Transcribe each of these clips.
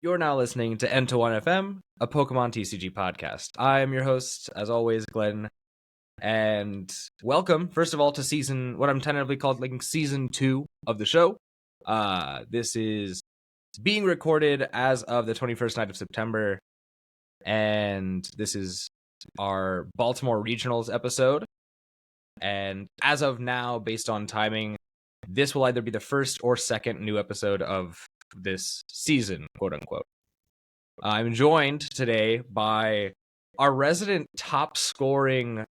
You're now listening to N21FM, a Pokemon TCG podcast. I am your host, as always, Glenn, and welcome, first of all, to what I'm tentatively calling season 2 of the show. This is being recorded as of the 21st night of September, and this is our Baltimore Regionals episode. And as of now, based on timing, this will either be the first or second new episode of this season, quote unquote. I'm joined today by our resident top scoring,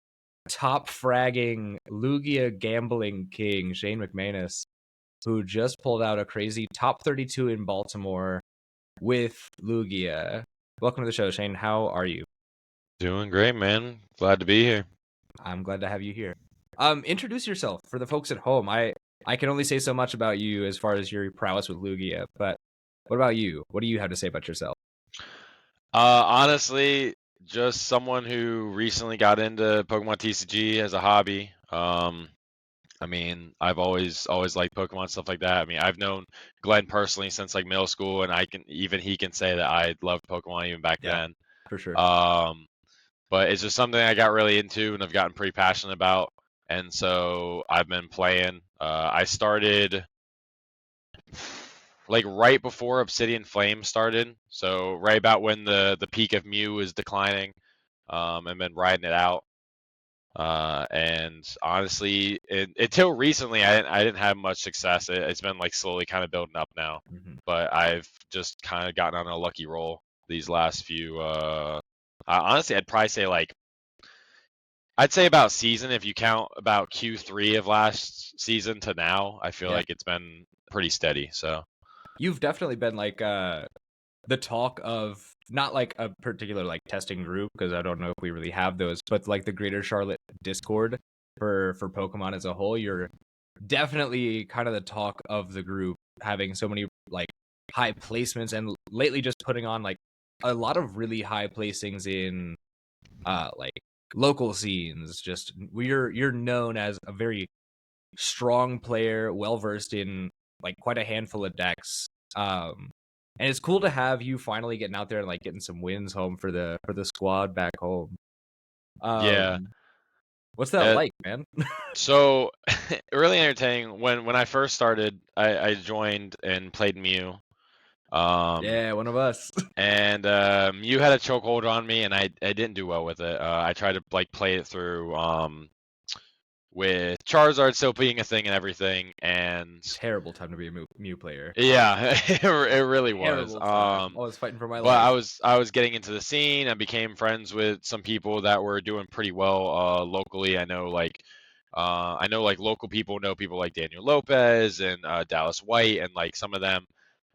top fragging Lugia gambling king, Shane McManus, who just pulled out a crazy top 32 in Baltimore with Lugia. Welcome to the show, Shane. How are you? Doing great, man. Glad to be here. I'm glad to have you here. Introduce yourself for the folks at home. I can only say so much about you as far as your prowess with Lugia, but what about you? What do you have to say about yourself? Honestly, just someone who recently got into Pokemon TCG as a hobby. I've always liked Pokemon, stuff like that. I mean, I've known Glenn personally since like middle school, and he can say that I loved Pokemon even back then. For sure. But it's just something I got really into and I've gotten pretty passionate about, and so I've been playing. I started like right before Obsidian Flame started, so right about when the peak of Mew was declining, and been riding it out. And honestly, until recently, I didn't have much success. It's been like slowly kind of building up now, but I've just kind of gotten on a lucky roll these last few. Honestly, I'd probably say I'd say about season, if you count about Q3 of last season to now, I feel like it's been pretty steady. So you've definitely been like the talk of not like a particular like testing group, because I don't know if we really have those, but like the Greater Charlotte Discord for Pokemon as a whole. You're definitely kind of the talk of the group, having so many like high placements, and lately just putting on like a lot of really high placings in like local scenes. Just you're known as a very strong player, well versed in like quite a handful of decks. And it's cool to have you finally getting out there and like getting some wins home for the squad back home. yeah, What's that like, man? So really entertaining. When I first started, I joined and played Mew. Yeah, one of us. And Mew had a chokehold on me, and I didn't do well with it. I tried to like play it through with Charizard still being a thing and everything, and terrible time to be a Mew player. Yeah, it really was. I was fighting for my But life. I was getting into the scene. I became friends with some people that were doing pretty well locally. I know like local people know people like Daniel Lopez and Dallas White and like some of them.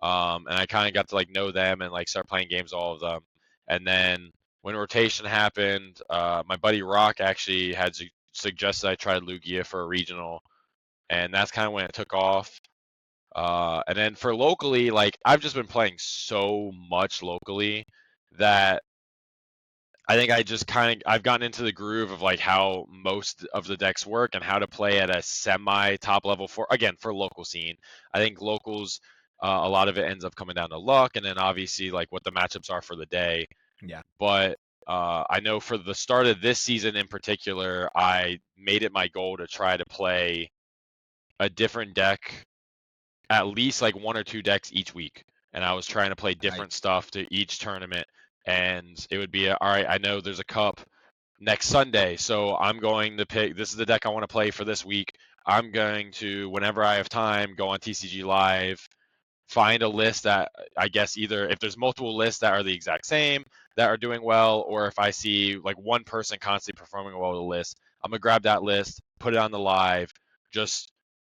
And I kind of got to like know them and like start playing games, all of them. And then when rotation happened, my buddy Rock actually had suggested I try Lugia for a regional, and that's kind of when it took off. And then for locally, like I've just been playing so much locally that I think I've gotten into the groove of like how most of the decks work and how to play at a semi top level for local scene. I think locals, a lot of it ends up coming down to luck, and then obviously like what the matchups are for the day. Yeah. But I know for the start of this season in particular, I made it my goal to try to play a different deck, at least like one or two decks each week, and I was trying to play different stuff to each tournament. And it would be all right, I know there's a cup next Sunday, so I'm going to pick, this is the deck I want to play for this week. I'm going to, whenever I have time, go on TCG Live, find a list that I guess either if there's multiple lists that are the exact same that are doing well, or if I see like one person constantly performing well with a list, I'm gonna grab that list, put it on the live, just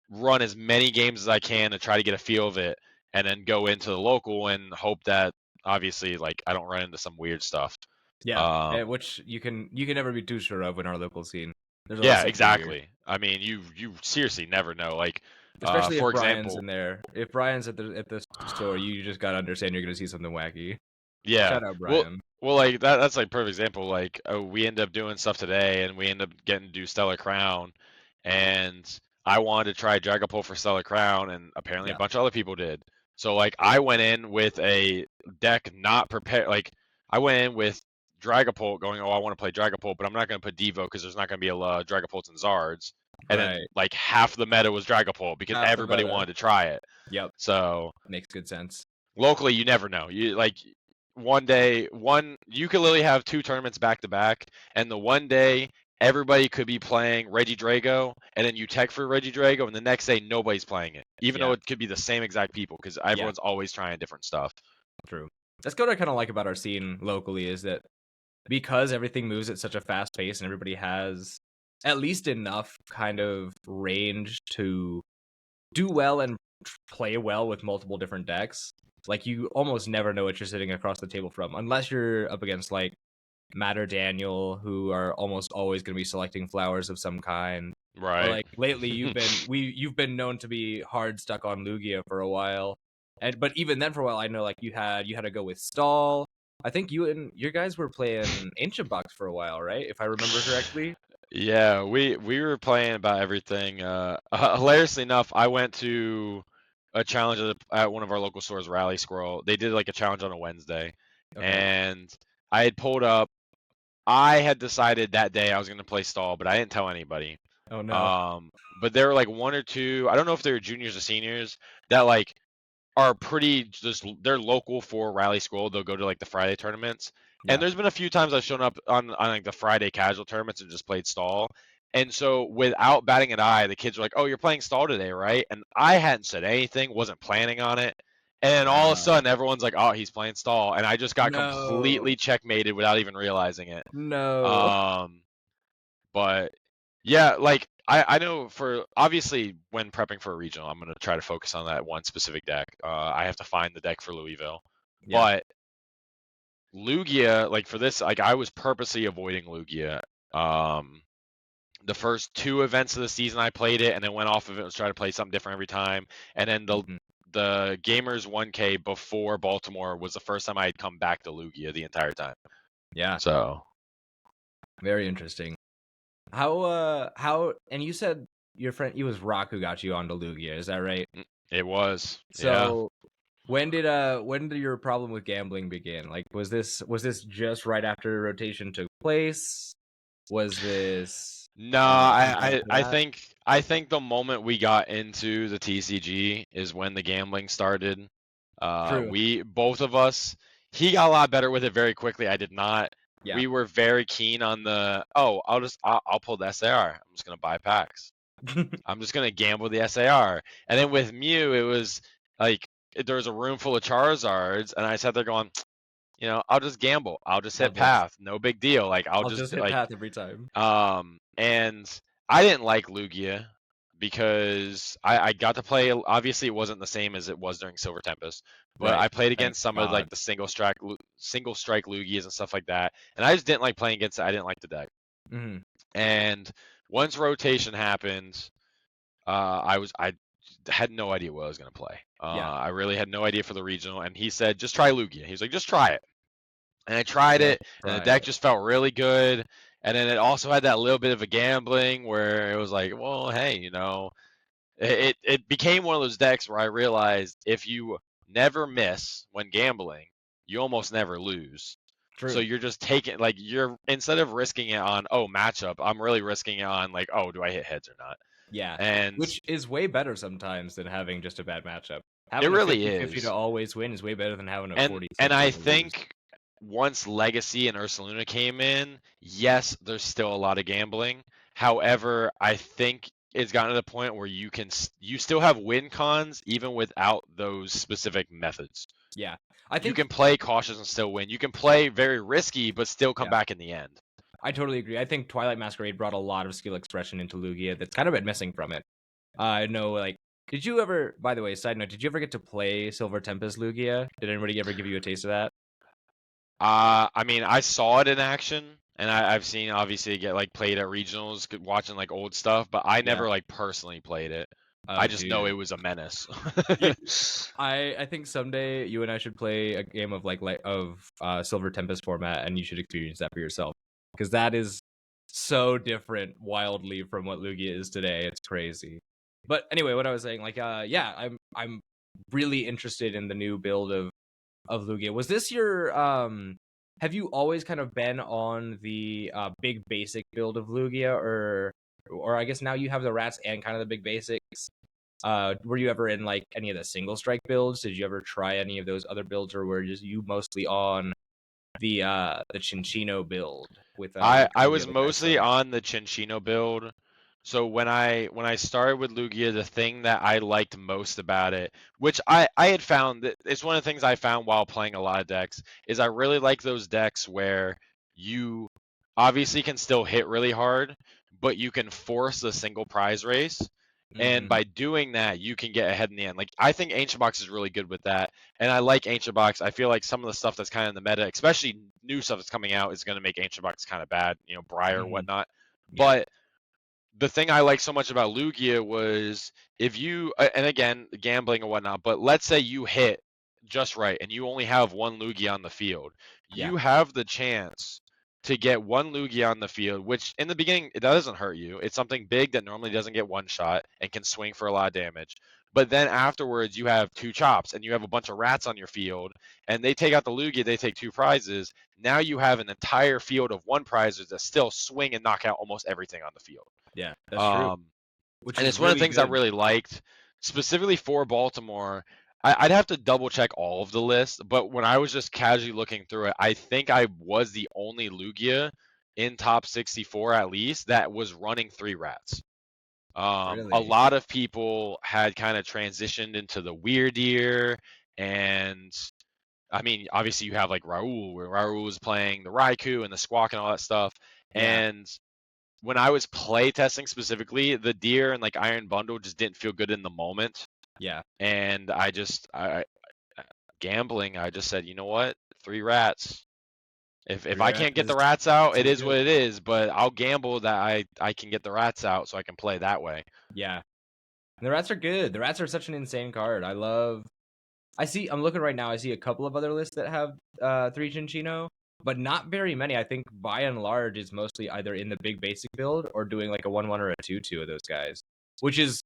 run as many games as I can to try to get a feel of it, and then go into the local and hope that obviously like I don't run into some weird stuff. Yeah, which you can never be too sure of in our local scene. There's Yeah, exactly. I mean, you seriously never know. Like, especially for if Brian's example, in there. If Brian's at the store, you just gotta understand you're gonna see something wacky. yeah. Shout out Brian. Well, like that's like perfect example. Like, we end up doing stuff today, and we end up getting to do Stellar Crown, and I wanted to try Dragapult for Stellar Crown, and apparently a bunch of other people did. So like I went in with deck not prepared. Like I went in with Dragapult going, oh, I want to play Dragapult, but I'm not going to put Devo because there's not going to be a lot of Dragapults and Zards. And then Right. like half the meta was Dragapult because Half the everybody meta. wanted to try it. Yep. So Makes good sense. locally, you never know. You like one day, you could literally have 2 tournaments back to back, and the one day everybody could be playing Reggie Drago, and then you tech for Reggie Drago, and the next day nobody's playing it, even Yeah. though it could be the same exact people because everyone's always trying different stuff. True. That's what I kind of like about our scene locally is that because everything moves at such a fast pace and everybody has at least enough kind of range to do well and play well with multiple different decks. Like you almost never know what you're sitting across the table from, unless you're up against like Matt or Daniel, who are almost always going to be selecting flowers of some kind. Right. Or like lately, you've been known to be hard stuck on Lugia for a while, but even then for a while, I know like you had to go with Stall. I think you and your guys were playing Ancient Box for a while, right? If I remember correctly. Yeah, we were playing about everything. Hilariously enough, I went to a challenge at one of our local stores, Rally Squirrel. They did like a challenge on a Wednesday, Okay. and I had pulled up. I had decided that day I was going to play Stall, but I didn't tell anybody. Oh no. But there were like 1 or 2. I don't know if they were juniors or seniors that like are pretty just they're local for Rally School. They'll go to like the Friday tournaments. And Yeah. there's been a few times I've shown up on like the Friday casual tournaments and just played stall. And so without batting an eye, the kids were like, "Oh, you're playing stall today, right?" And I hadn't said anything, wasn't planning on it. And then all of a Wow. sudden everyone's like, "Oh, he's playing stall." And I just got No. completely checkmated without even realizing it. No. Um but yeah, like I know for obviously when prepping for a regional, I'm gonna try to focus on that one specific deck. I have to find the deck for Louisville, Yeah. but Lugia, like for this, like I was purposely avoiding Lugia. Um, the first 2 events of the season, I played it and then went off of it and was trying to play something different every time. And then Mhm. the Gamers 1K before Baltimore was the first time I had come back to Lugia the entire time. Yeah. So Very interesting. How and you said your friend it was Rock who got you onto Lugia, is that right? it was, yeah. So when did your problem with gambling begin? Like was this just right after rotation took place? Was this No, sometime after that? I think the moment we got into the TCG is when the gambling started. True. We both of us, he got a lot better with it very quickly. I did not. Yeah. We were very keen on the I'll pull the SAR. I'm just gonna buy packs. I'm just gonna gamble the SAR. And then with Mew, it was like there was a room full of Charizards, and I sat there going, I'll just gamble. I'll just I'll hit just path. No big deal. Like I'll I'll just just hit like path every time. and I didn't like Lugia because I got to play. Obviously, it wasn't the same as it was during Silver Tempest, but Right. I played Thank against some of God. like the single strike Lugias and stuff like that, and I just didn't like playing against it. I didn't like the deck. Mhm. And once rotation happened, I had no idea what I was gonna play. Yeah. I really had no idea for the regional, and he said just try Lugia. He's like just try it. And I tried Just it, and the try deck it. just felt really good. And then it also had that little bit of a gambling where it was like, well, hey, it became one of those decks where I realized if you never miss when gambling, you almost never lose. So True. you're just taking like you're instead of risking it on matchup, I'm really risking it on like do I hit heads or not? Yeah. And Which is way better sometimes than having just a bad matchup. it Having a really 50-50 to is. always win is way better than having a And 40-60 I to lose. think once Legacy and Ursaluna came in, yes, there's still a lot of gambling. However, I think it's gotten to the point where you still have win cons even without those specific methods. Yeah. I You think can play cautious and still win. You can play very risky but still come yeah. back in the end. I totally agree. I think Twilight Masquerade brought a lot of skill expression into Lugia that's kind of been missing from it. I know, like, did you ever, by the way, side note, did you ever get to play Silver Tempest Lugia? Did anybody ever give you a taste of that? I mean, I saw it in action, and I've seen obviously it get like played at regionals, watching like old stuff, but I Yeah. never like personally played it. I Oh, just know it dude. was a menace. Yeah. I think someday you and I should play a game of Silver Tempest format, and you should experience that for yourself because that is so different, wildly from what Lugia is today. It's crazy. But anyway, what I was saying, yeah, I'm really interested in the new build of of Lugia. Was this your have you always kind of been on the big basic build of Lugia, or I guess now you have the rats and kind of the big basics? Were you ever in like any of the single strike builds? Did you ever try any of those other builds, or were just you mostly on the Chinchino build with I all the was other guys mostly still? on the Chinchino build. So when I started with Lugia, the thing that I liked most about it, which I had found that it's one of the things I found while playing a lot of decks, is I really like those decks where you obviously can still hit really hard, but you can force a single prize race. And Hmm. by doing that, you can get ahead in the end. Like I think Ancient Box is really good with that. And I like Ancient Box. I feel like some of the stuff that's kind of in the meta, especially new stuff that's coming out, is going to make Ancient Box kind of bad, Briar, Hmm. whatnot. Yeah, But the thing I like so much about Lugia was if you, and again, gambling and whatnot, but let's say you hit just right and you only have one Lugia on the field, yeah, you have the chance to get one Lugia on the field, which in the beginning, it doesn't hurt you. It's something big that normally doesn't get one shot and can swing for a lot of damage. But then afterwards, you have two chops and you have a bunch of rats on your field, and they take out the Lugia, they take two prizes. Now you have an entire field of one prizes that still swing and knock out almost everything on the field. yeah. That's true. Um, Which and is it's one of the really things I good. really liked, specifically for Baltimore. I'd have to double check all of the list, but when I was just casually looking through it, I think I was the only Lugia in top 64 at least that was running three rats. A Really. lot of people had kind of transitioned into the weird ear, and I mean, obviously you have like Raul, where Raul was playing the Raikou and the Squawk and all that stuff, Yeah, and when I was play testing specifically, the deer and like Iron Bundle just didn't feel good in the moment. yeah. And I gambling, I just said, you know what? Three rats. If Three I rats can't get the is rats out, it too is what good. it is, but I'll gamble that I can get the rats out so I can play that way. Yeah. And the rats are good. The rats are such an insane card. I'm looking right now, I see a couple of other lists that have three Chinchino, but not very many. I think by and large it's mostly either in the big basic build or doing like a 1/1 or a 2/2 of those guys. Which is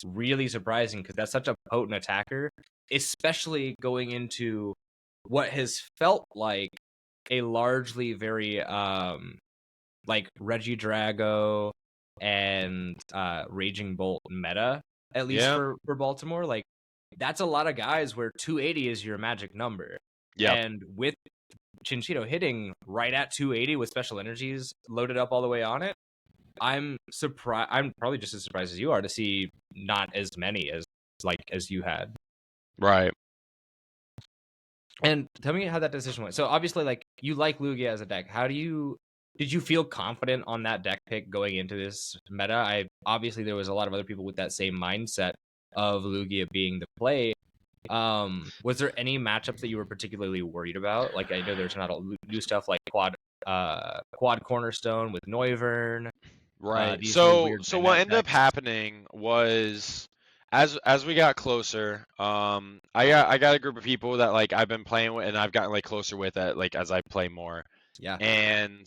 really surprising because that's such a potent attacker, especially going into what has felt like a largely very like Reggie Drago and Raging Bolt meta, at least Yeah. for Baltimore. Like that's a lot of guys where 280 is your magic number. Yep. And with Chinchito hitting right at 280 with special energies loaded up all the way on it, I'm surprised. I'm probably just as surprised as you are to see not as many as you had. Right. And tell me how that decision went. So obviously, like you like Lugia as a deck. Did you feel confident on that deck pick going into this meta? I obviously there was a lot of other people with that same mindset of Lugia being the play. Was there any matchups that you were particularly worried about? Like I know there's not a new stuff like quad cornerstone with Noivern. Right. These really So weird so what Banette ended up decks. happening was as we got closer, I got a group of people that like I've been playing with and I've gotten like closer with it like as I play more. Yeah, And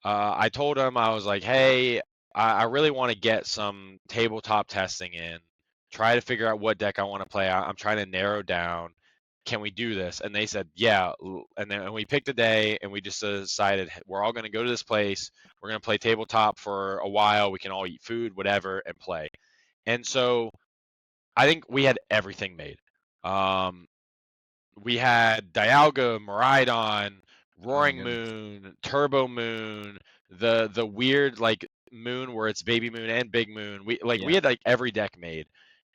I told him I was like, hey, I really want to get some tabletop testing in, try to figure out what deck I want to play. I'm trying to narrow down. Can we do this? And they said, yeah. And then we picked a day and we just decided we're all going to go to this place. We're going to play tabletop for a while. We can all eat food, whatever, and play. And so I think we had everything made. Um, we had Dialga, Miraidon, oh my Roaring goodness. Moon, Turbo Moon, the weird like moon where it's Baby Moon and Big Moon. We Yeah, had like every deck made,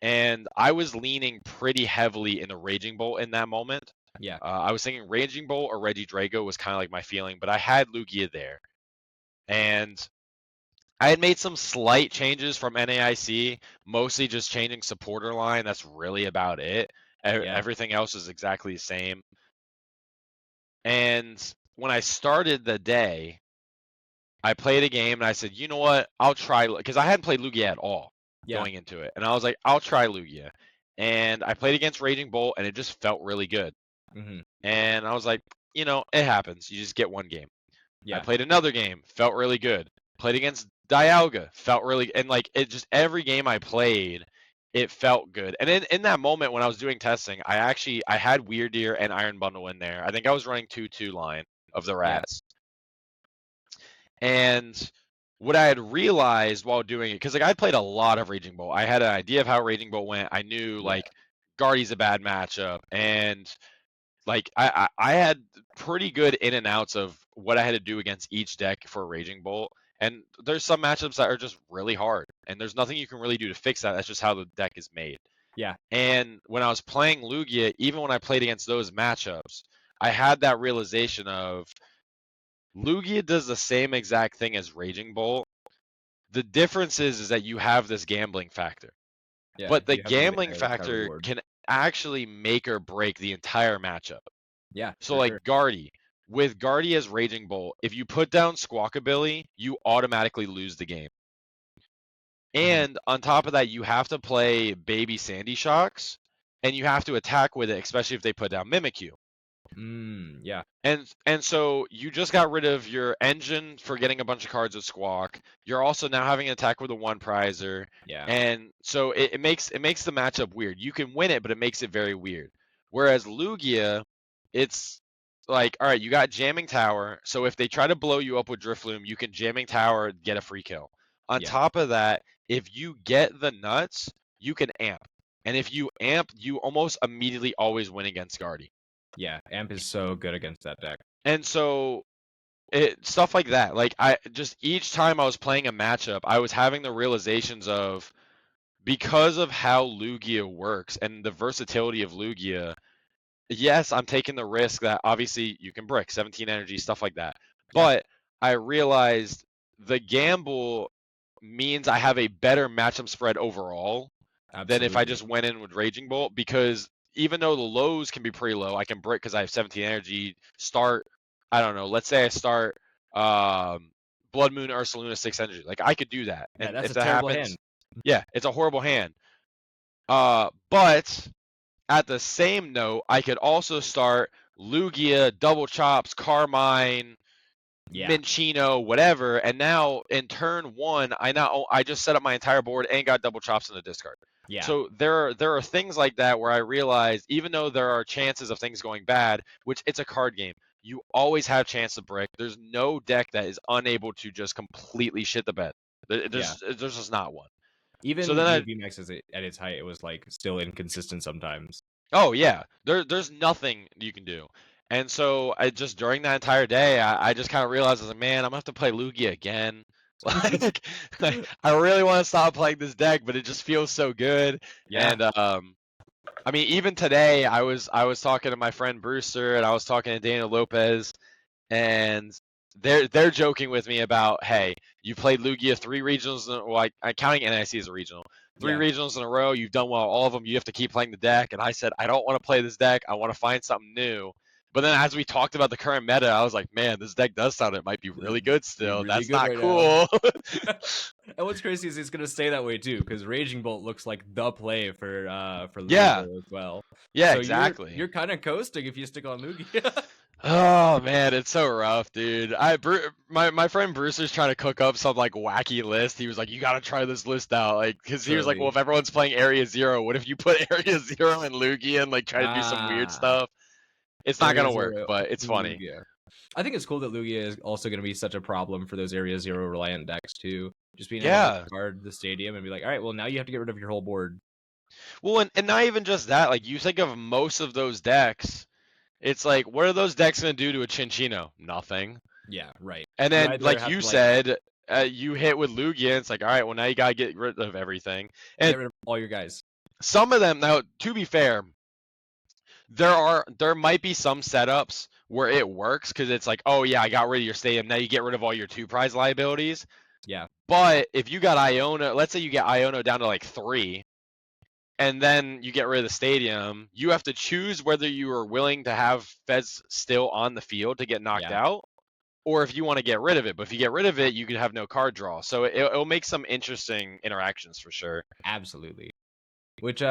and I was leaning pretty heavily in the Raging Bolt in that moment. yeah, I was thinking Raging Bolt or Reggie Drago was kind of like my feeling, but I had Lugia there, and I had made some slight changes from NAIC, mostly just changing supporter line. That's really about it. yeah, Everything else is exactly the same. And when I started the day, I played a game and I said, you know what? I'll try because I hadn't played Lugia at all yeah. going into it. And I was like, I'll try Lugia. And I played against Raging Bolt and it just felt really good. Hmm. And I was like, it happens. You just get one game. I Yeah, played another game, felt really good. Played against Dialga, felt really and like it just every game I played, it felt good. And in that moment when I was doing testing, I had Weird Deer and Iron Bundle in there. I think I was running 2/2 line of the Yeah. rats. And what I had realized while doing it, because like I played a lot of Raging Bolt, I had an idea of how Raging Bolt went. I knew Yeah. like Guardy's a bad matchup, and like I had pretty good in and outs of what I had to do against each deck for Raging Bolt. And there's some matchups that are just really hard, and there's nothing you can really do to fix that. That's just how the deck is made. Yeah. And when I was playing Lugia, even when I played against those matchups, I had that realization of Lugia does the same exact thing as Raging Bolt. The difference is that you have this gambling factor. Yeah. But the You have a little bit gambling higher factor reward. can actually make or break the entire matchup. Yeah, So for like sure. Guardy, with Guardy as Raging Bolt, if you put down Squawkabilly, you automatically lose the game. Mhm. And on top of that, you have to play Baby Sandy Shocks, and you have to attack with it, especially if they put down Mimikyu. Yeah. And so you just got rid of your engine for getting a bunch of cards with Squawk. You're also now having an attack with a one prizer. Yeah. And so it makes the matchup weird. You can win it, but it makes it very weird. Whereas Lugia, it's like, all right, you got jamming tower. So if they try to blow you up with Drifloom, you can jamming tower, get a free kill. On Yeah. top of that, if you get the nuts, you can amp. And if you amp, you almost immediately always win against Guardy. Yeah. Amp is so good against that deck. And so stuff like that. Like I just each time I was playing a matchup, I was having the realizations of because of how Lugia works and the versatility of Lugia. Yes, I'm taking the risk that obviously you can brick 17 energy, stuff like that. Yeah. But I realized the gamble means I have a better matchup spread overall than if I Absolutely. just went in with Raging Bolt, because even though the lows can be pretty low, I can brick because I have 17 energy. Start, I don't know. Let's say I start Blood Moon Ursaluna 6 energy. Like I could do that, Yeah, and that's if a that terrible happens, hand. yeah, it's a horrible hand. But at the same note, I could also start Lugia, Double Chops, Carmine, Yeah. Minchino, whatever, and now in turn one, I just set up my entire board and got double chops in the discard. Yeah. So there are things like that where I realized even though there are chances of things going bad, which it's a card game, you always have chance to brick. There's no deck that is unable to just completely shit the bed. Yeah. There's just not one. So Even then I VMAX at its height, it was like still inconsistent sometimes. Oh yeah, there's nothing you can do. And so I just during that entire day, I just kind of realized I was like, man, I'm gonna have to play Lugia again. Like, I really want to stop playing this deck, but it just feels so good. Yeah. And I mean, even today, I was talking to my friend Brewster, and I was talking to Daniel Lopez, and they're joking with me about, hey, you played Lugia 3 regionals, well, I counting NIC as a regional, three Yeah. regionals in a row. You've done well all of them. You have to keep playing the deck. And I said, I don't want to play this deck. I want to find something new. But then as we talked about the current meta, I was like, man, this deck does sound it might be really good Be still. really That's good not right now. cool. And what's crazy is it's gonna stay that way too, because Raging Bolt looks like the play for Yeah. Louisville as well. Yeah, So exactly. you're kind of coasting if you stick on Lugia. Oh man, it's so rough, dude. My friend Brewster's trying to cook up some like wacky list. He was like, "You got to try this list out," like because he was like, "Well, Surely. if everyone's playing Area Zero, what if you put Area Zero and Lugia and like try to do some weird Ah, stuff?" It's not Area gonna work, Zero but it's funny. Lugia. I think it's cool that Lugia is also going to be such a problem for those Area Zero reliant decks too. Just being able to Yeah. discard the stadium and be like, all right, well now you have to get rid of your whole board. Well, and not even just that. Like you think of most of those decks, it's like, what are those decks gonna do to a Chinchino? Nothing. Yeah, right. And You then, either like have you to like said, you hit with Lugia. It's like, all right, well now you gotta get rid of everything. And get rid of all your guys. some of them, now to be fair, there might be some setups where it works because it's like, oh yeah, I got rid of your stadium. Now you get rid of all your two prize liabilities. Yeah, But if you got Iona, let's say you get Iona down to like 3, and then you get rid of the stadium, you have to choose whether you are willing to have Fez still on the field to get knocked yeah, out, or if you want to get rid of it. But if you get rid of it, you could have no card draw. So it'll make some interesting interactions for sure. absolutely. Which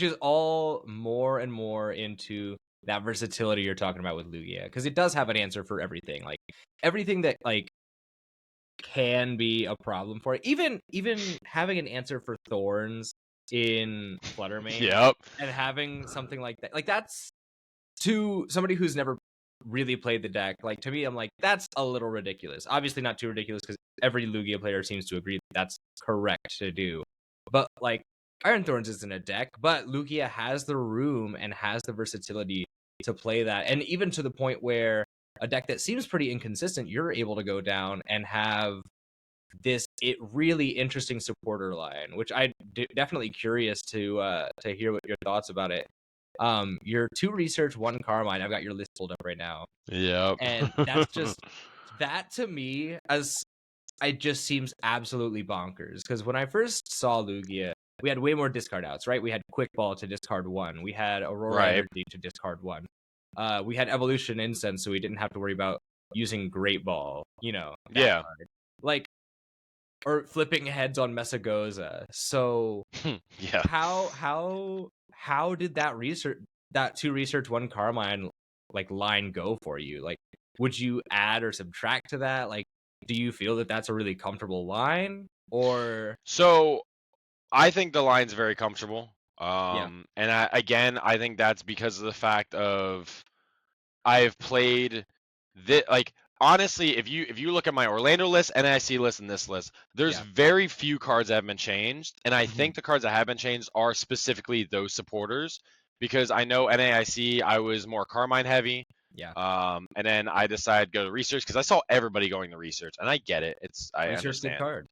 is all more and more into that versatility you're talking about with Lugia, because it does have an answer for everything. Like everything that like can be a problem for it. Even having an answer for Thorns in Flutter main. Yep. And having something like that, like that's to somebody who's never really played the deck, like to me, I'm like, that's a little ridiculous. Obviously not too ridiculous because every Lugia player seems to agree that's correct to do. But like Iron Thorns isn't a deck, but Lugia has the room and has the versatility to play that. And even to the point where a deck that seems pretty inconsistent, you're able to go down and have this really interesting supporter line, which I'm definitely curious to hear what your thoughts about it. Your 2 research, 1 Carmine. I've got your list pulled up right now, Yep. and that's just that to me as it just seems absolutely bonkers. Because when I first saw Lugia, we had way more discard outs, right? We had Quick Ball to discard 1. We had Aurora Right. Energy to discard 1. We had Evolution Incense, so we didn't have to worry about using Great Ball. Yeah. Card. Like, or flipping heads on Mesagoza. So Yeah. how did that 2 research 1 Carmine like line go for you? Like, would you add or subtract to that? Like, do you feel that that's a really comfortable line, or So I think the line's very comfortable. yeah, And I think that's because of the fact of I've played this, like, honestly, if you look at my Orlando list, NIC list, and this list, there's Yeah. very few cards that have been changed, and I Mhm. think the cards that have been changed are specifically those supporters, because I know NAIC I was more Carmine heavy, Yeah. and then I decided to go to research because I saw everybody going to research, and I get it, I Research good understand. card.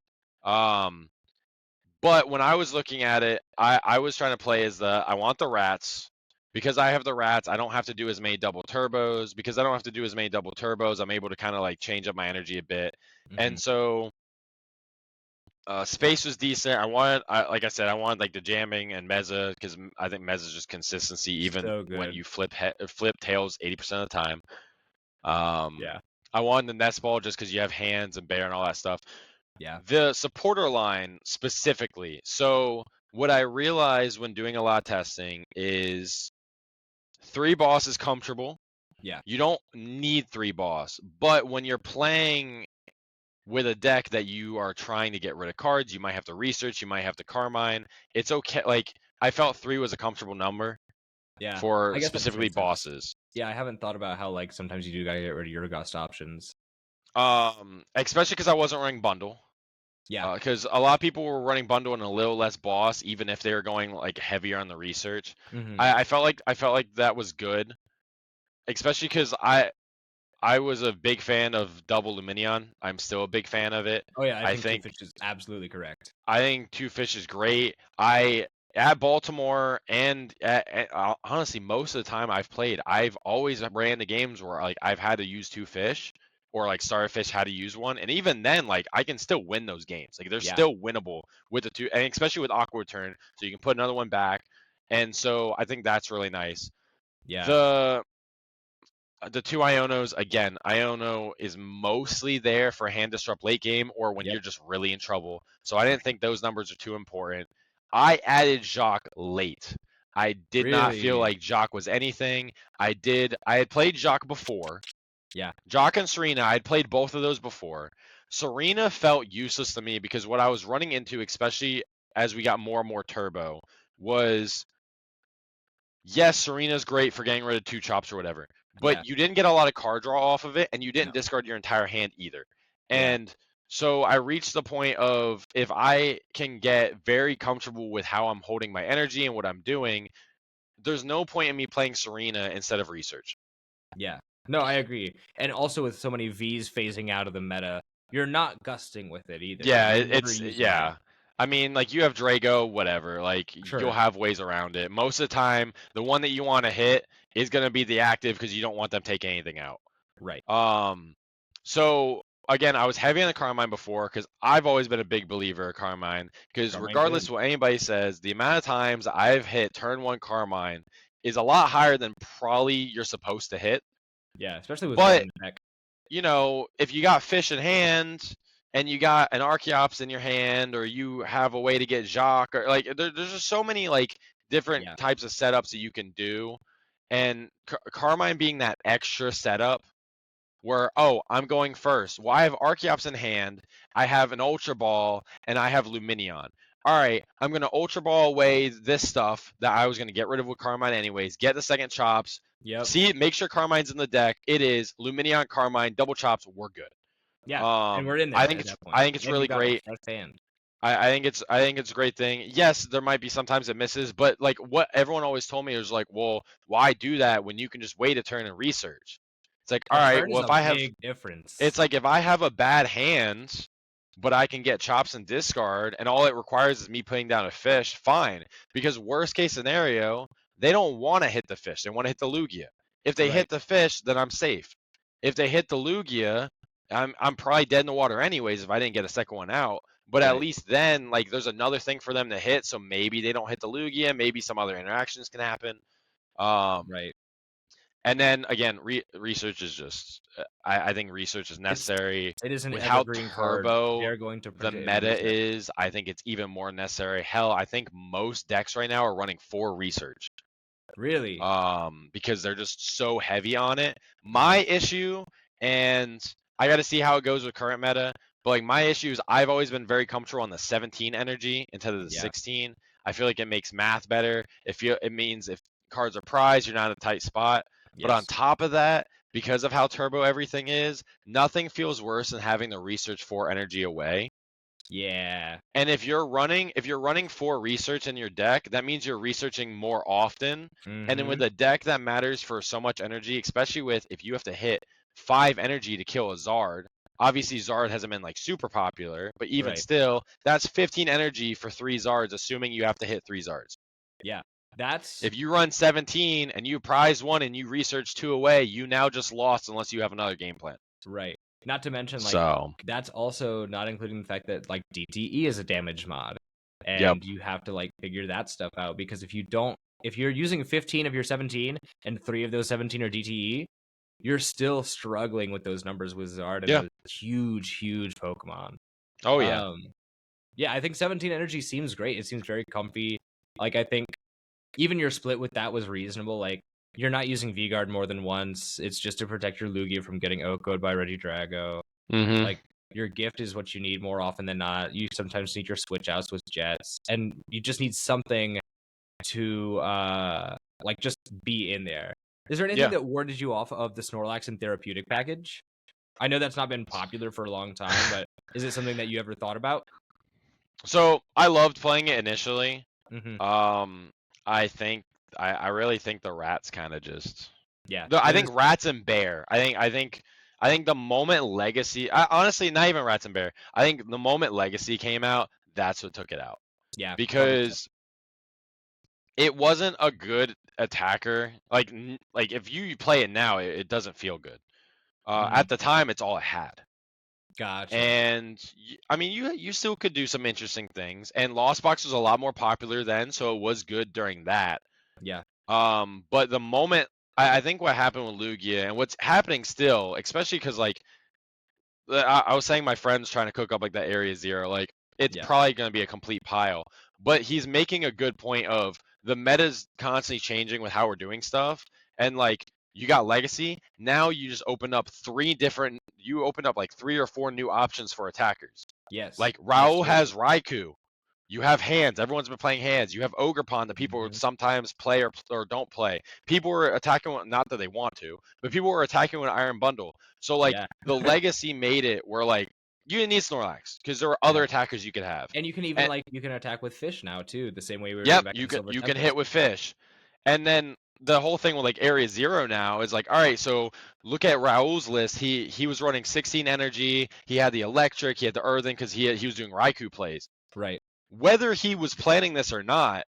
But when I was looking at it, I was trying to play as I want the rats. Because I have the rats, I don't have to do as many double turbos. Because I don't have to do as many double turbos, I'm able to kind of like change up my energy a bit. Mhm. And so space was decent. Like I said, I wanted like the jamming and Meza because I think Meza is just consistency even So when good. you flip tails 80% of the time. Um, Yeah. I wanted the nest ball just because you have hands and bear and all that stuff. Yeah. The supporter line specifically. So what I realized when doing a lot of testing is 3 boss is comfortable. Yeah. You don't need 3 boss, but when you're playing with a deck that you are trying to get rid of cards, you might have to research, you might have to Carmine. It's okay. Like I felt 3 was a comfortable number Yeah. for I guess that does specifically make sense. bosses. Yeah, I haven't thought about how like sometimes you do gotta get rid of your gust options. Especially because I wasn't running bundle. Yeah. Because a lot of people were running bundle and a little less boss, even if they were going like heavier on the research. Mhm. I felt like that was good, especially because I was a big fan of double Luminion. I'm still a big fan of it. Oh yeah, I I think Two think Fish is absolutely correct. I think Two Fish is great. I at Baltimore and honestly most of the time I've played, I've always ran the games where like I've had to use Two Fish or like Starfish had to use one, and even then like I can still win those games. Like they're Yeah. still winnable with the two, and especially with Aqua Turn, so you can put another one back. And so I think that's really nice. Yeah. The 2 Ionos, again, Iono is mostly there for hand disrupt late game or when Yep. you're just really in trouble. So I didn't think those numbers are too important. I added Jacques late. I did not feel Really? like Jacques was anything. I had played Jacques before. Yeah. Jacques and Serena, I'd played both of those before. Serena felt useless to me because what I was running into, especially as we got more and more turbo, was yes, Serena's great for getting rid of 2 chops or whatever, Yeah. but you didn't get a lot of card draw off of it, and you No. didn't discard your entire hand either. Yeah. And so I reached the point of if I can get very comfortable with how I'm holding my energy and what I'm doing, there's no point in me playing Serena instead of Research. Yeah. No, I agree. And also with so many Vs phasing out of the meta, you're not gusting with it either. Yeah, You're never using it. yeah. I mean, like you have Drago, whatever. Like you'll Sure. have ways around it. Most of the time, the one that you want to hit is going to be the active because you don't want them taking anything out. Right. So again, I was heavy on the Carmine before because I've always been a big believer of Carmine. Because Carmine regardless good. of what anybody says, the amount of times I've hit turn 1 Carmine is a lot higher than probably you're supposed to hit. Yeah, especially with But one deck. if you got fish in hand and you got an Archeops in your hand, or you have a way to get Jacques, or like there's just so many like different Yeah. types of setups that you can do, and Carmine being that extra setup where, oh, I'm going first. Well, I have Archeops in hand, I have an Ultra Ball, and I have Luminion. all right, I'm going to Ultra Ball away this stuff that I was going to get rid of with Carmine anyways, get the second chops, Yep. make sure Carmine's in the deck. It is Luminion, Carmine, double chops, we're good. Yeah, and we're in there at that point. I think it's And you really got a great. fresh hand. I think it's a great thing. Yes, there might be sometimes it misses, but like what everyone always told me was like, well, why do that when you can just wait a turn and research? It's like, all A right, turn well is if a I have big difference. it's like if I have a bad hand, but I can get chops and discard, and all it requires is me putting down a fish, fine. Because worst case scenario, they don't want to hit the fish. They want to hit the Lugia. If they Right. hit the fish, then I'm safe. If they hit the Lugia, I'm probably dead in the water anyways if I didn't get a second one out. But at Right. least then, like, there's another thing for them to hit, so maybe they don't hit the Lugia. Maybe some other interactions can happen. Right. And then again, research is just. I think research is necessary. It is an With how evergreen card. turbo They're going to the print it and meta use it. is, I think it's even more necessary. Hell, I think most decks right now are running 4 research. Really? Because they're just so heavy on it. My issue, and I got to see how it goes with current meta, but like my issue is I've always been very comfortable on the 17 energy instead of the Yeah. 16. I feel like it makes math better. It means if cards are prized, you're not in a tight spot. But on Yes. top of that, because of how turbo everything is, nothing feels worse than having the research 4 energy away. Yeah. And if you're running 4 research in your deck, that means you're researching more often. And then with Mm-hmm. a deck that matters for so much energy, especially with if you have to hit 5 energy to kill a Zard. Obviously Zard hasn't been like super popular, but even Right. still, that's 15 energy for 3 Zards, assuming you have to hit 3 Zards. Yeah. That's If you run 17 and you prize 1 and you research 2 away, you now just lost unless you have another game plan. right. Not to mention, like, So, that's also not including the fact that, like, DTE is a damage mod. yep. And you have to, like, figure that stuff out. Because if you're using 15 of your 17 and 3 of those 17 are DTE, you're still struggling with those numbers with Zard and Yeah. those huge, huge Pokemon. Oh yeah. Yeah, I think 17 energy seems great. It seems very comfy. Like, I think even your split with that was reasonable. Like, you're not using V-Guard more than once. It's just to protect your Lugia from getting Oko'd by Regidrago. Mhm. Like, your gift is what you need more often than not. You sometimes need your switch outs with Jets. And you just need something to, like, just be in there. Is there anything Yeah. that warded you off of the Snorlax and Therapeutic package? I know that's not been popular for a long time, but is it something that you ever thought about? So I loved playing it initially. Mm-hmm. I think I really think the rats kind of just. Yeah. I think rats and bear. I think the moment legacy. Honestly, not even rats and bear. I think the moment legacy came out, that's what took it out. Yeah. 100%. Because it wasn't a good attacker. Like if you play it now, it doesn't feel good. At the time, it's all it had. Gotcha. And I mean, you still could do some interesting things. And Lost Box was a lot more popular then, so it was good during that. Yeah. But the moment I think what happened with Lugia and what's happening still, especially because like I was saying, my friend's trying to cook up like that Area Zero, like it's Yeah. probably going to be a complete pile. But he's making a good point of the meta's constantly changing with how we're doing stuff, and like you got Legacy. Now you just open up you opened up like 3 or 4 new options for attackers. Yes. Like That's Raul true. has Raikou. You have hands. Everyone's been playing hands. You have Ogerpon that people Mhm. sometimes play or don't play. People were attacking, not that they want to, but people were attacking with Iron Bundle. So like Yeah. the Legacy made it where like you didn't need Snorlax because there were other Yeah. attackers you could have. And you can even you can attack with fish now too, the same way we were doing Yep, back in Silver you can Tempest. hit with fish. And then the whole thing with like Area Zero now is like, all right, so look at Raul's list. He was running 16 energy. He had the electric. He had the earthen because he was doing Raikou plays. Right. Whether he was planning this or not,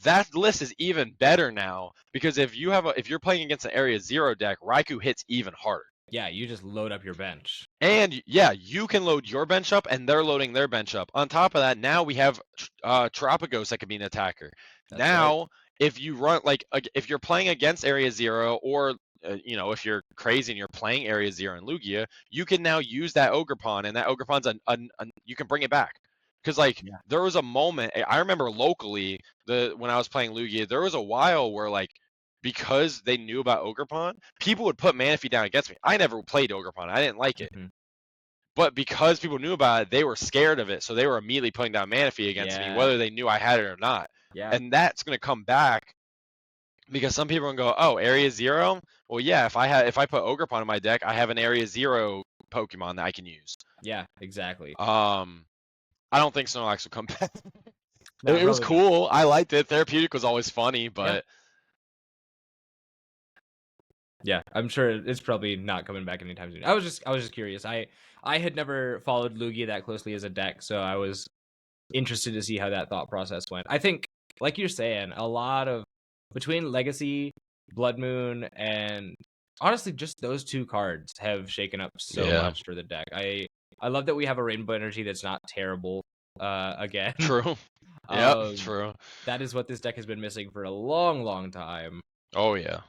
that list is even better now because if you're playing against an Area Zero deck, Raikou hits even harder. Yeah, you just load up your bench. And yeah, you can load your bench up, and they're loading their bench up. On top of that, now we have Tropicos that can be an attacker. That's Now, right. if you run if you're playing against Area Zero, or if you're crazy and you're playing Area Zero and Lugia, you can now use that Ogerpon, and that Ogerpon's you can bring it back. Because like Yeah. there was a moment I remember locally when I was playing Lugia, there was a while where like because they knew about Ogerpon, people would put Manaphy down against me. I never played Ogerpon. I didn't like it. Mhm. But because people knew about it, they were scared of it, so they were immediately putting down Manaphy against me, whether they knew I had it or not. Yeah. And that's going to come back because some people are going to go, oh, Area 0? Well, yeah, if I put Ogerpon in my deck, I have an Area 0 Pokemon that I can use. Yeah, exactly. I don't think Snorlax will come back. No, It was probably not. cool. I liked it. Therapeutic was always funny, but Yeah, I'm sure it's probably not coming back anytime soon. I was just curious. I had never followed Lugia that closely as a deck, so I was interested to see how that thought process went. I think, like you're saying, a lot of between Legacy, Blood Moon, and honestly just those two cards have shaken up so much for the deck. I love that we have a Rainbow Energy that's not terrible again. True. Yep, true. That is what this deck has been missing for a long time. Oh yeah.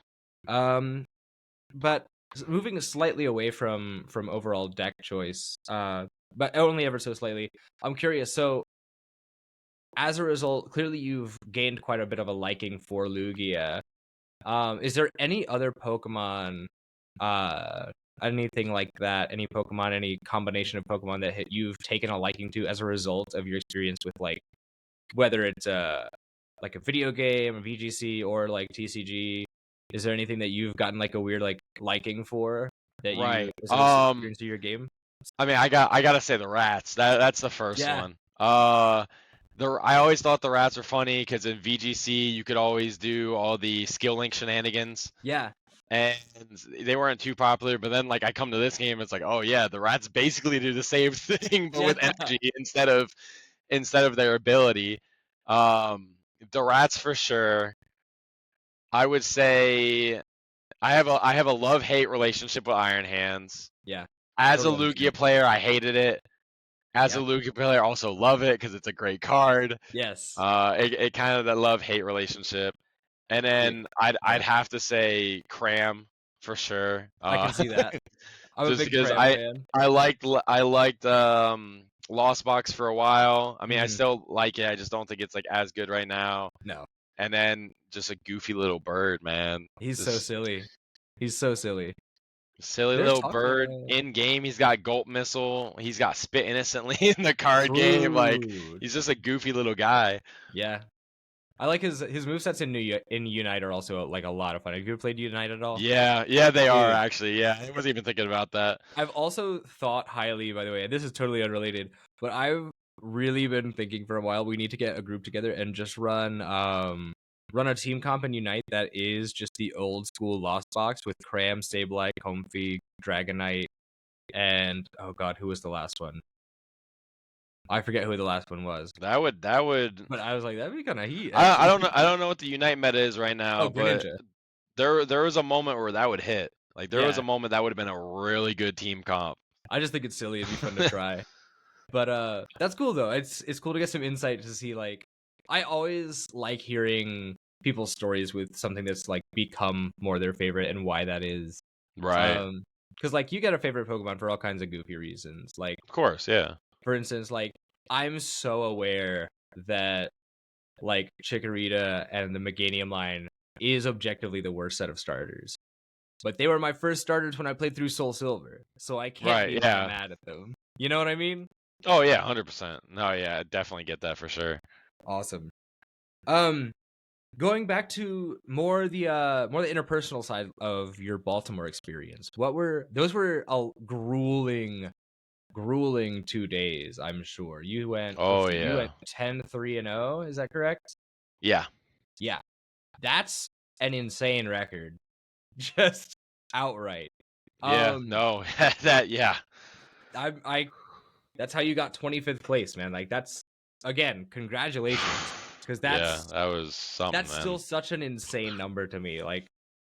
But moving slightly away from overall deck choice, but only ever so slightly, I'm curious. So, as a result, clearly you've gained quite a bit of a liking for Lugia. Is there any other Pokemon, anything like that, any Pokemon, any combination of Pokemon that you've taken a liking to as a result of your experience with, like, whether it's like a video game, a VGC, or like TCG? Is there anything that you've gotten like a weird like liking for that you experience of your game? I mean, I gotta say the rats. That's the first one. I always thought the rats were funny because in VGC you could always do all the skill link shenanigans. Yeah. And they weren't too popular, but then like I come to this game, it's like, oh yeah, the rats basically do the same thing but with energy instead of their ability. The rats for sure. I would say I have a love-hate relationship with Iron Hands. Yeah. As a Lugia player, I hated it. As a Lugia player, I also love it because it's a great card. Yes. It kind of that love-hate relationship. And then I'd have to say Cram for sure. I can see that. I'm just a big because Cram fan. I liked Lost Box for a while. I mean, I still like it. I just don't think it's like as good right now. No. And then just a goofy little bird, man. He's so silly. He's so silly. Silly little bird in game. He's got Gulp Missile. He's got Spit Innocently in the card game. Like he's just a goofy little guy. Yeah. I like his movesets in Unite are also like a lot of fun. Have you ever played Unite at all? Yeah, they are actually. Yeah, I wasn't even thinking about that. I've also thought highly, by the way, and this is totally unrelated, but I've really been thinking for a while we need to get a group together and just run a team comp in Unite that is just the old school Lost Box with Cram, Sableye, Comfy, Dragonite, and oh god, who was the last one? I forget who the last one was. That would. But I was like, that'd be kind of heat. I don't know. I don't know what the Unite meta is right now, but Greninja. there was a moment where that would hit. Like there was a moment that would have been a really good team comp. I just think it's silly. It'd be fun to try. But that's cool though. It's cool to get some insight to see. Like, I always like hearing people's stories with something that's like become more their favorite and why that is. Right. Because like you get a favorite Pokemon for all kinds of goofy reasons. Like, of course, yeah. For instance, like I'm so aware that like Chikorita and the Meganium line is objectively the worst set of starters. But they were my first starters when I played through Soul Silver, so I can't be mad at them. You know what I mean? Oh yeah, 100%. No, yeah, I definitely get that for sure. Awesome. Going back to more the interpersonal side of your Baltimore experience. Those were a grueling 2 days, I'm sure. You went you went 10-3-0, is that correct? Yeah. Yeah. That's an insane record. Just outright. Yeah, no. That's how you got 25th place, man. Like that's again, congratulations. Because that was something. That's still such an insane number to me. Like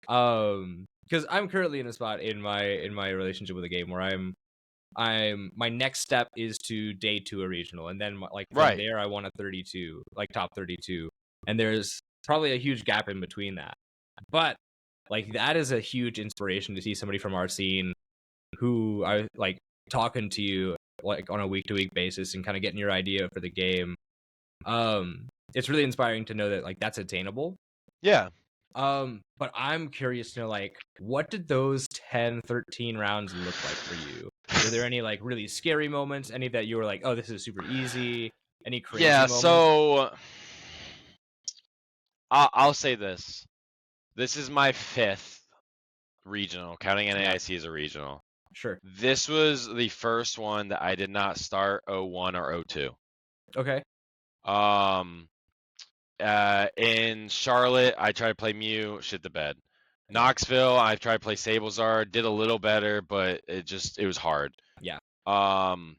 because I'm currently in a spot in my relationship with the game where my next step is to day 2 a regional, and then like from there I want a 32, like top 32, and there's probably a huge gap in between that. But like that is a huge inspiration to see somebody from our scene who I like talking to you like on a week-to-week basis and kind of getting your idea for the game. It's really inspiring to know that like that's attainable. Yeah. But I'm curious to know, like, what did those 10, 13 rounds look like for you? Were there any like really scary moments? Any that you were like, oh, this is super easy? Any crazy Yeah, moments? so I'll say this. This is my 5th regional, counting Yeah, NAIC as a regional. sure. This was the first one that I did not start 01 or 02. Okay. Um, in Charlotte, I tried to play Mew, shit the bed. Yeah. Knoxville, I tried to play Sablezard, did a little better, but it was hard. Yeah. Um,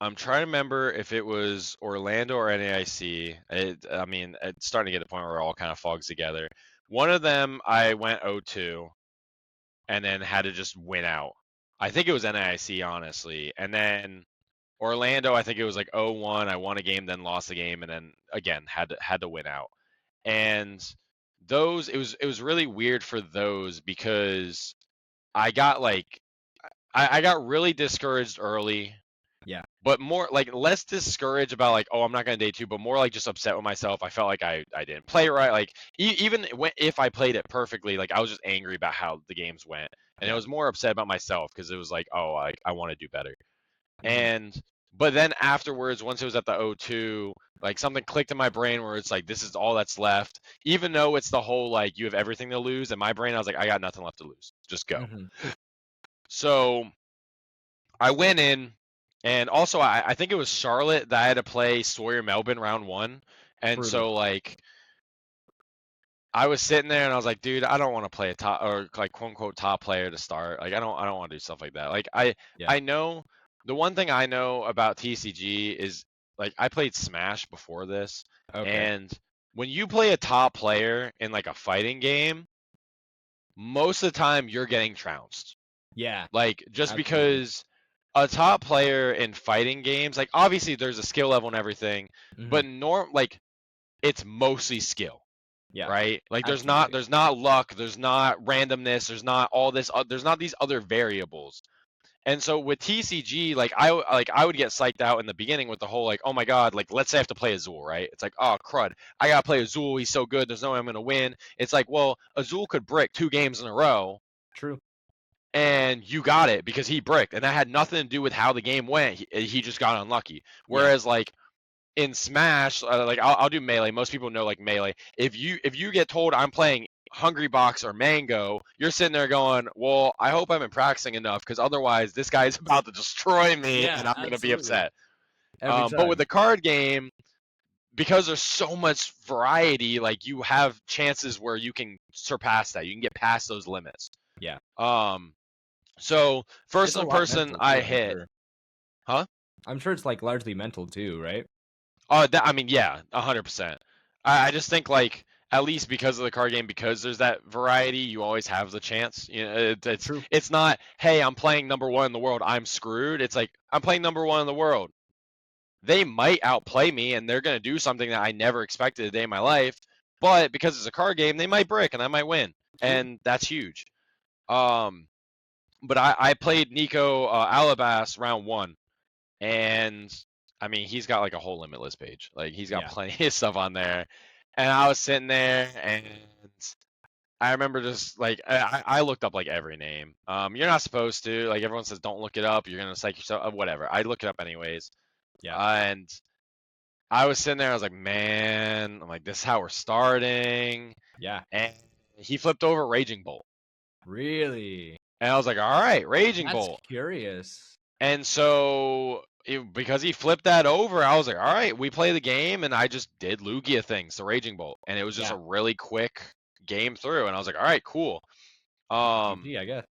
I'm trying to remember if it was Orlando or NAIC. I mean, it's starting to get to the point where it all kind of fogs together. One of them, I went 0-2 and then had to just win out. I think it was NAIC, honestly. And then Orlando, I think it was like 0-1. I won a game, then lost a game, and then again had to win out. And those, it was really weird for those because I got like I got really discouraged early. Yeah. But more like less discouraged about like, oh, I'm not gonna day 2, but more like just upset with myself. I felt like I didn't play right. Like even if I played it perfectly, like I was just angry about how the games went, and I Yeah. was more upset about myself because it was like, oh, I want to do better. Mhm. And but then afterwards, once it was at the 0-2, like something clicked in my brain where it's like this is all that's left. Even though it's the whole like you have everything to lose, in my brain I was like I got nothing left to lose. Just go. Mhm. So I went in, and also I think it was Charlotte that I had to play Sawyer Melbourne round 1, and Brutal. so like I was sitting there and I was like, dude, I don't want to play a top or like quote unquote top player to start. Like I don't want to do stuff like that. Like Yeah. I know the one thing I know about TCG is like I played Smash before this, Okay. and when you play a top player in like a fighting game, most of the time you're getting trounced. Yeah. Like just Absolutely. because a top player in fighting games, like obviously there's a skill level and everything, Mhm. but like it's mostly skill, Yeah. right? Like Absolutely. there's not luck, there's not randomness, there's not all this there's not these other variables. And so with TCG, like I would get psyched out in the beginning with the whole like, oh my god, like let's say I have to play Azul, right? It's like, oh crud, I gotta play Azul, he's so good, there's no way I'm gonna win. It's like, well, Azul could brick 2 games in a row, True. and you got it because he bricked, and that had nothing to do with how the game went. He just got unlucky. Yeah. Whereas like in Smash, like I'll do melee. Most people know like melee. If you get told I'm playing Hungry Box or Mango, you're sitting there going, well, I hope I've been practicing enough because otherwise this guy's about to destroy me and Yeah. I'm gonna be Absolutely. upset. Every But with time. the card game, because there's so much variety, like you have chances where you can surpass that. You can get past those limits. Yeah. Um, so first It's a in lot person mental I too, I'm hit, sure. huh? I'm sure it's like largely mental too, right? I mean, yeah, 100%. I just think like at least because of the card game, because there's that variety, you always have the chance. You know, True. it's not, hey, I'm playing number 1 in the world, I'm screwed. It's like I'm playing number 1 in the world. They might outplay me, and they're gonna do something that I never expected a day in my life. But because it's a card game, they might brick, and I might win, True. and that's huge. Um, but I played Nico Alabas round 1. And I mean, he's got like a whole limitless page. Like he's got Yeah. plenty of stuff on there. And I was sitting there, and I remember just like I looked up like every name. You're not supposed to. Like everyone says, don't look it up. You're gonna psych yourself. Whatever. I look it up anyways. Yeah. And I was sitting there. I was like, man, I'm like, this is how we're starting. Yeah. And he flipped over Raging Bolt, Really? and I was like, all right, Raging That's Bolt. curious. And so, because he flipped that over, I was like, all right, we play the game. And I just did Lugia things, the Raging Bolt. And it was just Yeah. a really quick game through. And I was like, all right, cool. GG, I guess.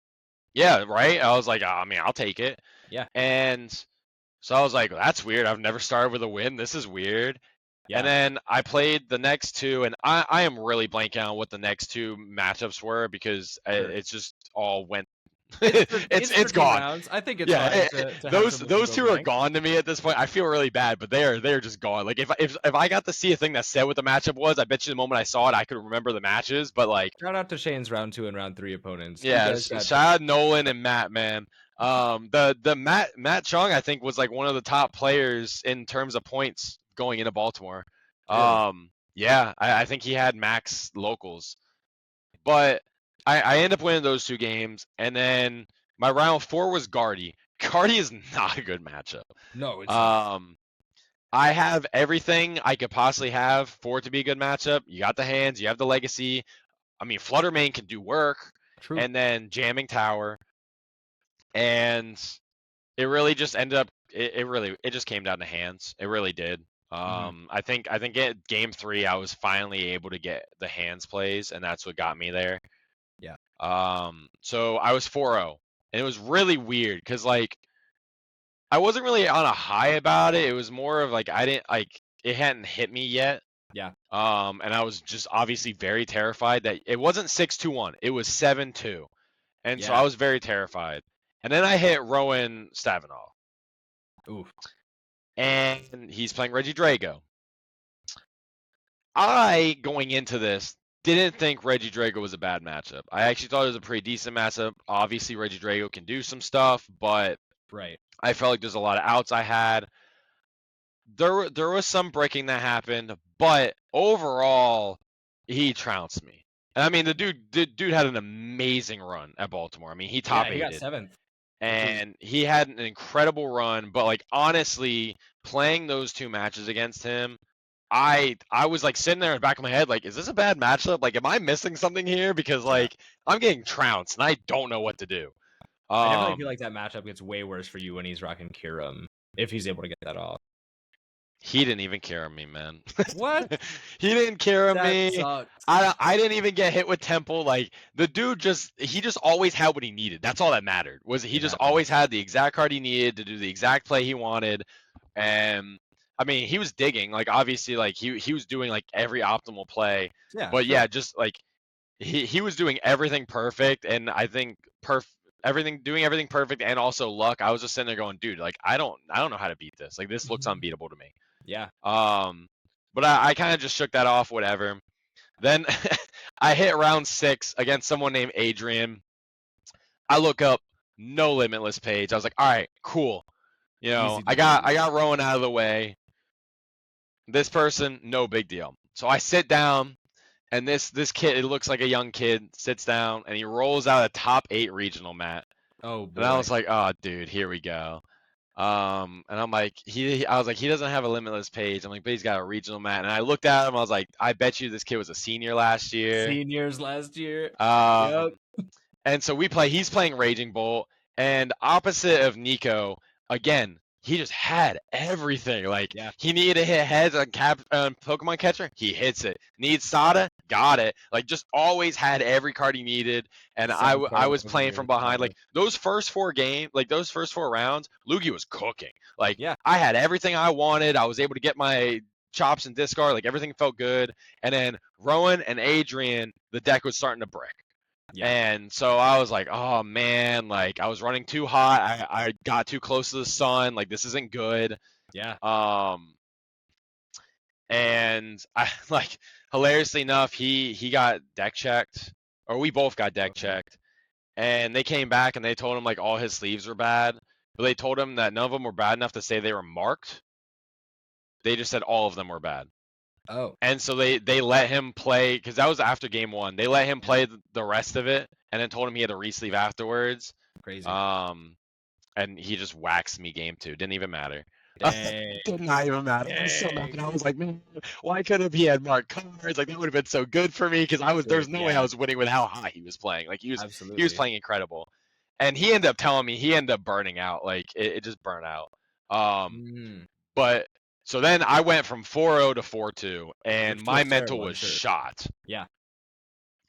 Yeah, right. I was like, I mean, I'll take it. Yeah. And so I was like, that's weird. I've never started with a win. This is weird. And Yeah. then I played the next two, and I am really blanking on what the next two matchups were because Sure. it's just all went. It's It's 13 gone. rounds. I think it's Yeah, fine to have some those limbo two are blank. gone to me at this point. I feel really bad, but they're just gone. Like if I got to see a thing that said what the matchup was, I bet you the moment I saw it, I could remember the matches. But like, Shout out to Shane's round 2 and round 3 opponents. You yeah, guys got shout out Nolan and Matt, man. The Matt Chung, I think, was like one of the top players in terms of points going into Baltimore. really. Yeah, I think he had max locals. But I ended up winning those 2 games, and then my round 4 was Guardy. Guardy is not a good matchup. No, it's not. Um, I have everything I could possibly have for it to be a good matchup. You got the hands, you have the legacy. I mean, Fluttermane can do work, True. and then jamming tower, and it really just ended up. It just came down to hands. It really did. I think at game 3 I was finally able to get the hands plays, and that's what got me there. Yeah. So I was 4-0, and it was really weird because like I wasn't really on a high about it. It was more of like I didn't like it hadn't hit me yet. Yeah. And I was just obviously very terrified that it wasn't 6-2-1, it was 7-2. And so Yeah. I was very terrified. And then I hit Rowan Stavenol. Oof. And he's playing Reggie Drago. I, going into this, didn't think Reggie Drago was a bad matchup. I actually thought it was a pretty decent matchup. Obviously, Reggie Drago can do some stuff, but Right. I felt like there's a lot of outs I had. There was some breaking that happened, but overall, he trounced me. And I mean, the dude had an amazing run at Baltimore. I mean, he top He got eighted, 7th. and he had an incredible run. But like honestly, playing those 2 matches against him, I was like sitting there in the back of my head, like, is this a bad matchup? Like, am I missing something here? Because like I'm getting trounced, and I don't know what to do. I definitely feel like that matchup gets way worse for you when he's rocking Kiram, if he's able to get that off. He didn't even care me, man. What? He didn't care That me. sucks. I didn't even get hit with Temple. Like the dude he just always had what he needed. That's all that mattered. Was he just always had the exact card he needed to do the exact play he wanted. And I mean, he was digging. Like obviously, like he was doing like every optimal play. Yeah. But sure. yeah, just like he was doing everything perfect, and I think doing everything perfect, and also luck. I was just sitting there going, dude, like I don't know how to beat this. Like this looks unbeatable to me. Yeah. But I kind of just shook that off, whatever. Then I hit round 6 against someone named Adrian. I look up, no limitless page. I was like, all right, cool. You know, Easy to I do. got Rowan out of the way. This person, no big deal. So I sit down, and this kid, it looks like a young kid, sits down, and he rolls out a top 8 regional mat. Oh boy. And I was like, oh, dude, here we go. And I'm like, I was like, he doesn't have a limitless page. I'm like, but he's got a regional mat. And I looked at him. I was like, I bet you this kid was a senior last year. Seniors last year. Yep. And so he's playing Raging Bolt, and opposite of Nico, again, he just had everything. Like he needed to hit heads on Pokemon Catcher, he hits it. Needs Sada, got it. Like just always had every card he needed. And I was playing from behind. Like those first 4 rounds, Lugia was cooking. Like I had everything I wanted. I was able to get my chops and discard. Like everything felt good. And then Rowan and Adrian, the deck was starting to brick. Yeah. And so I was like, oh man, like I was running too hot. I got too close to the sun. Like this isn't good. Yeah. And I like hilariously enough, he got deck checked, or we both got deck checked. And they came back and they told him like all his sleeves were bad, but they told him that none of them were bad enough to say they were marked. They just said all of them were bad. Oh. And so they let him play, because that was after game 1. They let him play the rest of it, and then told him he had to resleeve afterwards. Crazy. And he just waxed me game 2. Didn't even matter. Dang. Did not even matter. I was so mad. And I was like, man, why couldn't he had marked cards? Like that would have been so good for me, because there's no way I was winning with how high he was playing. Like he was playing incredible. And he ended up telling me he ended up burning out. Like it just burned out. But so then I went from 4-0 to 4-2, and my mental was shot. Yeah.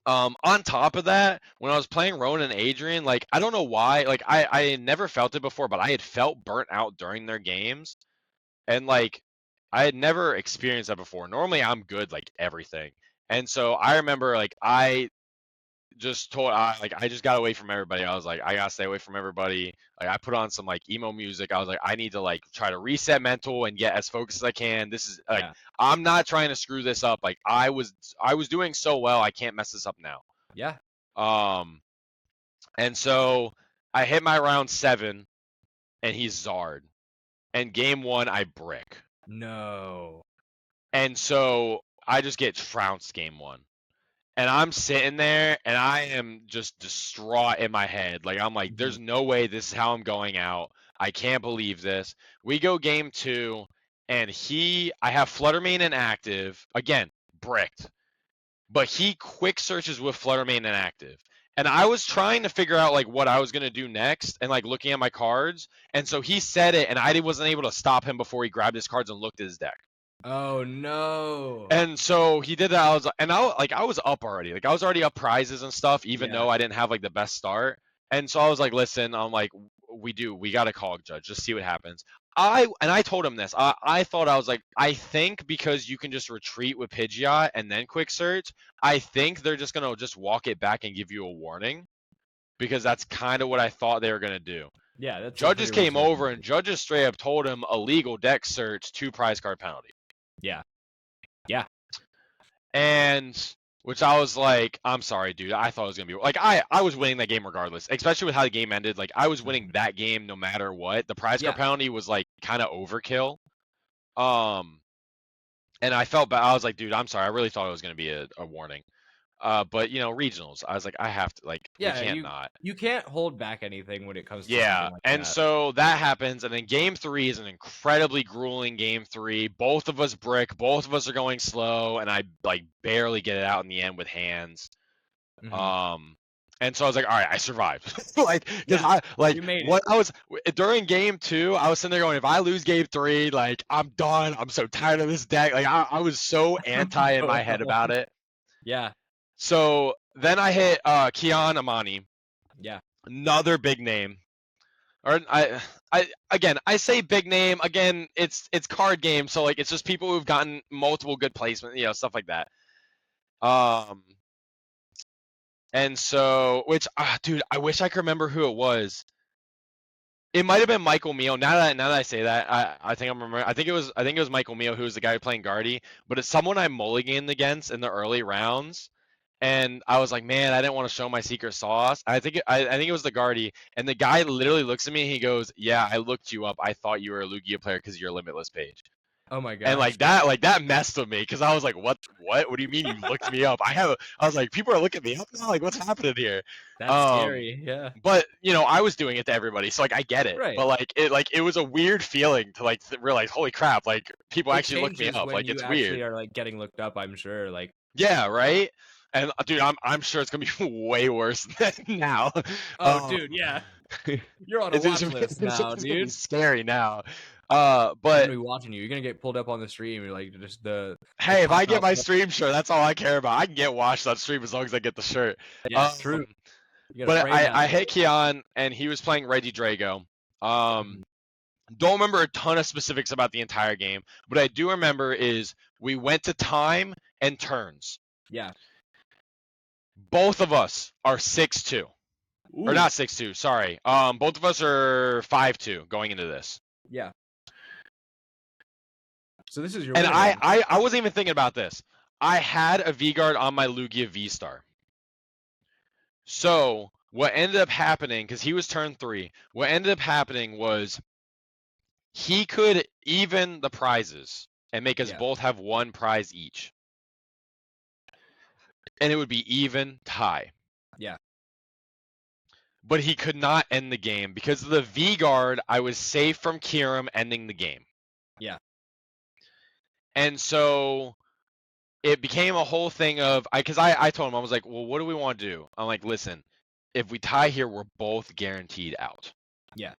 On top of that, when I was playing Rowan and Adrian, like I don't know why, like I never felt it before, but I had felt burnt out during their games, and like I had never experienced that before. Normally I'm good like everything, and so I remember like I just I just got away from everybody. I was like, I gotta stay away from everybody. Like I put on some like emo music. I was like, I need to like try to reset mental and get as focused as I can. This is like I'm not trying to screw this up. Like I was doing so well, I can't mess this up now. Yeah. And so I hit my round 7, and he's Zard. And game 1 I brick. No. And so I just get trounced game 1. And I'm sitting there and I am just distraught in my head. Like, I'm like, there's no way this is how I'm going out. I can't believe this. We go game 2, and I have Fluttermane inactive. Again, bricked. But he quick searches with Fluttermane inactive. And I was trying to figure out like what I was gonna do next and like looking at my cards. And so he said it and I wasn't able to stop him before he grabbed his cards and looked at his deck. Oh no. And so he did that. I was up already. Like I was already up prizes and stuff, even though I didn't have like the best start. And so I was like, listen, I'm like, we got to call Judge, just see what happens. I told him this. I thought I was like, I think because you can just retreat with Pidgeot and then quick search, I think they're just gonna just walk it back and give you a warning. Because that's kind of what I thought they were gonna do. Yeah, that's Judges came over and Judges straight up told him illegal deck search, 2 prize card penalty. Yeah. And which I was like, I'm sorry, dude. I thought it was gonna be like I was winning that game regardless, especially with how the game ended. Like I was winning that game no matter what. The prize card penalty was like kind of overkill. And I felt bad. I was like, dude, I'm sorry. I really thought it was gonna be a warning. But you know, regionals. I was like, I have to like, we can't not. You can't hold back anything when it comes to Yeah, like and that. so that happens, and then game 3 is an incredibly grueling game 3. Both of us brick, both of us are going slow, and I like barely get it out in the end with hands. And so I was like, all right, I survived. Like, because during game 2, I was sitting there going, if I lose game 3, like I'm done. I'm so tired of this deck. Like I was so anti in my head about it. Yeah. So then I hit Kian Amani. Yeah. Another big name. Or I say big name again. It's card game, so like it's just people who've gotten multiple good placement, you know, stuff like that. And so which dude, I wish I could remember who it was. It might have been Michael Mio. Now that I say that, I think I'm remembering. I think it was Michael Mio who was the guy playing Guardy, but it's someone I mulliganed against in the early rounds. And I was like, man, I didn't want to show my secret sauce. I think it was the Guardy, and the guy literally looks at me and he goes, "Yeah, I looked you up. I thought you were a Lugia player because of your Limitless page." Oh my god. And like that messed with me because I was like, what do you mean you looked me up? I was like, people are looking me up now. Like, what's happening here? That's scary. Yeah. But you know, I was doing it to everybody, so like I get it. Right. But like it was a weird feeling to like realize, holy crap, like people actually look me up. Like it's weird. You are like getting looked up. I'm sure. Like. Yeah. Right. And dude, I'm sure it's gonna be way worse than now. Oh, dude, yeah. You're on a watch list now, it's dude. Scary now. I'm But gonna be watching you. You're gonna get pulled up on the stream. You're like just the. Hey, if I get my stream shirt, that's all I care about. I can get watched on stream as long as I get the shirt. Yeah, true. But I hit Kian, and he was playing Reggie Drago. Don't remember a ton of specifics about the entire game, but I do remember is we went to time and turns. Yeah. Both of us are 6'2". Or not 6'2", sorry. Both of us are 5'2" going into this. Yeah. So this is your. And I wasn't even thinking about this. I had a V-Guard on my Lugia VSTAR. So what ended up happening, because he was turn 3, what ended up happening was he could even the prizes and make us both have 1 prize each. And it would be even tie. Yeah. But he could not end the game. Because of the V-Guard, I was safe from Kiram ending the game. Yeah. And so it became a whole thing of, because I told him, I was like, well, what do we want to do? I'm like, listen, if we tie here, we're both guaranteed out. Yeah.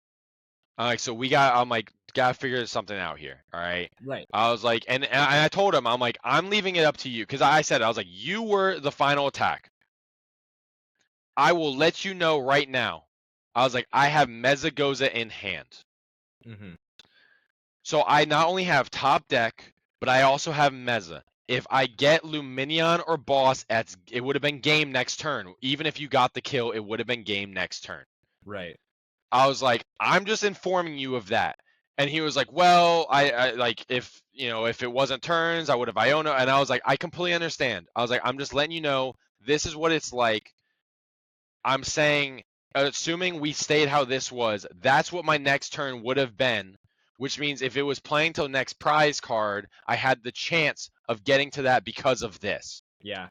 I'm like, so gotta figure something out here. All right. Right. I was like, and I told him, I'm like, I'm leaving it up to you. Because I said, I was like, you were the final attack. I will let you know right now. I was like, I have Mezagoza in hand. So I not only have top deck, but I also have Meza. If I get Luminion or Boss, it would have been game next turn. Even if you got the kill, it would have been game next turn. Right. I was like, I'm just informing you of that. And he was like, well, I like if it wasn't turns, I would have Iona. And I was like, I completely understand. I was like, I'm just letting you know this is what it's like. I'm saying, assuming we stayed how this was, that's what my next turn would have been which means if it was playing till next prize card, I had the chance of getting to that because of this. Yeah.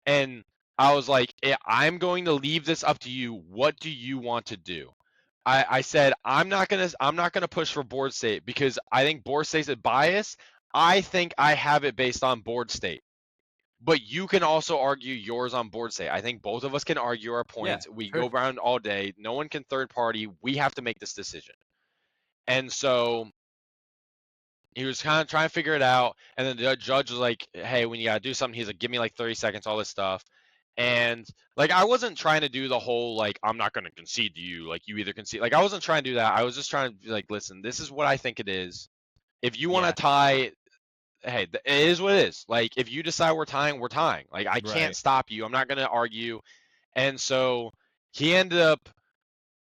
And I was like, I'm going to leave this up to you. What do you want to do? I said I'm not gonna push for board state because I think board state's a bias. I think I have it based on board state. But you can also argue yours on board state. I think both of us can argue our points. We go around all day. No one can third party. We have to make this decision. And so he was kind of trying to figure it out. And then the judge was like, hey, when you got to do something, he's like, give me like 30 seconds, all this stuff. And like, I wasn't trying to do the whole, like, I'm not going to concede to you. Like, you either concede. Like, I wasn't trying to do that. I was just trying to be like, listen, this is what I think it is. If you want to tie, hey, it is what it is. Like, if you decide we're tying, we're tying. Like, I can't stop you. I'm not going to argue. And so he ended up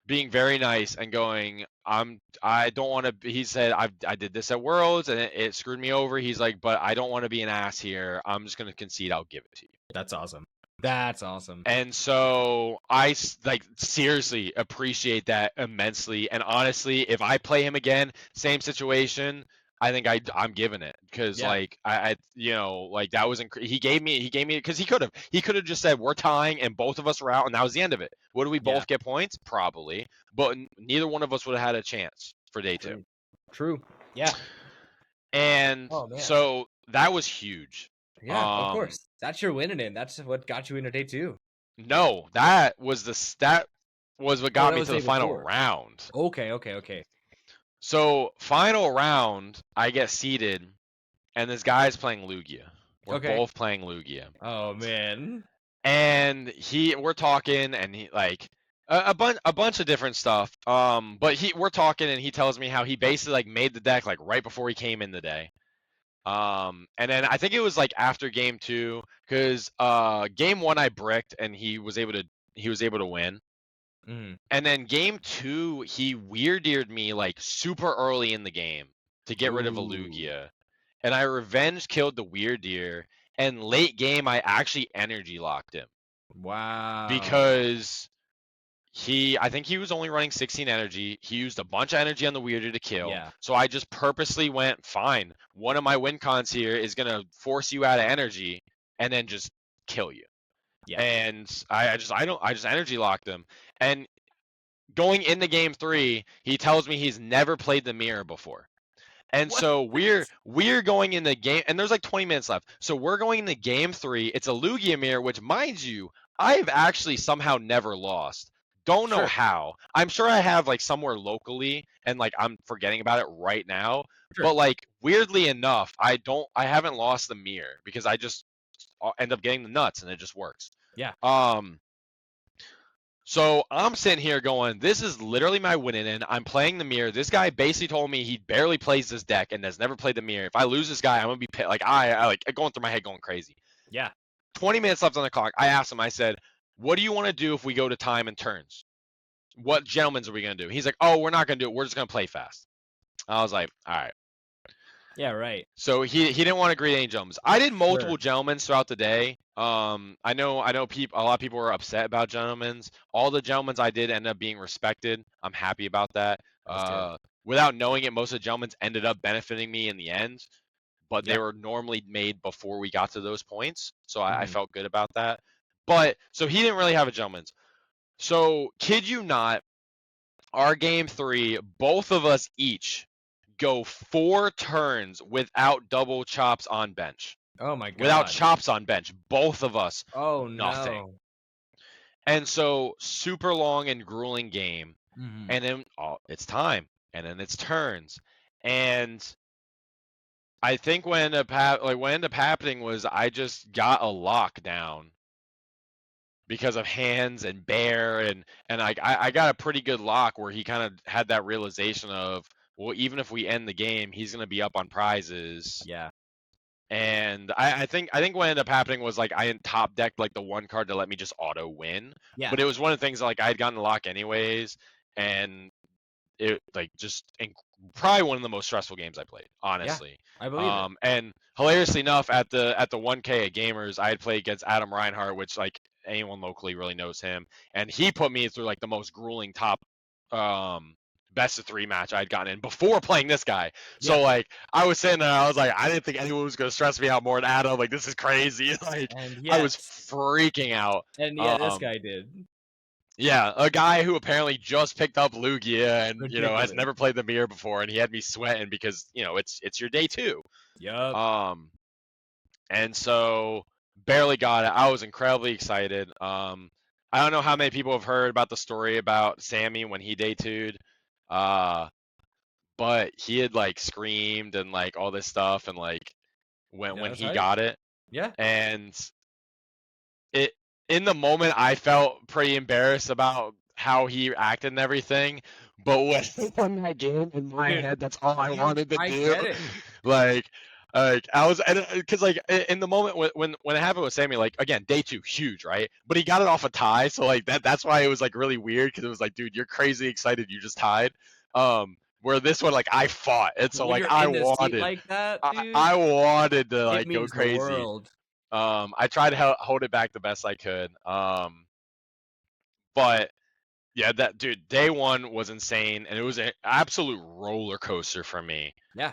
being very nice and going, I don't want to. He said, I did this at Worlds and it screwed me over. He's like, but I don't want to be an ass here. I'm just going to concede. I'll give it to you. That's awesome. That's awesome. And so I like seriously appreciate that immensely. And honestly, if I play him again, same situation, I think I'm giving it because like I you know, like that was he gave me because he could have just said we're tying and both of us were out and that was the end of it. Would we both get points? Probably, but neither one of us would have had a chance for day two. True. Yeah. And so that was huge. Yeah, of course. That's your winning in. That's what got you into day two. No, that was what got me to the final round. Okay. So final round, I get seated, and this guy's playing Lugia. We're both playing Lugia. Oh man. And we're talking, and he like a bunch of different stuff. But we're talking, and he tells me how he basically like made the deck like right before he came in the day. And then I think it was like after game two, because game one I bricked, and he was able to win. And then game two, he weird-eared me like super early in the game to get rid of a Lugia. And I revenge killed the weird deer. And late game, I actually energy locked him. Wow. Because I think he was only running 16 energy. He used a bunch of energy on the weird deer to kill. Yeah. So I just purposely went, fine. One of my win cons here is going to force you out of energy and then just kill you. Yeah. And I just energy locked him. And going into game 3, he tells me he's never played the mirror before. And so we're going in the game, and there's like 20 minutes left. So we're going into game 3. It's a Lugia mirror, which, mind you, I've actually somehow never lost. Don't know how. I'm sure I have like somewhere locally, and like I'm forgetting about it right now. But like weirdly enough, I haven't lost the mirror because I just end up getting the nuts, and it just works. Yeah. So I'm sitting here going, this is literally my winning in. I'm playing the mirror. This guy basically told me he barely plays this deck and has never played the mirror. If I lose this guy, I'm gonna be like I like going through my head going crazy. Yeah. 20 minutes left on the clock. I asked him, I said, what do you want to do if we go to time and turns? What gentlemen's are we gonna do? He's like, oh, we're not gonna do it. We're just gonna play fast. I was like, all right. Yeah, right. So he didn't want to agree to any gentlemen's. I did multiple gentlemen's throughout the day. I know a lot of people were upset about gentlemen's. All the gentlemen's I did end up being respected. I'm happy about that. Without knowing it, most of the gentlemen's ended up benefiting me in the end, but they were normally made before we got to those points. So I felt good about that. But so he didn't really have a gentlemen's. So kid you not, our game 3, both of us each go 4 turns without double chops on bench. Oh my god. Without chops on bench. Both of us. Oh, nothing. No. And so super long and grueling game. And then it's time. And then it's turns. And I think what ended up happening was I just got a lockdown because of hands and bear and I got a pretty good lock where he kind of had that realization of, well, even if we end the game, he's going to be up on prizes. Yeah. And I think what ended up happening was like I top decked like the one card to let me just auto win. Yeah. But it was one of the things like I had gotten the lock anyways, and it like just probably one of the most stressful games I played, honestly. Yeah, I believe it. And hilariously enough, at the 1K at Gamers, I had played against Adam Reinhardt, which like anyone locally really knows him, and he put me through like the most grueling top best of 3 match I had gotten in before playing this guy. So Yeah. like I was sitting there, I was like, I didn't think anyone was gonna stress me out more than Adam. Like this is crazy. Like And I was yet, freaking out. this Um, guy did. yeah, a guy who apparently just picked up Lugia and has Ridiculous. never played the mirror before, and he had me sweating because it's your day 2. Yup. Um, and so barely got it. I was incredibly excited. I don't know how many people have heard about the story about Sammy when he day 2'd. But he had like screamed and like all this stuff and like Yeah, when that's he right. got it. Yeah. And it in the moment I felt pretty embarrassed about how he acted and everything. But when he won that game in my Dude, head, that's all I wanted to I do. get it. Like I was, because like in the moment when it happened with Sammy, like again day 2, huge, right? But he got it off a tie, so like that's why it was like really weird because it was like, dude, you're crazy excited you just tied. Where this one, like I fought, and so When like you're in the seat like that, dude, I wanted to it like go means the crazy. world. I tried to hold it back the best I could. But yeah, that dude, day 1 was insane, and it was an absolute roller coaster for me. Yeah.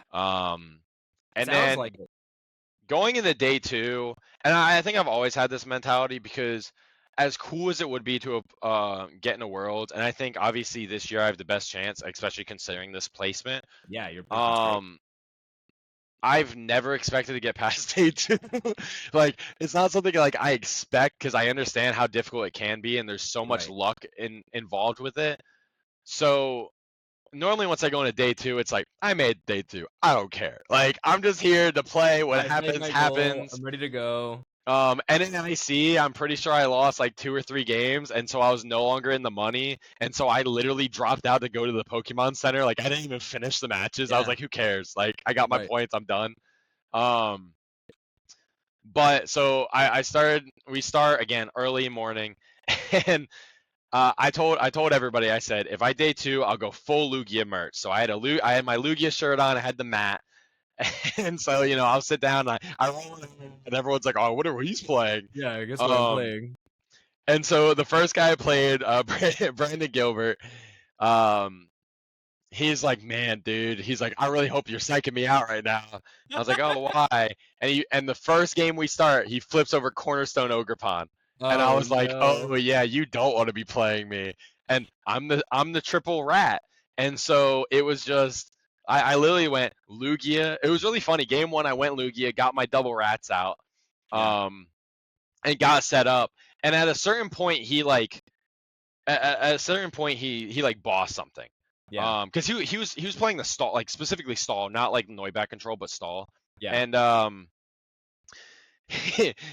And Sounds then like it. going into day 2, and I think I've always had this mentality because as cool as it would be to get in a world, and I think obviously this year I have the best chance, especially considering this placement. Yeah, your placement's great. Um, I've never expected to get past day 2. Like it's not something like I expect because I understand how difficult it can be, and there's so much Right. luck involved with it. So normally once I go into day 2, it's like I made day 2. I don't care. Like I'm just here to play. What I've made happens my goal. happens. I'm ready to go. And in IC, I'm pretty sure I lost like 2 or 3 games, and so I was no longer in the money, and so I literally dropped out to go to the Pokemon Center. Like I didn't even finish the matches. I was Yeah. like, who cares? Like I got my Right. points. I'm done. Um, but so we start again early morning, and I told everybody, I said if I day 2, I'll go full Lugia merch. So I had my Lugia shirt on, I had the mat, and so I'll sit down and I roll it, and everyone's like, oh, I wonder what he's playing. Yeah, I guess what I'm Um, playing. and so the first guy I played, Brandon Gilbert. Um, he's like, man, dude. He's like, I really hope you're psyching me out right now. I was like, oh, why? And the first game we start, he flips over Cornerstone Ogrepon, and I Oh was like, no. oh yeah, you don't want to be playing me, and I'm the triple rat, and so it was just. I literally went Lugia. It was really funny. Game 1, I went Lugia, got my double rats out, Yeah. and got set up. And at a certain point, he like at a certain point he like bossed something. Yeah. Because he was playing the stall, like specifically stall, not like Noiback control, but stall. Yeah. And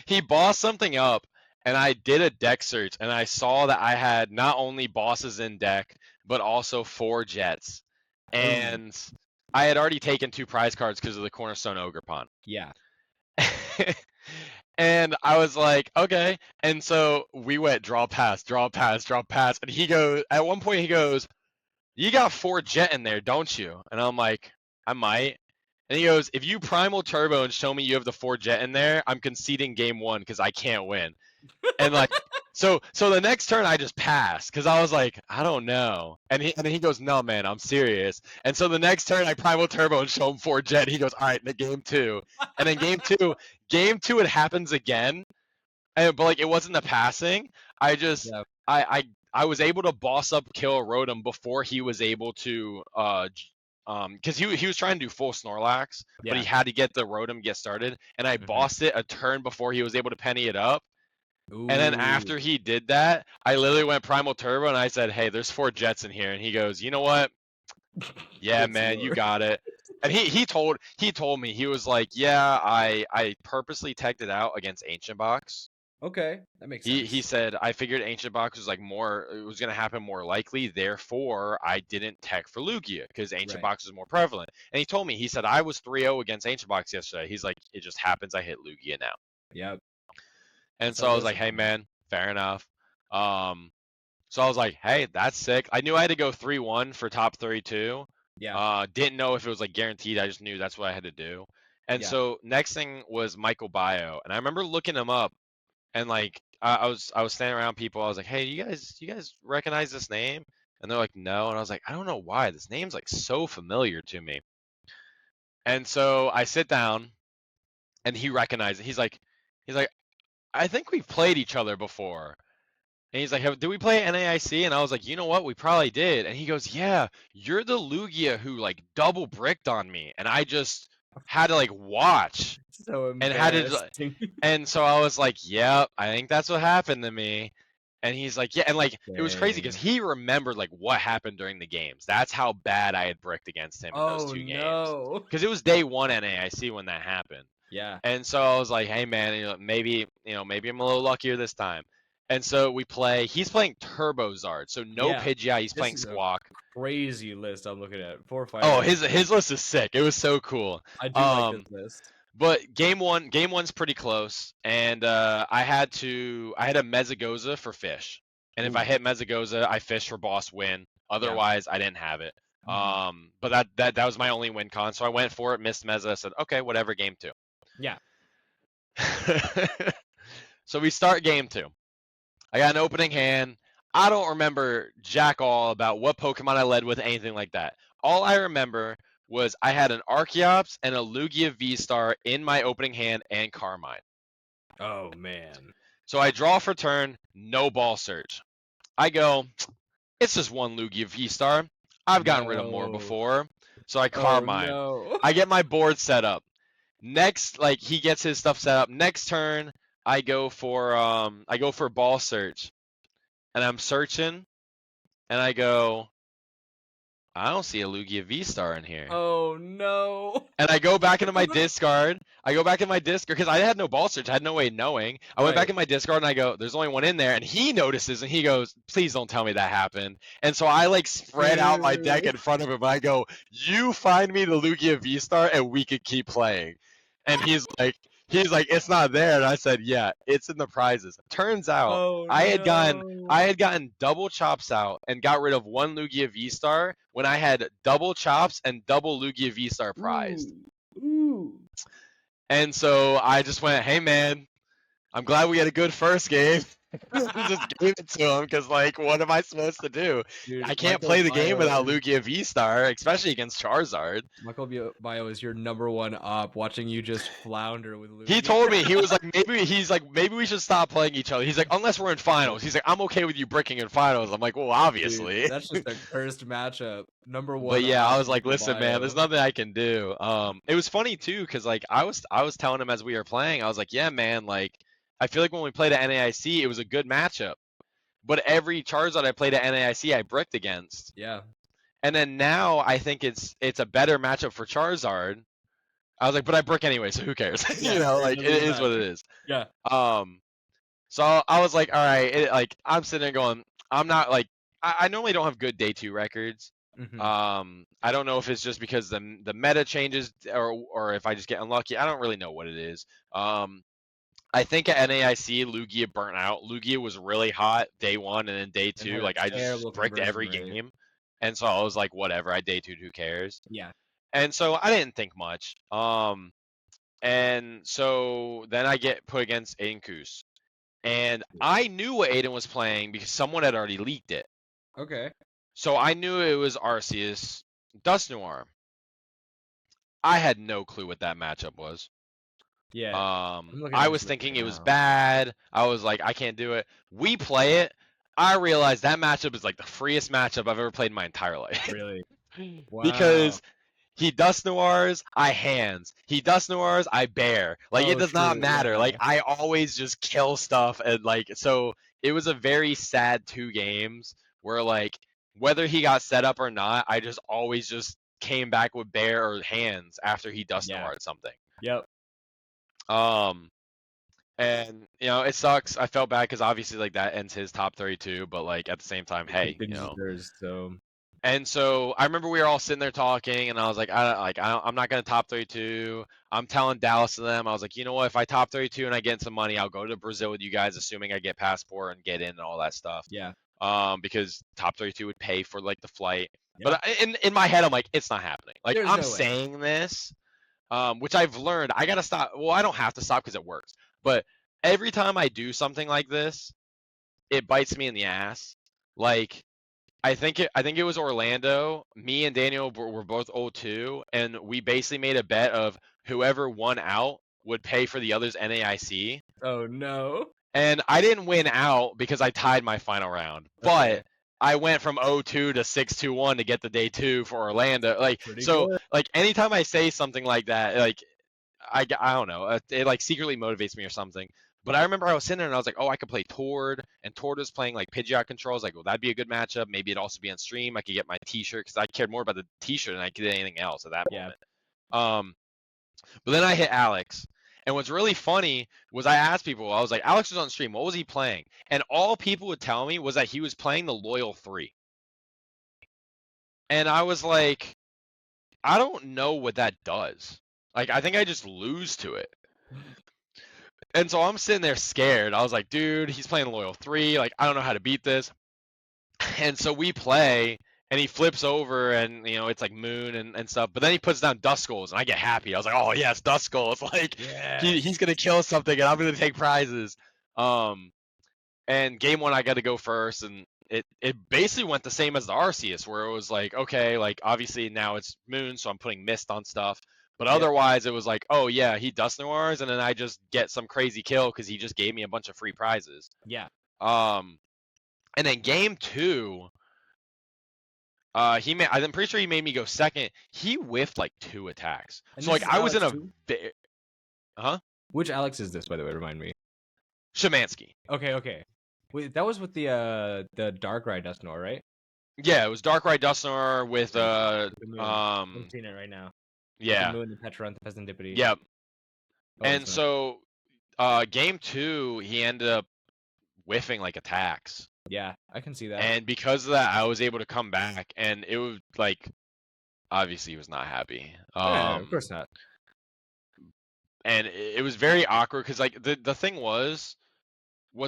he bossed something up, and I did a deck search, and I saw that I had not only bosses in deck, but also 4 jets. Oh. And I had already taken 2 prize cards because of the Cornerstone Ogrepon. Yeah. And I was like, okay. And so we went draw pass, draw pass, draw pass. And he goes, at one point, he goes, you got 4 jet in there, don't you? And I'm like, I might. And he goes, if you primal turbo and show me you have the 4 jet in there, I'm conceding game 1 because I can't win. And like, so the next turn I just passed because I was like, I don't know. And then he goes, no man, I'm serious. And so the next turn I primal turbo and show him 4 jet. He goes, all right, in game 2. And then game two it happens again. But like it wasn't the passing. I just Yeah. I was able to boss up kill Rotom before he was able to because he was trying to do full Snorlax, but he Yeah. had to get the Rotom get started, and I Mhm. bossed it a turn before he was able to penny it up. And then Ooh. after he did that, I literally went Primal Turbo and I said, "Hey, there's 4 jets in here." And he goes, "You know what? Yeah, Good man, you lord. got it." And he told me, he was like, "Yeah, I purposely teched it out against Ancient Box." Okay, that makes He sense. said, "I figured Ancient Box was like it was gonna happen more likely, therefore I didn't tech for Lugia because Ancient Right. Box is more prevalent." And he told me, he said, "I was 3-0 against Ancient Box yesterday." He's like, "It just happens I hit Lugia now." Yep. And That's so how it I was goes like, "Hey sometimes. man, fair enough." Um, so I was like, "Hey, that's sick." I knew I had to go 3-1 for top 32. Yeah. Didn't know if it was like guaranteed. I just knew that's what I had to do. And Yeah. so next thing was Michael Bio, and I remember looking him up, and like I was standing around people. I was like, "Hey, you guys recognize this name?" And they're like, no. And I was like, I don't know why. This name's like so familiar to me. And so I sit down and he recognized it. He's like, I think we've played each other before. And he's like, did we play NAIC? And I was like, you know what? We probably did. And he goes, yeah, you're the Lugia who like double bricked on me. And I just had to like watch So and had to, embarrassing. and so I was like, yep, I think that's what happened to me. And he's like, yeah. And like, it was crazy because Dang. he remembered like what happened during the games. That's how bad I had bricked against him in those Oh 2 games. no. Because it was day 1 NAIC when that happened. Yeah. And so I was like, hey man, maybe I'm a little luckier this time. And so we play. He's playing Turbo Zard, so no Yeah. Pidgeot. He's This playing is a Squawk. crazy list I'm looking at. 4 or 5. Oh, his list is sick. It was so cool. I do like this list. But game one's pretty close, and I had a Mezagoza for fish, and if I Ooh. hit Mezagoza, I fish for boss win. Otherwise, I didn't have it. But that was my only win con, so I went for it, missed Meza, said okay, whatever. Game 2. Yeah. So we start game 2. I got an opening hand. I don't remember jack all about what Pokemon I led with, anything like that. All I remember was I had an Archeops and a Lugia VSTAR in my opening hand and Carmine. Oh man. So I draw for turn, no ball search. I go, it's just one Lugia VSTAR. I've gotten rid of more before. So I Carmine. No. I get my board set up. Next, like he gets his stuff set up. Next turn, I go for ball search. And I'm searching, and I go, I don't see a Lugia VSTAR in here. Oh no. And I go back into my discard. Because I had no ball search. I had no way of knowing. I went back in my discard and I go, there's only one in there. And he notices and he goes, please don't tell me that happened. And so I like spread out my deck in front of him. I go, you find me the Lugia VSTAR and we could keep playing. And he's like, it's not there. And I said, yeah, it's in the prizes. Turns out I had gotten double chops out and got rid of one Lugia VSTAR when I had double chops and double Lugia VSTAR prized. Ooh. And so I just went, hey man, I'm glad we had a good first game. Just gave it to him because, like, what am I supposed to do? Dude, I can't play the game without Lugia VSTAR, especially against Charizard. Michael Bio is your number one up, watching you just flounder with Lugia. He told me, he was like, maybe we should stop playing each other. He's like, unless we're in finals. He's like, I'm okay with you bricking in finals. I'm like, well, obviously. Dude, that's just a cursed matchup. Number 1. But yeah, I was like, listen, man, there's nothing I can do. It was funny too, because like I was telling him as we were playing, I was like, yeah, man, like I feel like when we played at NAIC, it was a good matchup. But every Charizard I played at NAIC, I bricked against. Yeah. And then now I think it's a better matchup for Charizard. I was like, but I brick anyway, so who cares? Yeah, you know, like it is what it is. Yeah. So I was like, all right, like I'm sitting there going, I'm not like I normally don't have good day 2 records. I don't know if it's just because the meta changes or if I just get unlucky. I don't really know what it is. I think at NAIC, Lugia burnt out. Lugia was really hot day 1 and then day 2. Like I just bricked every game. And so I was like, whatever, I day 2'd, who cares? Yeah. And so I didn't think much. And so then I get put against Aiden Koos. And I knew what Aiden was playing because someone had already leaked it. Okay. So I knew it was Arceus, Dusknoir. I had no clue what that matchup was. Yeah. I was thinking it was bad. I was like, I can't do it. We play it. I realized that matchup is like the freest matchup I've ever played in my entire life. Really? Wow. Because he Dusknoirs, I hands. He Dusknoirs, I bear. Like it does not matter. Yeah. Like I always just kill stuff and like so it was a very sad 2 games where like whether he got set up or not, I just always just came back with bear or hands after he Dusknoired something. Yep. And you know it sucks. I felt bad because obviously like that ends his top 32, but like at the same time, hey, you know. And so I remember we were all sitting there talking, and I was like, I'm not gonna top 32. I'm telling Dallas and them, I was like, you know what? If I top 32 and I get some money, I'll go to Brazil with you guys, assuming I get passport and get in and all that stuff. Yeah. Because top 32 would pay for like the flight. Yeah. But in my head, I'm like, it's not happening. Like I'm saying this, which I've learned. I gotta stop. Well, I don't have to stop because it works. But every time I do something like this, it bites me in the ass. Like I think it was Orlando. Me and Daniel were both 0-2, and we basically made a bet of whoever won out would pay for the other's NAIC. Oh no. And I didn't win out because I tied my final round, Okay. but I went from 0-2 to 6-2-1 to get the day 2 for Orlando. Like, Pretty so good. like anytime I say something like that, like I don't know, it like secretly motivates me or something. But I remember I was sitting there and I was like, oh, I could play Tord, and Tord was playing like Pidgeot controls. Like, well, that'd be a good matchup. Maybe it'd also be on stream. I could get my T-shirt because I cared more about the T-shirt than I did anything else at that Yeah. moment. But then I hit Alex, and what's really funny was I asked people, I was like, Alex was on stream. What was he playing? And all people would tell me was that he was playing the Loyal 3. And I was like, I don't know what that does. Like, I think I just lose to it. And so I'm sitting there scared. I was like, dude, he's playing Loyal 3. Like, I don't know how to beat this. And so we play, and he flips over, and, you know, it's like Moon and stuff. But then he puts down Duskulls, and I get happy. I was like, oh, yes, Duskulls. Like, he's going to kill something, and I'm going to take prizes. And game 1, I got to go first, and it basically went the same as the Arceus, where it was like, okay, like, obviously now it's Moon, so I'm putting Mist on stuff. But otherwise, it was like, oh, yeah, he Dust Noirs, and then I just get some crazy kill because he just gave me a bunch of free prizes. Yeah. And then game 2, I'm pretty sure he made me go second. He whiffed like 2 attacks. And So this like is I was in Alex a too? Which Alex is this, by the way? Remind me. Shemansky. Okay. Wait, that was with the Darkrai Dusknoir, right? Yeah, it was Darkrai Dusknoir with I'm seeing it right now. yeah. The Moon, the Petron, the Peasantipity. Yep. Oh, And so game 2, he ended up whiffing like attacks. Yeah, I can see that. And because of that, I was able to come back, and it was like, obviously he was not happy. Yeah, of course not. And it was very awkward because like the thing was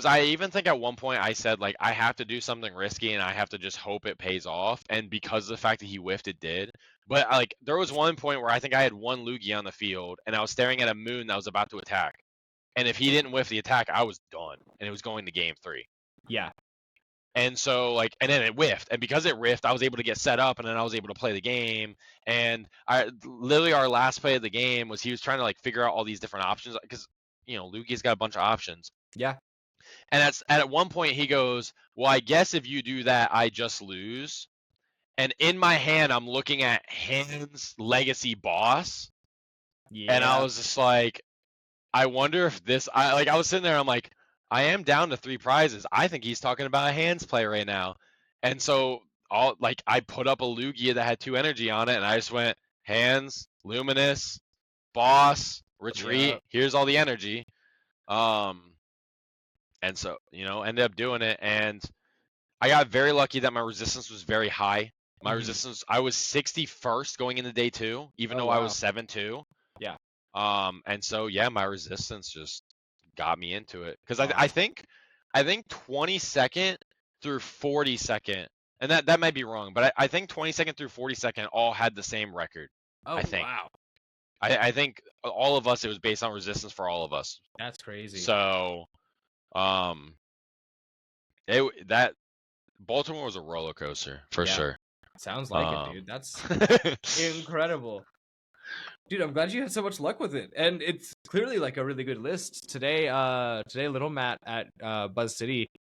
I even think at one point I said like I have to do something risky and I have to just hope it pays off, and because of the fact that he whiffed, it did. But like there was one point where I think I had one Lugia on the field and I was staring at a Moon that was about to attack, and if he didn't whiff the attack, I was done, and it was going to game 3. Yeah. And so like, and then it whiffed, and because it whiffed, I was able to get set up, and then I was able to play the game. And I literally, our last play of the game was he was trying to like figure out all these different options because, you know, Lugia's got a bunch of options. Yeah. And at one point he goes, well, I guess if you do that, I just lose. And in my hand, I'm looking at Han's Legacy Boss. Yeah. And I was just like, I wonder if this, I was sitting there, I'm like, I am down to 3 prizes. I think he's talking about a Hands play right now. And so I put up a Lugia that had 2 energy on it, and I just went Hands, Luminous, Boss, Retreat. Yep. Here's all the energy. And so, you know, ended up doing it, and I got very lucky that my resistance was very high. My resistance, I was 61st going into day 2, even though I was 7-2. Yeah. And so yeah, my resistance just got me into it because I think 22nd through 42nd, and that might be wrong, but I think 22nd through 42nd all had the same record. Oh, I think. wow. I think all of us, it was based on resistance for all of us. That's crazy. So, that Baltimore was a roller coaster for sure. Sounds like it, dude. That's incredible. Dude, I'm glad you had so much luck with it. And it's clearly like a really good list. Today Little Matt at Buzz City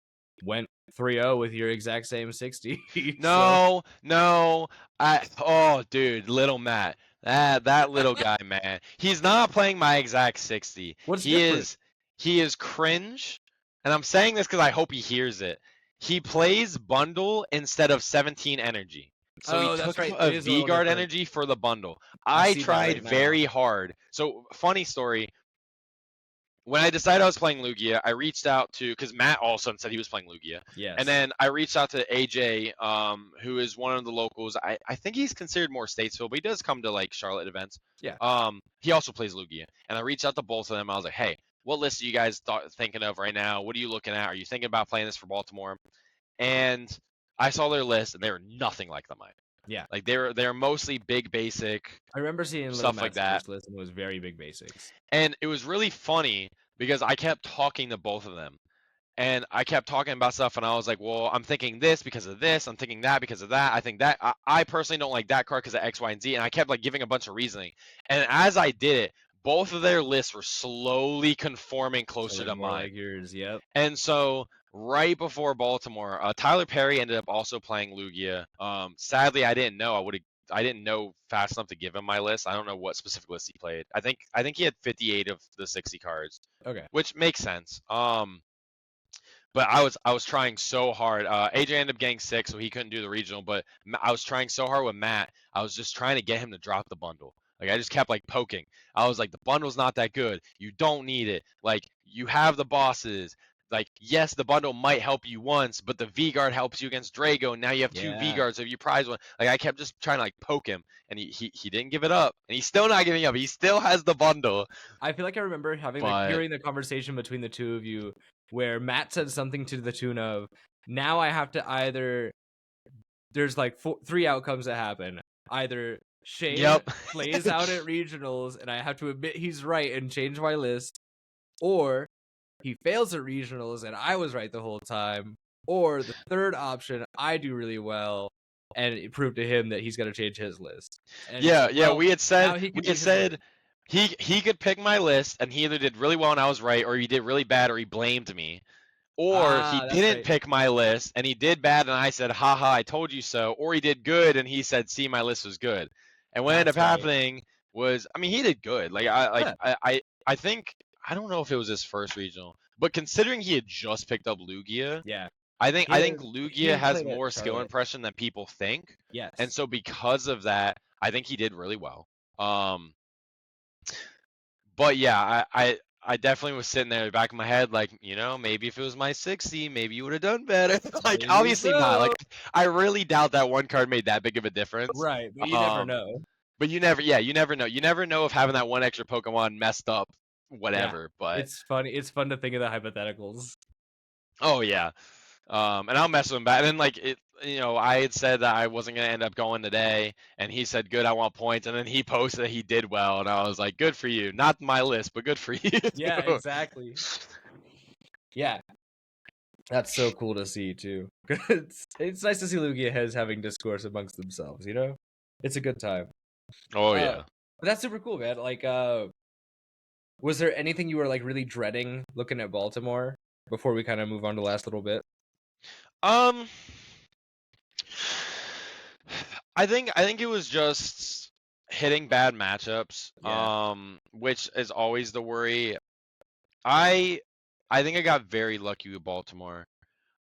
went 3-0 with your exact same 60. No. Oh, dude, Little Matt. That little guy, man. He's not playing my exact 60. What's he different? He is cringe. And I'm saying this because I hope he hears it. He plays bundle instead of 17 energy. So he took a V-Guard energy for the bundle. I tried very hard. So, funny story. When I decided I was playing Lugia, I reached out to, because Matt all of a sudden said he was playing Lugia. Yes. And then I reached out to AJ, who is one of the locals. I think he's considered more Statesville, but he does come to like Charlotte events. Yeah. He also plays Lugia. And I reached out to both of them. I was like, hey, what list are you guys thinking of right now? What are you looking at? Are you thinking about playing this for Baltimore? And I saw their list, and they were nothing like the mine. Yeah. Like they're mostly big basic. I remember seeing stuff like that. List, and it was very big basics. And it was really funny because I kept talking to both of them. And I kept talking about stuff, and I was like, well, I'm thinking this because of this. I'm thinking that because of that. I think that I personally don't like that card because of X, Y, and Z. And I kept like giving a bunch of reasoning. And as I did it, both of their lists were slowly conforming So closer like to more mine. like yours. Yep. And so right before Baltimore, Tyler Perry ended up also playing Lugia. Sadly, I didn't know fast enough to give him my list. I don't know what specific list he played. I think he had 58 of the 60 cards, Okay. which makes sense. But I was trying so hard. AJ ended up getting sick, so he couldn't do the regional. But I was trying so hard with Matt. I was just trying to get him to drop the bundle. Like I just kept like poking. I was like, the bundle's not that good. You don't need it. Like you have the bosses. Like yes, the bundle might help you once, but the V guard helps you against Drago. Now you have two V Yeah. guards if you prize one. Like I kept just trying to like poke him, and he didn't give it up, and he's still not giving up. He still has the bundle. I feel like I remember But hearing the conversation between the two of you where Matt said something to the tune of, now I have to either, there's like three outcomes that happen. Either Shane yep. plays out at regionals and I have to admit he's right and change my list, or he fails at regionals and I was right the whole time, or the third option, I do really well and it proved to him that he's got to change his list. And he's Yeah, like, yeah. well, We had said now he we can had do his list. said he could pick my list, and he either did really well and I was right, or he did really bad, or he blamed me, or he Ah, that's didn't right. pick my list and he did bad, and I said, haha, I told you so, or he did good and he said, see, my list was good. And what ended up That's right. happening was, I mean, he did good. Like I like Yeah. I think I don't know if it was his first regional, but considering he had just picked up Lugia, Yeah. I think He Lugia had has played at more skill Charlotte. impression than people think, and Yes. so because of that, I think he did really well. Um, but yeah, I definitely was sitting there in the back of my head, like, maybe if it was my 60, maybe you would have done better. Like, Maybe obviously not. so. Like, I really doubt that one card made that big of a difference. Right, but you never Um, know. but you never know. You never know if having that one extra Pokemon messed up Yeah. whatever. But It's funny. It's fun to think of the hypotheticals. oh yeah. And I'll mess with him back. And then like I had said that I wasn't gonna end up going today, and he said, "Good, I want points." And then he posted that he did well, and I was like, "Good for you." Not my list, but good for you. Yeah, exactly. Yeah. That's so cool to see too. It's nice to see Lugia heads having discourse amongst themselves, you know? It's a good time. Oh Uh yeah. but that's super cool, man. Like was there anything you were like really dreading looking at Baltimore before we kind of move on to the last little bit? Um, I think it was just hitting bad matchups. Yeah. Which is always the worry. I I think I got very lucky with Baltimore.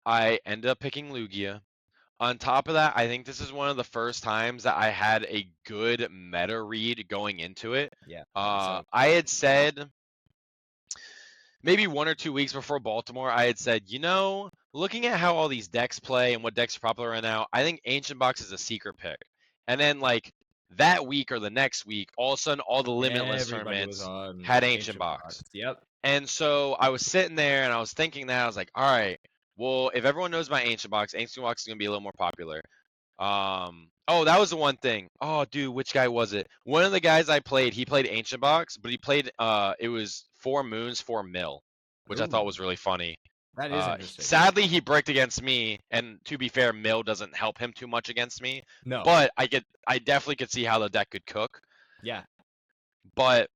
I ended up picking Lugia. On top of that, I think this is one of the first times that I had a good meta read going into it. Yeah. I'm so I excited. had said maybe 1 or 2 weeks before Baltimore, I had said, looking at how all these decks play and what decks are popular right now, I think Ancient Box is a secret pick. And then like that week or the next week, all of a sudden all the Limitless Everybody was tournaments on had Ancient Ancient Box. Box. Yep. And so I was sitting there and I was thinking that I was like, all right, well, if everyone knows about Ancient Box is gonna be a little more popular. Oh, that was the one thing. Oh, dude, which guy was it? One of the guys I played, he played Ancient Box, but he played it was 4 moons, 4 mil, which I thought Ooh, was really funny. that is interesting. Sadly, he bricked against me, and to be fair, Mill doesn't help him too much against me. No. But I definitely could see how the deck could cook. Yeah. But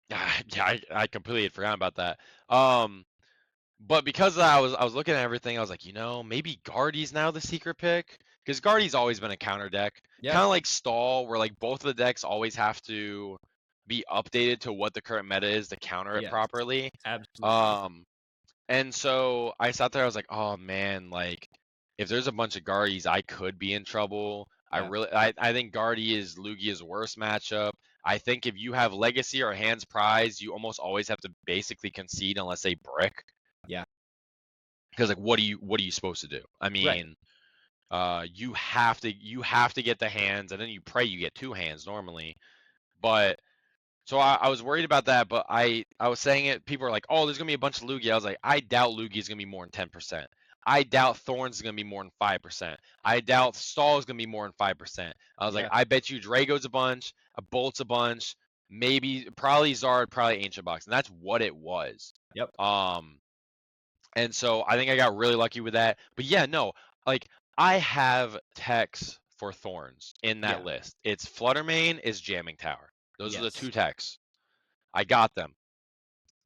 yeah, I completely had forgotten about that. But because I was looking at everything, I was like, maybe Guardy's now the secret pick, because Guardy's always been a counter deck, Yeah. kind of like Stall, where like both of the decks always have to be updated to what the current meta is to counter it Yes. properly. Absolutely. And so I sat there, I was like, oh man, like if there's a bunch of Guardies, I could be in trouble. Yeah. I think Guardy is Lugia's worst matchup. I think if you have Legacy or Hands Prize, you almost always have to basically concede unless they brick. Yeah. Because like what are you supposed to do? I Right. mean, you have to get the hands, and then you pray you get 2 hands normally. But so I was worried about that, but I was saying it. People are like, "Oh, there's gonna be a bunch of Lugia." I was like, I doubt Lugia is gonna be more than 10%. I doubt Thorns is gonna be more than 5%. I doubt Stall is gonna be more than 5%. I was like, Yeah. I bet you Drago's a bunch, a Bolt's a bunch, maybe probably Zard, probably Ancient Box, and that's what it was. Yep. Um, And so I think I got really lucky with that. But yeah, no, like I have techs for Thorns in that Yeah. list. It's Fluttermane, is Jamming Tower. Those are the Yes. 2 techs. I got them.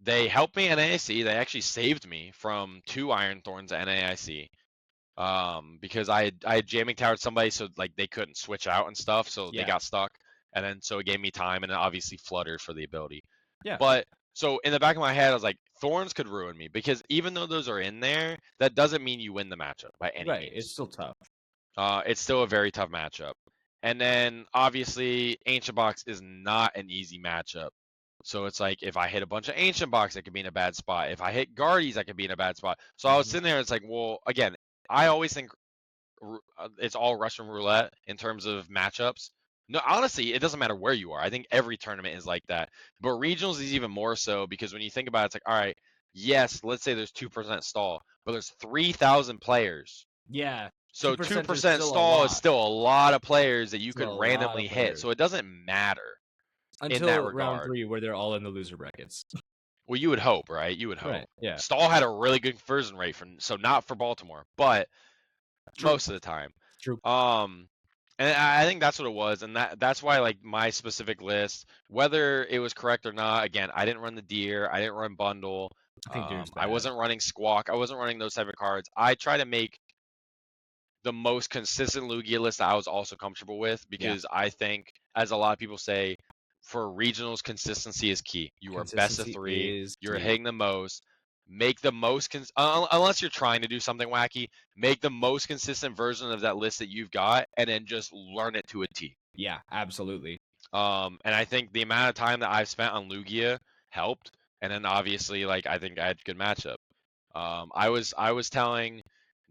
They helped me in NAIC. They actually saved me from 2 Iron Thorns at NAIC. Because I had Jamming Towered somebody, so like they couldn't switch out and stuff, so they Yeah. got stuck. And then so it gave me time, and then obviously Flutter for the ability. Yeah. But so in the back of my head, I was like, Thorns could ruin me, because even though those are in there, that doesn't mean you win the matchup by any Right. It's means. still tough. It's still a very tough matchup. And then obviously Ancient Box is not an easy matchup. So it's like if I hit a bunch of Ancient Box, I could be in a bad spot. If I hit Guardies, I could be in a bad spot. So I was sitting there, it's like, well, again, I always think it's all Russian roulette in terms of matchups. No, honestly, it doesn't matter where you are. I think every tournament is like that. But regionals is even more so, because when you think about it, it's like, all right, yes, let's say there's 2% stall, but there's 3,000 players. Yeah. So 2% is 2% still a stall is lot. still a lot of players that you Still could a lot randomly of hit. players. So it doesn't matter in that Until round regard. 3, where they're all in the loser brackets. Well, you would hope, right? You would hope. Right. Yeah. Stall had a really good conversion rate so not for Baltimore, but True. most of the time. True. And I think that's what it was, and that's why, like, my specific list, whether it was correct or not, again, I didn't run the deer, I didn't run bundle, I think Deer's I bad. wasn't running squawk, I wasn't running those type of cards. I try to make the most consistent Lugia list that I was also comfortable with, because I think, as a lot of people say, for regionals, consistency is key. You are best of Consistency 3. is You're key. hitting the most. Make the most unless you're trying to do something wacky. Make the most consistent version of that list that you've got, and then just learn it to a T. Yeah, absolutely. And I think the amount of time that I've spent on Lugia helped, and then obviously, like, I think I had a good matchup. I was telling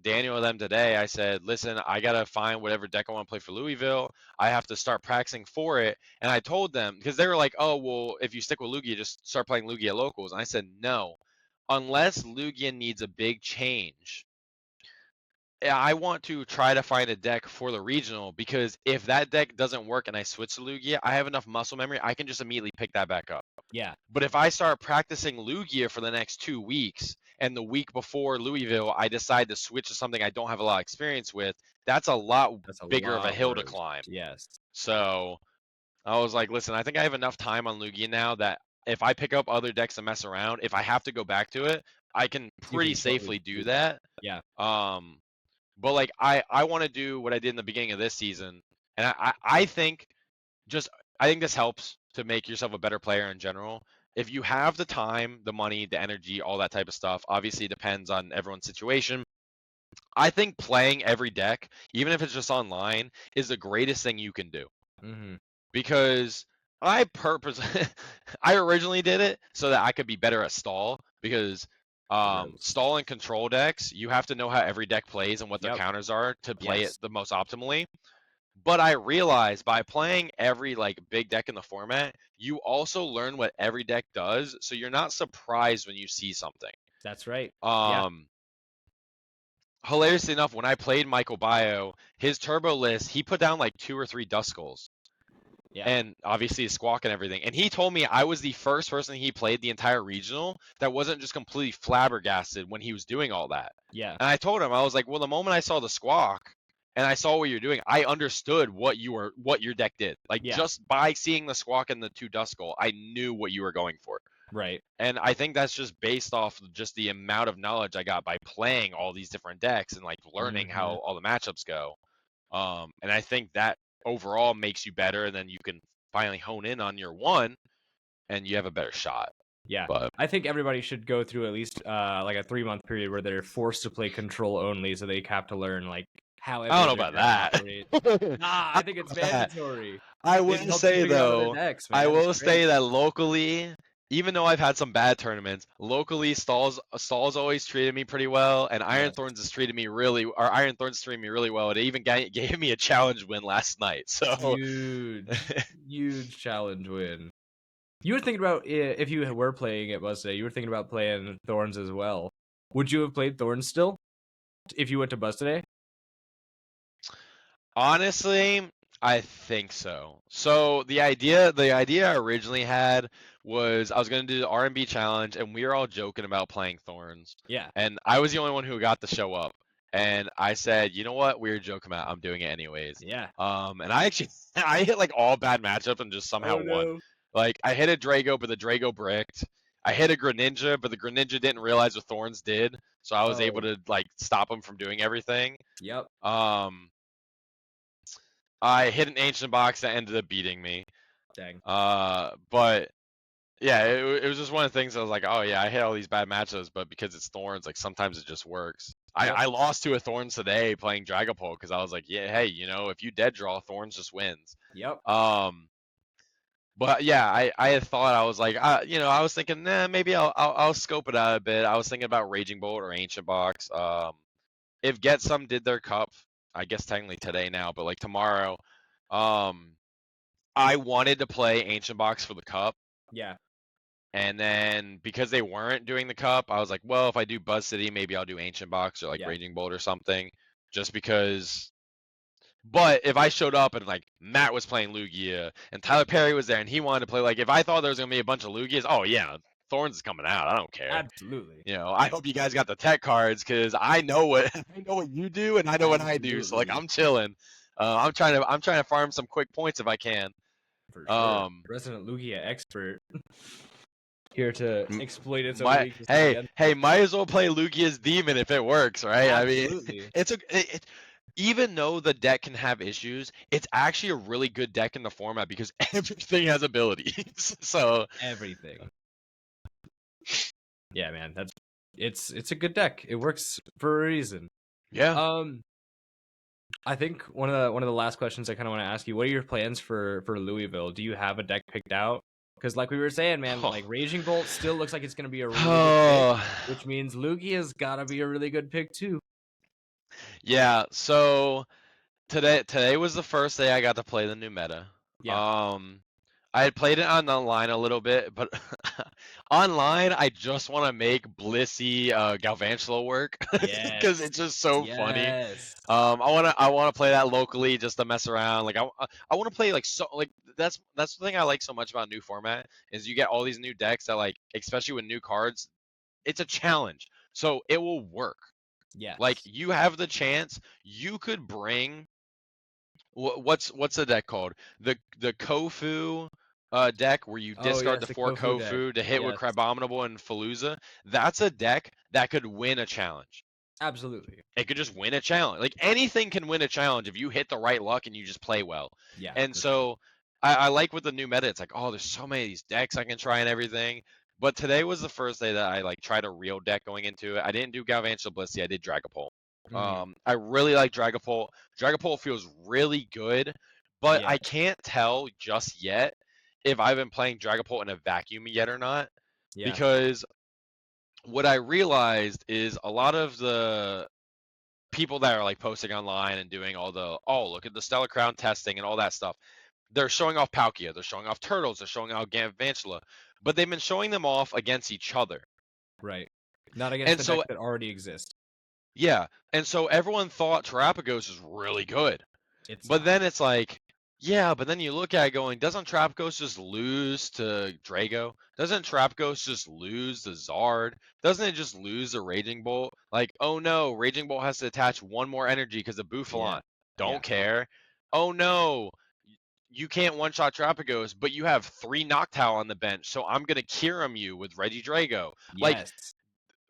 Daniel and them today, I said, listen, I gotta find whatever deck I want to play for Louisville. I have to start practicing for it. And I told them, because they were like, oh, well, if you stick with Lugia, just start playing Lugia locals. And I said, no, unless Lugia needs a big change, I want to try to find a deck for the regional, because if that deck doesn't work and I switch to Lugia, I have enough muscle memory, I can just immediately pick that back up. Yeah. But if I start practicing Lugia for the next 2 weeks, and the week before Louisville, I decide to switch to something I don't have a lot of experience with, that's a lot bigger of a hill to worse. climb. Yes. So I was like, listen, I think I have enough time on Lugia now that if I pick up other decks and mess around, if I have to go back to it, I can pretty safely do that. Yeah. But like I want to do what I did in the beginning of this season, and I think I think this helps to make yourself a better player in general. If you have the time, the money, the energy, all that type of stuff, obviously it depends on everyone's situation. I think playing every deck, even if it's just online, is the greatest thing you can do. Mm-hmm. Because I I originally did it so that I could be better at stall, because stall and control decks, you have to know how every deck plays and what their counters are to play it the most optimally. But I realized by playing every like big deck in the format, you also learn what every deck does, so you're not surprised when you see something. That's right. Hilariously enough, when I played Michael Bio, his turbo list, he put down like 2 or 3 Duskulls. Yeah. And obviously Squawk and everything. And he told me I was the first person he played the entire regional that wasn't just completely flabbergasted when he was doing all that. Yeah. And I told him, I was like, well, the moment I saw the Squawk and I saw what you're doing, I understood what your deck did. Like, just by seeing the Squawk and the 2 Duskull, I knew what you were going for. Right. And I think that's just based off just the amount of knowledge I got by playing all these different decks and like learning how all the matchups go. And I think that overall makes you better, and then you can finally hone in on your one, and you have a better shot. Yeah, but I think everybody should go through at least like a 3-month period where they're forced to play control only, so they have to learn like how. I don't know about that. I think it's mandatory. I will say though, decks, I will say that locally, even though I've had some bad tournaments, locally Stalls always treated me pretty well, and Iron Thorns has treated me really well. It even gave me a challenge win last night. So huge challenge win. You were thinking about, if you were playing at Buzz Today, you were thinking about playing Thorns as well. Would you have played Thorns still if you went to Buzz Today? Honestly, I think so. So the idea I originally had was I was gonna do the R&B challenge, and we were all joking about playing Thorns. Yeah. And I was the only one who got to show up. And I said, you know what? We were joking about. I'm doing it anyways. Yeah. And I actually I hit like all bad matchups and just somehow won. Like I hit a Drago, but the Drago bricked. I hit a Greninja, but the Greninja didn't realize what Thorns did, so I was able to like stop him from doing everything. Yep. I hit an ancient box that ended up beating me. Dang. But yeah, it was just one of the things I was like, oh yeah, I hit all these bad matchups, but because it's Thorns, like sometimes it just works. Yep. I lost to a Thorns today playing Dragapult because I was like, yeah, hey, if you dead draw, Thorns just wins. Yep. But yeah, I had thought I was like, I was thinking, maybe I'll scope it out a bit. I was thinking about Raging Bolt or Ancient Box. If Get Some did their cup, I guess technically today now, but like tomorrow, I wanted to play Ancient Box for the cup. Yeah. And then because they weren't doing the cup, I was like, well, if I do Buzz City, maybe I'll do Ancient Box or like Raging Bolt or something, just because. But if I showed up and like Matt was playing Lugia and Tyler Perry was there and he wanted to play, like if I thought there was gonna be a bunch of Lugias, oh yeah, Thorns is coming out. I don't care. Absolutely. I hope you guys got the tech cards because I know what you do and I know what I do. So like I'm chilling. I'm trying to farm some quick points if I can. For sure. Resident Lugia expert here to exploit its own weakness. Hey, might as well play Lugia's Demon if it works, right? Absolutely. I mean, even though the deck can have issues, it's actually a really good deck in the format because everything has abilities. So everything. Yeah, man, it's a good deck. It works for a reason. Yeah. I think one of the last questions I kind of want to ask you: what are your plans for Louisville? Do you have a deck picked out? Because like we were saying, man, like Raging Bolt still looks like it's gonna be a really good pick, which means Lugia's gotta be a really good pick too. Yeah. So today was the first day I got to play the new meta. Yeah. I had played it on online a little bit, but online I just want to make Blissey Galvantula work because it's just so funny. I want to play that locally just to mess around. Like I want to play that's the thing I like so much about new format is you get all these new decks that like especially with new cards, it's a challenge. So it will work. Yeah. Like you have the chance, you could bring what's the deck called? The Kofu deck where you discard the 4 Kofu to hit with Crabominable and Falooza. That's a deck that could win a challenge. Absolutely. It could just win a challenge. Like anything can win a challenge if you hit the right luck and you just play well. Yeah. And so I like with the new meta, it's like, oh, there's so many of these decks I can try and everything. But today was the first day that I like tried a real deck going into it. I didn't do Galvantula Blissey, I did Dragapult. I really like Dragapult. Dragapult feels really good, but I can't tell just yet if I've been playing Dragapult in a vacuum yet or not. Yeah. Because what I realized is a lot of the people that are like posting online and doing all the look at the Stellar Crown testing and all that stuff, they're showing off Palkia, they're showing off Turtles, they're showing off Galvantula, but they've been showing them off against each other. Right. Not against the deck that already exists. Yeah, and so everyone thought Terapagos is really good. Then it's like, yeah, but then you look at it going, doesn't Terapagos just lose to Drago? Doesn't Terapagos just lose to Zard? Doesn't it just lose to Raging Bolt? Like, oh no, Raging Bolt has to attach one more energy because of Bouffalon. Don't care. Oh no, you can't one-shot Terapagos, but you have 3 Noctowl on the bench, so I'm going to Kyurem you with Regidrago. Like,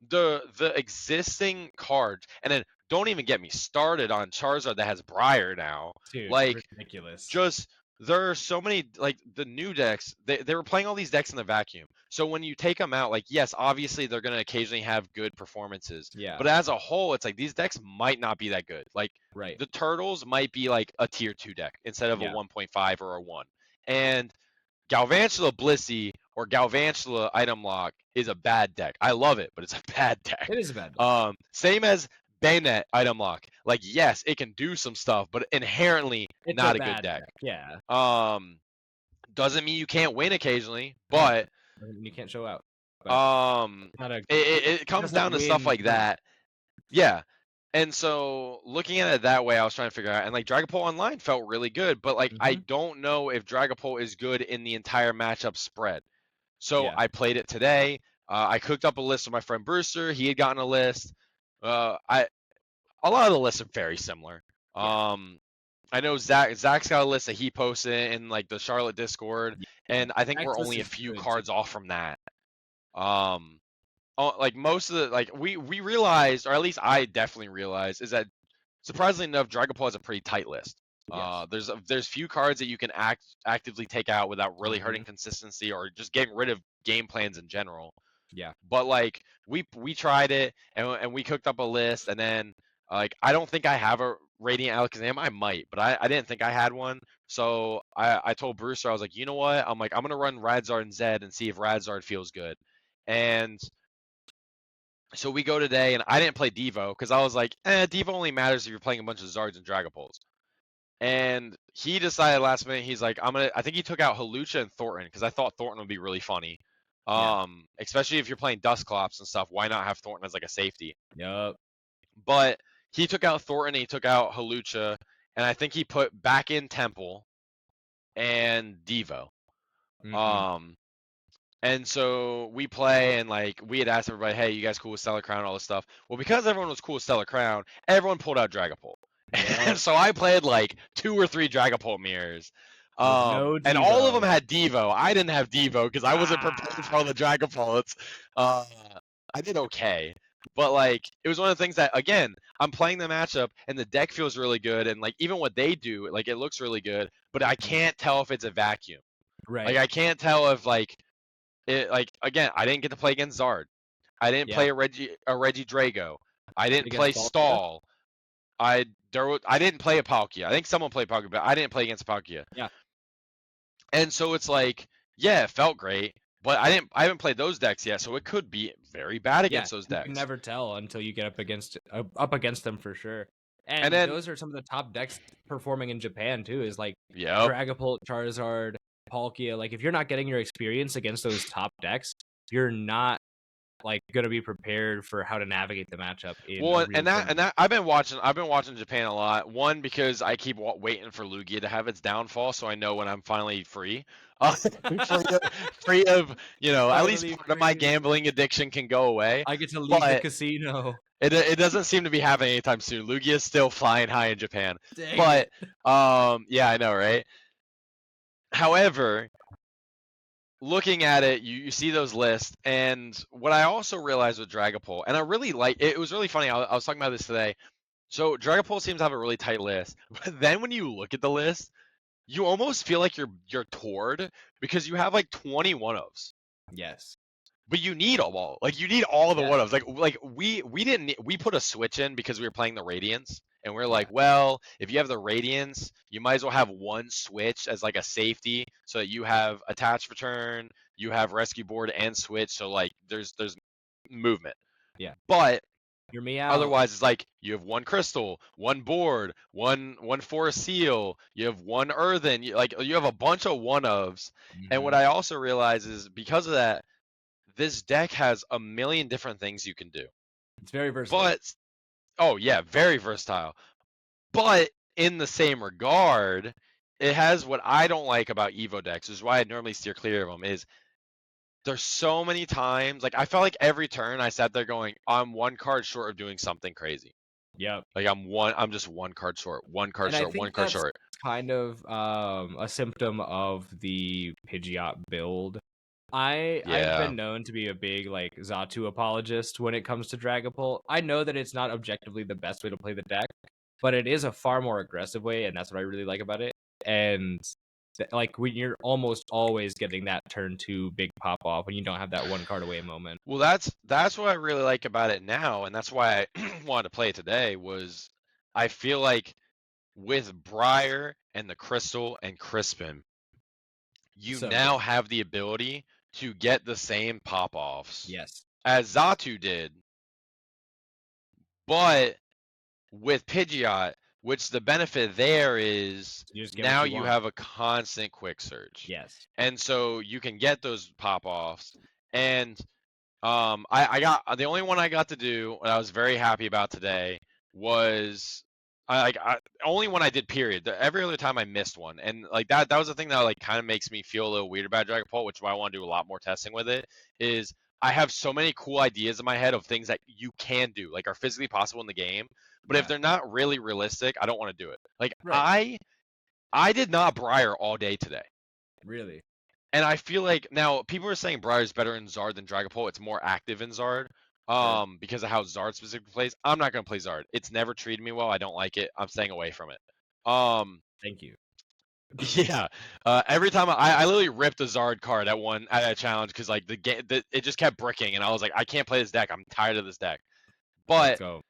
the existing cards, and then don't even get me started on Charizard that has Briar now. Dude, like ridiculous. Just there are so many like the new decks. They were playing all these decks in the vacuum. So when you take them out, like yes, obviously they're gonna occasionally have good performances. Yeah. But as a whole, it's like these decks might not be that good. Like the Turtles might be like a tier 2 deck instead of a 1.5 or a 1. And Galvantula Blissey or Galvantula Item Lock is a bad deck. I love it, but it's a bad deck. It is a bad deck. Same as Bayonet Item Lock. Like, yes, it can do some stuff, but inherently it's not a good deck. Yeah. Doesn't mean you can't win occasionally, but you can't show out. It comes down to stuff like that. Yeah. And so looking at it that way, I was trying to figure out, and like Dragapult Online felt really good, but like I Mm-hmm. don't know if Dragapult is good in the entire matchup spread. So Yeah. I played it today. I cooked up a list with my friend Brewster. He had gotten a list. A lot of the lists are very similar. Yeah. I know Zach's got a list that he posted in like the Charlotte Discord, Yeah. and I think we're Access only a is few good too. cards off from that. Um, like most of the like we realized, or at least I definitely realized, is that surprisingly enough, Dragapult has a pretty tight list. Yes. There's few cards that you can actively take out without really Mm-hmm. hurting consistency or just getting rid of game plans in general. Yeah. But like we tried it and we cooked up a list, and then like I don't think I have a Radiant Alakazam. I might, but I didn't think I had one. So I told Brewster, I was like, you know what? I'm like, I'm gonna run Radzard and Zed and see if Radzard feels good. And so we go today, and I didn't play Devo because I was like, Devo only matters if you're playing a bunch of Zards and Dragapults. And he decided last minute, he's like, I think he took out Halucha and Thornton because I thought Thornton would be really funny. Yeah. Especially if you're playing Dusclops and stuff, why not have Thornton as like a safety? Yup. But he took out Thornton, and he took out Halucha, and I think he put back in Temple and Devo. Mm-hmm. Um, And so we play, and like we had asked everybody, hey, you guys cool with Stellar Crown, all this stuff. Well, because everyone was cool with Stellar Crown, everyone pulled out Dragapult. And Yup. so I played like 2 or 3 Dragapult mirrors. With no And all of them Devo. had Devo. I didn't have Devo because I wasn't prepared for all Ah. the Dragapults. Uh, I did okay. But like it was one of the things that again, I'm playing the matchup and the deck feels really good, and like even what they do, like it looks really good, but I can't tell if it's a vacuum. Like Right. I can't tell if like it like again, I didn't get to play against Zard. I didn't Yeah. play a Reggie Drago. I didn't Against play Palkia. Stall. I didn't play a Palkia. I think someone played Palkia, but I didn't play against Palkia. Yeah. And so it's like, yeah, it felt great, but I haven't played those decks yet, so it could be very bad Yeah. against those You can decks. never tell until you get up against them for sure. And And then those are some of the top decks performing in Japan too. Is like yep. Dragapult, Charizard, Palkia. Like if you're not getting your experience against those top decks, you're not like gonna be prepared for how to navigate the matchup in a Well, real and that and tournament. that I've been watching Japan a lot. One because I keep waiting for Lugia to have its downfall, so I know when I'm finally free. Free of at least Finally part of my free. gambling addiction can go away. I get to leave the But casino. it doesn't seem to be happening anytime soon. Lugia is still flying high in Japan. Dang But it. yeah, I know, right? However, looking at it, you see those lists, and what I also realized with Dragapult, and I really like it was really funny. I was talking about this today. So Dragapult seems to have a really tight list, but then when you look at the list, you almost feel like you're toured because you have like 20 one-ofs. Yes. But you need them all. Like you need all the Yeah. one-ofs. Like we didn't we put a switch in because we were playing the Radiance, and we're Yeah. like, well, if you have the Radiance, you might as well have one switch as like a safety, so that you have attach return, you have rescue board and switch, so like there's movement. Yeah. But Hear me out. otherwise, it's like you have one crystal, one board, one forest seal. You have one earthen. You have a bunch of one ofs. And what Hmm. I also realize is because of that, this deck has a million different things you can do. It's very versatile. But oh yeah, very versatile. But in the same regard, it has what I don't like about Evo decks, which is why I normally steer clear of them. Is there's so many times like I felt like every turn I sat there going, I'm one card short of doing something crazy. Yep. Like I'm just one card short, one card And I short, one think card that's short. kind of a symptom of the Pidgeot build. I've Yeah. been known to be a big like Xatu apologist when it comes to Dragapult. I know that it's not objectively the best way to play the deck, but it is a far more aggressive way, and that's what I really like about it. And like when you're almost always getting that turn 2 big pop off when you don't have that one card away moment. Well, that's what I really like about it now, and that's why I wanted to play it today. Was I feel like with Briar and the Crystal and Crispin, you So now good. have the ability to get the same pop offs Yes. as Xatu did, but with Pidgeot, which the benefit there is You just get what now you you want. have a constant quick search. Yes. And so you can get those pop offs. And I got the only one I got to do, and I was very happy about today, was only when I did period. Every other time I missed one, and like that was the thing that like kind of makes me feel a little weird about Dragapult, which is why I want to do a lot more testing with it. Is I have so many cool ideas in my head of things that you can do, like are physically possible in the game, but if Yeah. they're not really realistic, I don't want to do it. Like Right. I did not Briar all day today. Really. And I feel like now people are saying Briar is better in Zard than Dragapult. It's more active in Zard, Sure. because of how Zard specifically plays. I'm not gonna play Zard. It's never treated me well. I don't like it. I'm staying away from it. Thank you. Yeah. Every time I literally ripped a Zard card at a challenge because like it just kept bricking, and I was like, I can't play this deck. I'm tired of this deck. Let's But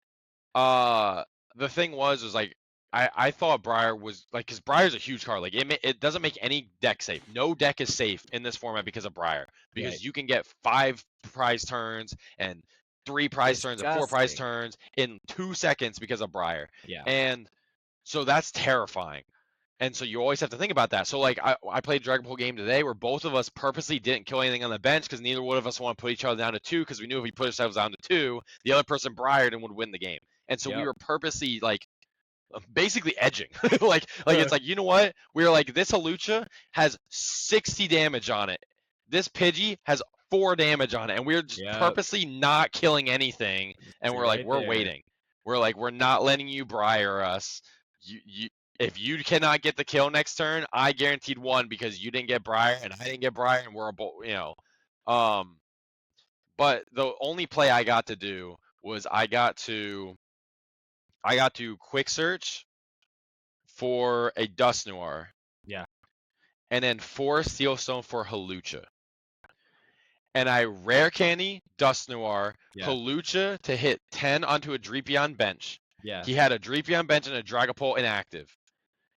go. the thing was like I thought Briar was like, because Briar's a huge card. Like it doesn't make any deck safe. No deck is safe in this format because of Briar, because Right. you can get 5 prize turns and 3 prize turns and 4 prize Disgusting. turns in 2 seconds because of Briar. Yeah. And so that's terrifying. And so you always have to think about that. So like I played a Dragon Ball game today where both of us purposely didn't kill anything on the bench because neither one of us want to put each other down to 2, because we knew if we put ourselves down to 2, the other person Briared and would win the game. And so we Yep. were purposely like basically edging. like it's like, you know what? We were like, this Halucha has 60 damage on it. This Pidgey has 4 damage on it, and we're just Yep. purposely not killing anything. And Stay we're like, right we're there. waiting. We're like, we're not letting you Briar us. You if you cannot get the kill next turn, I guaranteed one because you didn't get Briar and I didn't get Briar, and we're both, But the only play I got to do was I got to quick search for a Dust Noir. Yeah. And then 4 Steelstone for Halucha. And I rare candy Dust Noir, Yeah. Halucha to hit 10 onto a Dreepion bench. Yeah. He had a Dreepion bench and a Dragapult inactive.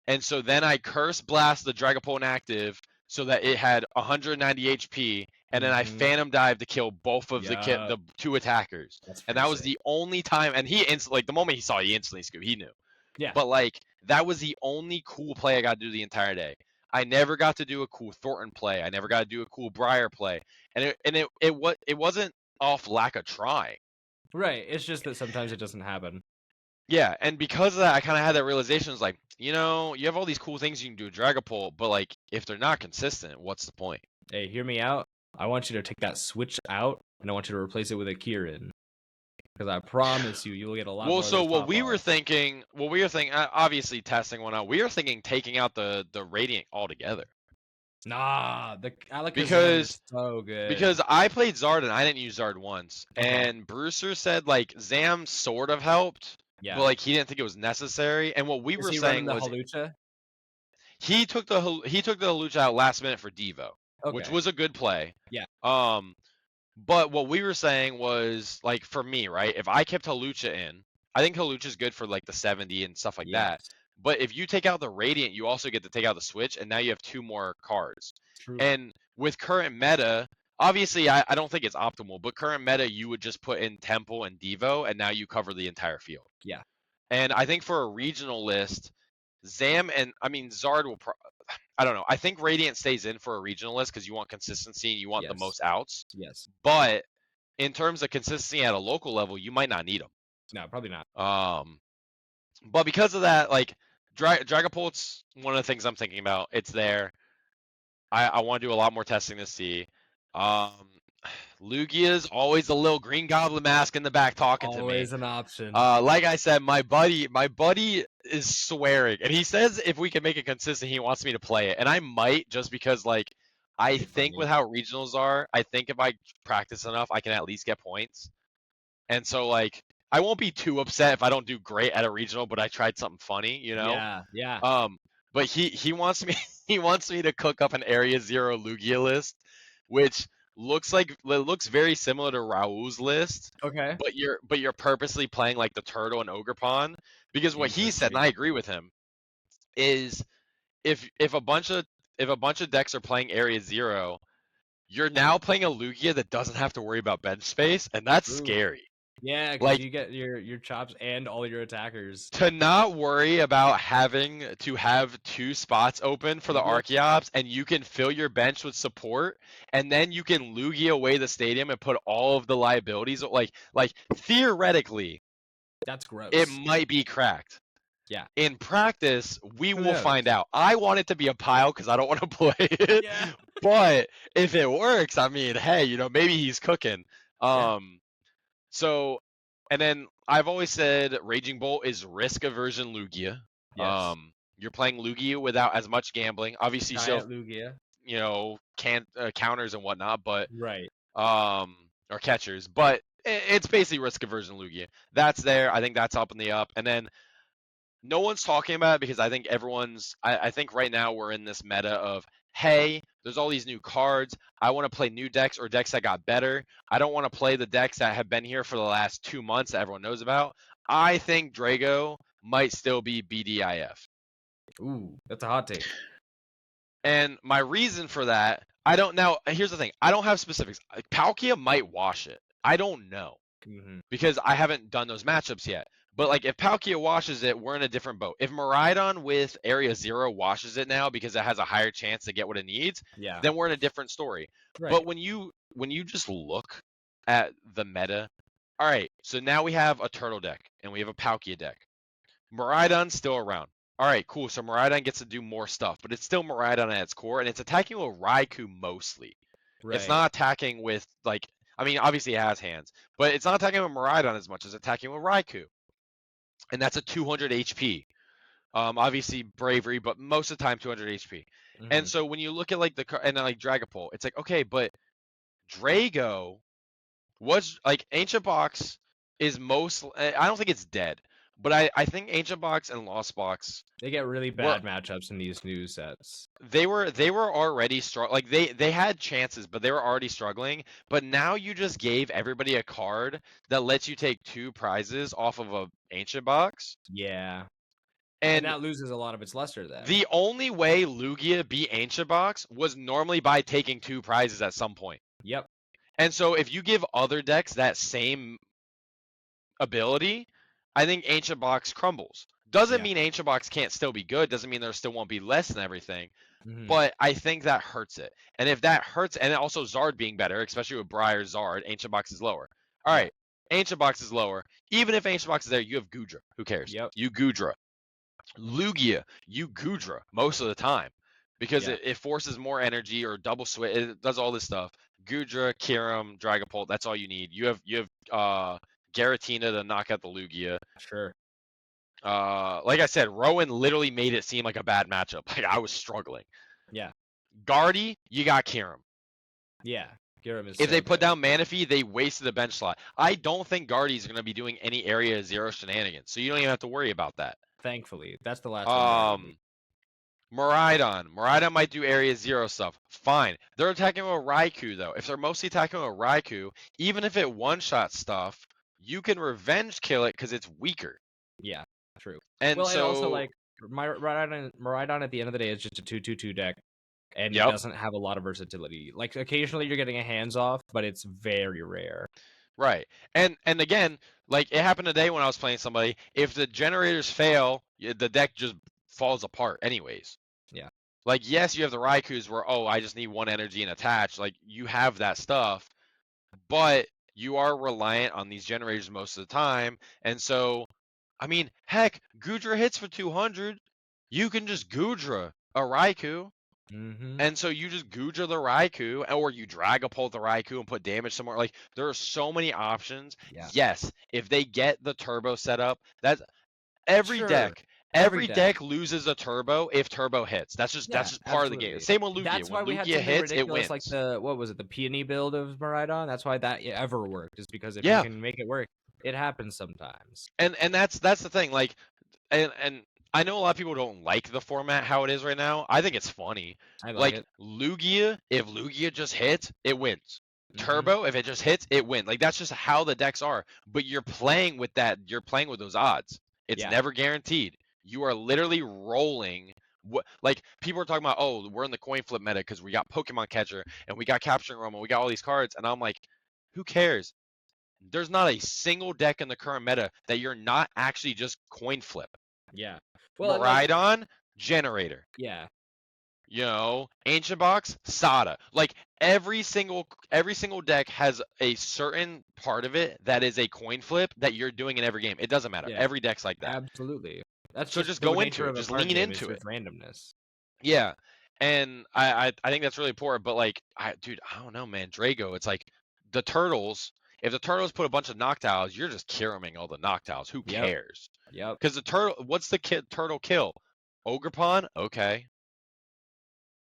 And so then I Curse Blast the Dragapult inactive so that it had 190 HP, and then I Phantom Dive to kill both of the 2 attackers. And that was the only time, and he instantly, like the moment he saw it, he instantly scooped. He knew. Yeah. But like that was the only cool play I got to do the entire day. I never got to do a cool Thornton play. I never got to do a cool Briar play. And it wasn't off lack of trying. Right. It's just that sometimes it doesn't happen. Yeah, and because of that, I kind of had that realization. It's like, you have all these cool things you can do with Dragapult, but like if they're not consistent, what's the point? Hey, hear me out. I want you to take that switch out, and I want you to replace it with a Kieran. Because I promise you will get a lot more. Well, so what we were thinking, obviously testing one out, we were thinking taking out the Radiant altogether. Nah, the Alakazam because is so good. Because I played Zard and I didn't use Zard once, and Brewster said like Zam sort of helped, but like he didn't think it was necessary. And what we were saying was Halucha? he took the Halucha out last minute for Devo, which was a good play. Yeah. But what we were saying was, like, for me, right? If I kept Halucha in, I think Halucha's good for like the 70 and stuff like that. But if you take out the Radiant, you also get to take out the Switch, and now you have 2 more cards. True. And with current meta, obviously I don't think it's optimal, but current meta, you would just put in Temple and Devo, and now you cover the entire field. Yeah. And I think for a regional list, Zard will I don't know. I think Radiant stays in for a regional list because you want consistency and you want the most outs. Yes. But in terms of consistency at a local level, you might not need them. No, probably not. But because of that, like Dragapult's one of the things I'm thinking about. It's there. I want to do a lot more testing to see. Lugia's always a little green goblin mask in the back talking to me. Always an option. Like I said, my buddy is swearing, and he says if we can make it consistent, he wants me to play it, and I might, just because like I think with how regionals are, I think if I practice enough, I can at least get points. And so like I won't be too upset if I don't do great at a regional, but I tried something funny, Yeah. But he wants me to cook up an Area 0 Lugia list, which looks very similar to Raul's list. Okay. But you're purposely playing like the Turtle and Ogre Pawn, because what he said, and I agree with him, is if a bunch of decks are playing Area 0, you're now playing a Lugia that doesn't have to worry about bench space, and that's scary. Yeah, because you get your chops and all your attackers. To not worry about having to have 2 spots open for the Archeops, and you can fill your bench with support, and then you can Lugia away the stadium and put all of the liabilities. Like theoretically, That's gross. It might be cracked. Yeah. In practice, we Who will knows? find out. I want it to be a pile because I don't want to play it. Yeah. But if it works, I mean, hey, maybe he's cooking. Yeah. So, and then I've always said Raging Bolt is risk aversion Lugia. Yes. You're playing Lugia without as much gambling. Obviously, still, Giant Lugia. counters and whatnot, but Right. or catchers, but it's basically risk aversion Lugia. That's there. I think that's up in the up, and then no one's talking about it because I think I think right now we're in this meta of, hey, there's all these new cards. I want to play new decks or decks that got better. I don't want to play the decks that have been here for the last 2 months that everyone knows about. I think Drago might still be BDIF. Ooh, that's a hot take. And my reason for that, I don't know. Here's the thing. I don't have specifics. Palkia might wash it. I don't know because I haven't done those matchups yet. But like if Palkia washes it, we're in a different boat. If Miraidon with Area 0 washes it now because it has a higher chance to get what it needs, Yeah. then we're in a different story. Right. But when you just look at the meta, all right, so now we have a Turtle deck and we have a Palkia deck. Miraidon's still around. All right, cool. So Miraidon gets to do more stuff, but it's still Miraidon at its core, and it's attacking with Raikou mostly. Right. It's not attacking with, like, I mean, obviously it has hands, but it's not attacking with Miraidon as much as attacking with Raikou. And that's a 200 HP. Obviously Bravery, but most of the time 200 HP. And so when you look at like and then like Dragapult, it's like, okay, but Drago was like Ancient Box is I don't think it's dead, but I think Ancient Box and Lost Box, they get really bad matchups in these new sets. They were already like they had chances, but they were already struggling. But now you just gave everybody a card that lets you take 2 prizes off of a Ancient Box. Yeah. And that loses a lot of its luster then. The only way Lugia beat Ancient Box was normally by taking 2 prizes at some point. Yep. And so if you give other decks that same ability, I think Ancient Box crumbles. Doesn't mean Ancient Box can't still be good. Doesn't mean there still won't be less and everything. But I think that hurts it. And if that hurts, and also Zard being better, especially with Briar Zard, Ancient Box is lower. All right, Ancient Box is lower. Even if Ancient Box is there, you have Gudra. Who cares? Yep. You Gudra. Lugia, you Gudra most of the time because it forces more energy or double switch. It does all this stuff. Gudra, Kyurem, Dragapult. That's all you need. You have Garatina to knock out the Lugia. Sure. Like I said, Rowan literally made it seem like a bad matchup. Like I was struggling. Yeah. Guardy, you got Kyurem. Yeah. Kyurem is if so they put good. down Manaphy, they wasted a bench slot. I don't think Guardy's going to be doing any Area 0 shenanigans, so you don't even have to worry about that. Thankfully. That's the last one. Miraidon might do Area 0 stuff. Fine. They're attacking with Raikou, though. If they're mostly attacking with Raikou, even if it one-shot stuff, you can revenge kill it because it's weaker. Yeah, true. And and also, like, Miraidon at the end of the day is just a 2/2/2 deck, and it doesn't have a lot of versatility. Like, occasionally you're getting a hands-off, but it's very rare. Right. And again, like, it happened today when I was playing somebody. If the generators fail, the deck just falls apart anyways. Yeah. Like, yes, you have the Raikous where, I just need 1 energy and attach. Like, you have that stuff, but you are reliant on these generators most of the time. And so, I mean, heck, Gudra hits for 200. You can just Gudra a Raikou. And so you just Gudra the Raikou, or you Dragapult the Raikou and put damage somewhere. Like, there are so many options. Yeah. Yes, if they get the turbo set up, that's every deck. Every deck loses a turbo if turbo hits. That's just part of the game. Same with Lugia. That's why we had Lugia something hits, it ridiculous wins. like what was it, the Peony build of Miraidon? That's why that ever worked, is because if you can make it work, it happens sometimes. And that's the thing. Like, and I know a lot of people don't like the format how it is right now. I think it's funny. I like it. Lugia, if Lugia just hits, it wins. Turbo, if it just hits, it wins. Like, that's just how the decks are. But you're playing with that. You're playing with those odds. It's never guaranteed. You are literally rolling. Like, people are talking about, we're in the coin flip meta because we got Pokemon Catcher and we got Capturing Room and we got all these cards. And I'm like, who cares? There's not a single deck in the current meta that you're not actually just coin flip. Yeah. Well, Miraidon, generator. Yeah. Ancient Box, Sada. Like every single deck has a certain part of it that is a coin flip that you're doing in every game. It doesn't matter. Yeah, Every deck's like that. absolutely. That's So just just the go into nature it. of a Just card lean game. Is into it. just randomness. Yeah. And I think that's really important. But like, dude, I don't know, man. Drago, it's like the turtles. If the turtles put a bunch of Noctiles, you're just Kiraming all the Noctiles. Who Yep. cares? Yep. Because the turtle, what's the turtle kill? Ogerpon? Okay.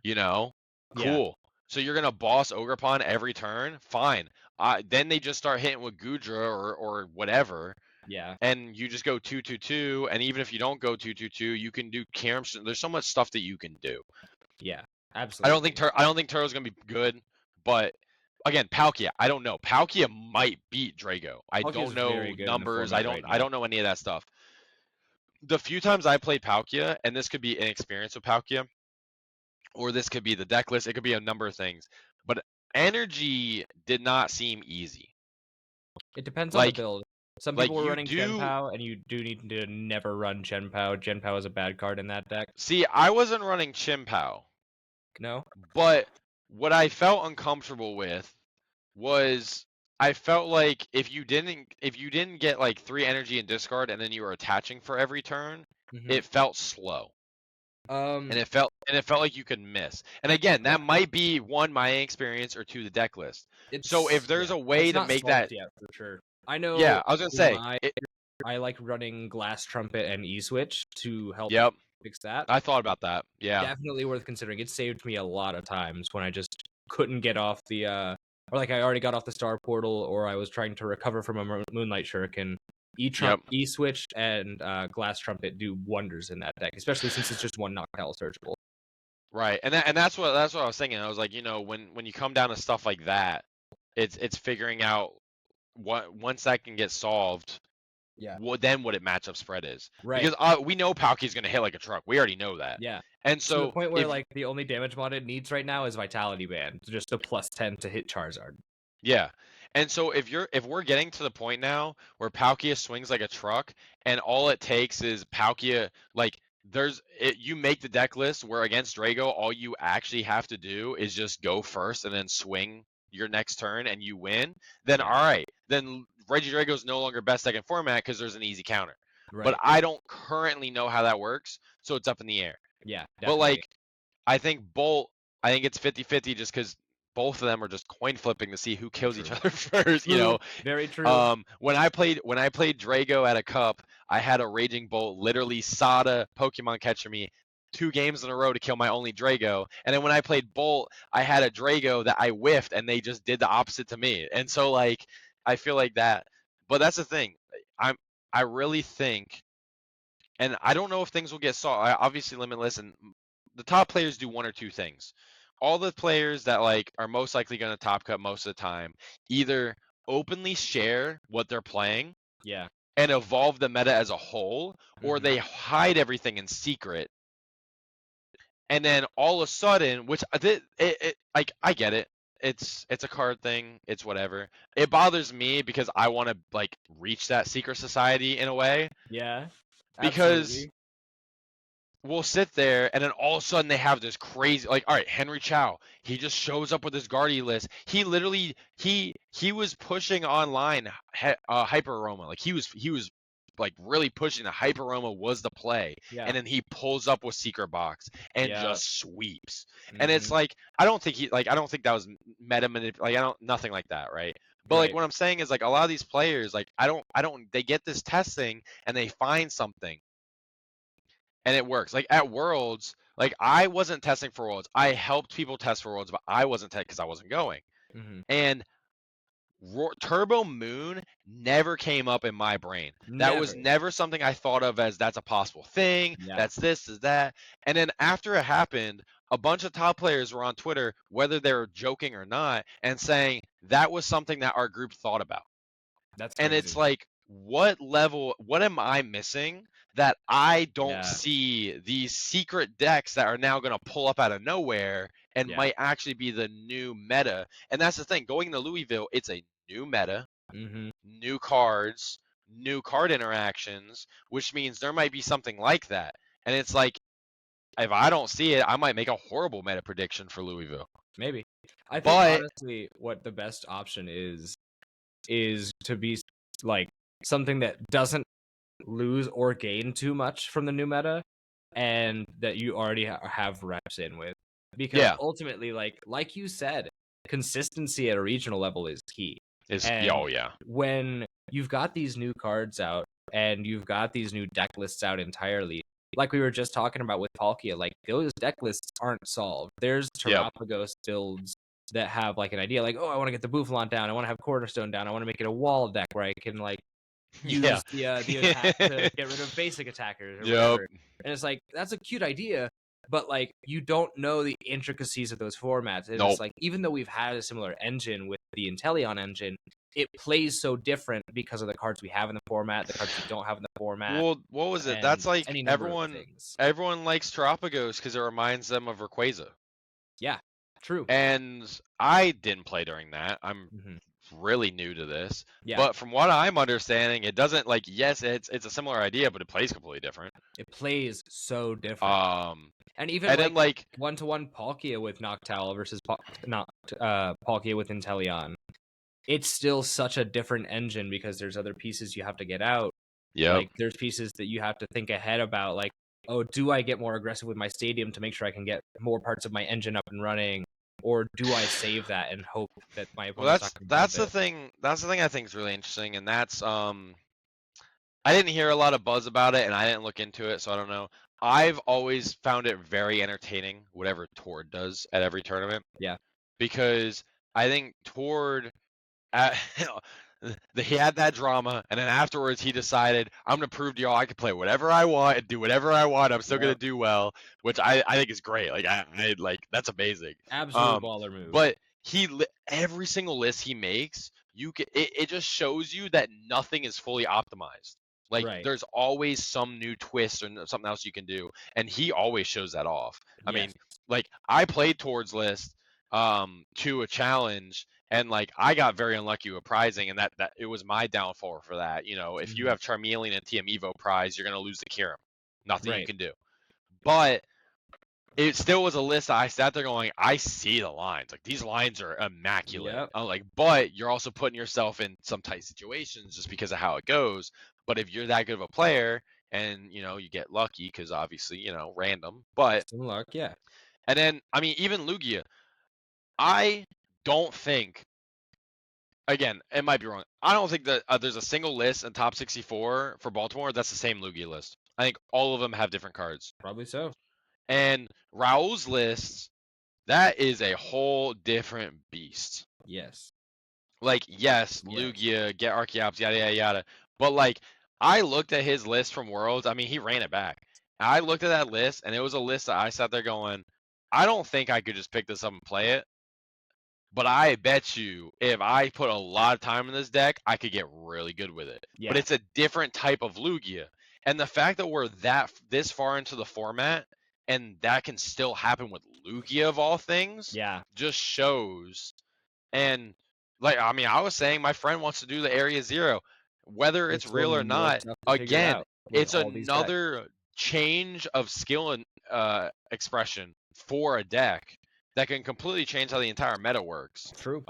Yeah. Cool. So you're gonna boss Ogerpon every turn? Fine. Then they just start hitting with Gudra or whatever, Yeah. and you just go 2/2/2. And even if you don't go 2/2/2, you can do Karam. There's so much stuff that you can do. Yeah. I don't think Absolutely. I don't think Turtle's gonna be good, but again, Palkia. I don't know. Palkia might beat Drago. I Palkia is don't very know good in the numbers. format right I now. don't know any of that stuff. The few times I played Palkia, and this could be inexperience with Palkia, or this could be the deck list. It could be a number of things. But energy did not seem easy. It depends on the Like build. Some like people were you running do Chien-Pao, and you do need to never run Chien-Pao. Chien-Pao is a bad card in that deck. see. I wasn't running Chien-Pao, No? but what I felt uncomfortable with was I felt like if you didn't get like 3 energy and discard and then you were attaching for every turn, Mm-hmm. it felt slow. Um, And it felt like you could miss. And again, that might be one my experience or two the deck list. So if there's a way it's to not make solved that, yet for sure. I know yeah, I was gonna in say my it. I like running Glass Trumpet and E-Switch to help Yep, fix that. I thought about that. Yeah, Definitely worth considering. It saved me a lot of times when I just couldn't get off the or like I already got off the Star Portal, or I was trying to recover from a Moonlight Shuriken. yep, E-Switch and Glass Trumpet do wonders in that deck, especially since it's just one knockout searchable. right. And that's what I was thinking. I was like, when you come down to stuff like that, it's figuring out what once that can get solved, Yeah. then what it matchup spread is. Right. Because we know Palki's gonna hit like a truck. We already know that. Yeah. And To the so point where if like the only damage mod it needs right now is Vitality Band, just a +10 to hit Charizard. Yeah. And so if we're getting to the point now where Palkia swings like a truck and all it takes is Palkia like you make the deck list where against Drago all you actually have to do is just go first and then swing your next turn and you win, then Yeah. all right. Then Regidrago's no longer best deck in format because there's an easy counter. But Right. I don't currently know how that works, so it's up in the air. Yeah, But definitely. like I think Bolt, I think it's 50-50 just because both of them are just coin flipping to see who kills each True. other first. True. Very true. When I played Drago at a cup, I had a Raging Bolt literally Sada Pokemon catcher me 2 games in a row to kill my only Drago. And then when I played Bolt, I had a Drago that I whiffed and they just did the opposite to me. And so like I feel like that. But that's the thing. I really think, and I don't know if things will get solved. Obviously limitless, and the top players do one or two things. All the players that like are most likely going to top cut most of the time either openly share what they're playing Yeah. and evolve the meta as a whole, or Hmm. they hide everything in secret. And then all of a sudden, which like I get it, it's a card thing, it's whatever. It bothers me because I want to like reach that secret society in a way Yeah. because Absolutely. we'll sit there and then all of a sudden they have this crazy like, all right, Henry Chow, he just shows up with his Guardian list. He literally he was pushing online Hyper Aroma. Like he was like really pushing the Hyper Aroma was the play. Yeah. And then he pulls up with Secret Box and Yeah. just sweeps. And it's Hmm. like I don't think that was meta like I don't nothing like that, right? But like Right. what I'm saying is like a lot of these players like I don't they get this testing and they find something and it works. Like at Worlds, like I wasn't testing for Worlds. I helped people test for Worlds, but I wasn't testing because I wasn't going. Hmm. And Turbo Moon never came up in my brain. That was Never. never something I thought of as that's a possible thing. Yeah. That's this, is that. And then after it happened, a bunch of top players were on Twitter, whether they were joking or not, and saying that was something that our group thought about. That's And it's crazy. like, what am I missing that I don't Yeah. see these secret decks that are now going to pull up out of nowhere and Yeah. might actually be the new meta? And that's the thing, going to Louisville, it's a new meta, Hmm. new cards, new card interactions, which means there might be something like that. And it's like if I don't see it, I might make a horrible meta prediction for Louisville. Maybe. I think But honestly, what the best option is to be like something that doesn't lose or gain too much from the new meta, and that you already have reps in with, because yeah, ultimately, like you said, consistency at a regional level is key. And oh yeah, when you've got these new cards out and you've got these new deck lists out entirely, like we were just talking about with Palkia, like those deck lists aren't solved. There's yep, Terapagos builds that have like an idea, like, oh, I want to get the Boufflant down, I want to have Cornerstone down, I want to make it a wall deck where I can like yeah, use the attack to get rid of basic attackers or yep, whatever. And it's like, that's a cute idea, but like you don't know the intricacies of those formats. And it's nope. like, even though we've had a similar engine with the Inteleon engine, it plays so different because of the cards we have in the format, the cards we don't have in the format, Well, what was it? and That's like any number of everyone things. everyone likes Terapagos because it reminds them of Rayquaza. Yeah, true. And I didn't play during that. I'm Hmm. really new to this. Yeah, But from what I'm understanding, it doesn't like yes, it's a similar idea, but it plays completely different. it plays so different. Um And even and then like like one-to-one Palkia with Noctowl versus Palkia with Inteleon, it's still such a different engine because there's other pieces you have to get out. yep. Like there's pieces that you have to think ahead about, like, oh, do I get more aggressive with my stadium to make sure I can get more parts of my engine up and running, or do I save that and hope that my Well, opponent's not going to that's dump the it? thing. That's the thing I think is really interesting, and that's I didn't hear a lot of buzz about it, and I didn't look into it, so I don't know. I've always found it very entertaining, whatever Tord does at every tournament, Yeah. because I think Tord, uh, he had that drama, and then afterwards he decided, I'm gonna prove to y'all I can play whatever I want and do whatever I want. I'm still gonna Yep. do well, which I think is great. Like I like that's amazing. Absolute baller move. But every single list he makes, it just shows you that nothing is fully optimized. Like Right. there's always some new twist or something else you can do, and he always shows that off. I Yes. mean, like I played Tord's list to a challenge, and like I got very unlucky with prizing, and that it was my downfall for that. You know, if you Mhm. have Charmeleon and TM Evo prize, you're gonna lose the Kyurem. Nothing you Right. can do. But it still was a list that I sat there going, I see the lines. Like these lines are immaculate. Yep. I'm like, but you're also putting yourself in some tight situations just because of how it goes. But if you're that good of a player and you get lucky because obviously random. But Some luck. Yeah. and then I mean even Lugia, I don't think. Again, it might be wrong. I don't think that there's a single list in top 64 for Baltimore that's the same Lugia list. I think all of them have different cards. Probably so. And Raul's list, that is a whole different beast. Yes. Like, yes, Yes. Lugia, get Archeops, yada yada yada. But like, I looked at his list from Worlds. I mean, he ran it back. I looked at that list, and it was a list that I sat there going, I don't think I could just pick this up and play it. But I bet you, if I put a lot of time in this deck, I could get really good with it. Yeah. But it's a different type of Lugia, and the fact that we're this far into the format, and that can still happen with Lugia of all things, Yeah. just shows. And like, I mean, I was saying, my friend wants to do the Area Zero, whether There's it's still real or more not. stuff to figure Again, out with it's all these decks. another change of skill and expression for a deck that can completely change how the entire meta works. True.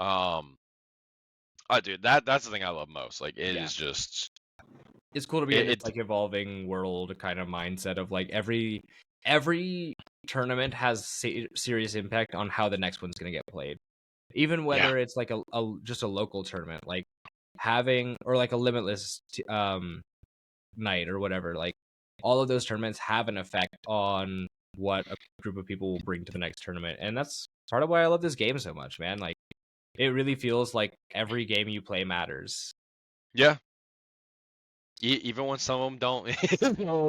Dude, that's the thing I love most. Like, it Yeah. is just It's cool to be in this it. like evolving world kind of mindset of like every tournament has serious impact on how the next one's going to get played. Even Yeah, whether it's like a just a local tournament, like having, or like a limitless night or whatever, like all of those tournaments have an effect on what a group of people will bring to the next tournament. And that's part of why I love this game so much, man. Like it really feels like every game you play matters. yeah. Even when some of them don't,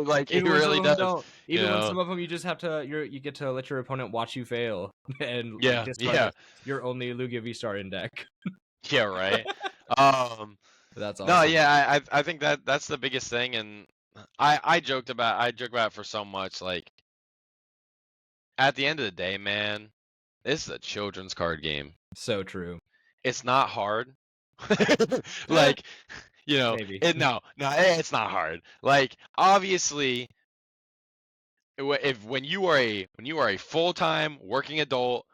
like it Even when some really of them does. don't, even when some of them you just have to, you get to let your opponent watch you fail and like Yeah, discard yeah, your only Lugia VSTAR in deck. yeah. Right. Um. That's No, awesome. yeah. I think that's the biggest thing, and I joke about it for so much. Like at the end of the day, man, this is a children's card game. So true. It's not hard. Eh, Like, maybe. no, it's not hard. Like, obviously, when you are a full-time working adult,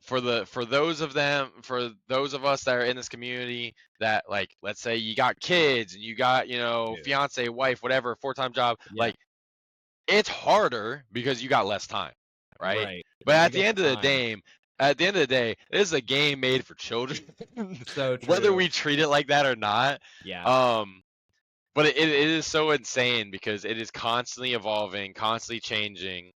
for those of us that are in this community that, like, let's say you got kids and you got, Yeah. fiance, wife, whatever, full-time job, Yeah. like, it's harder because you got less time, right? Right. But If at you the got end of the time. day, this is a game made for children. So Whether true. we treat it like that or not. Yeah. But it is so insane because it is constantly evolving, constantly changing,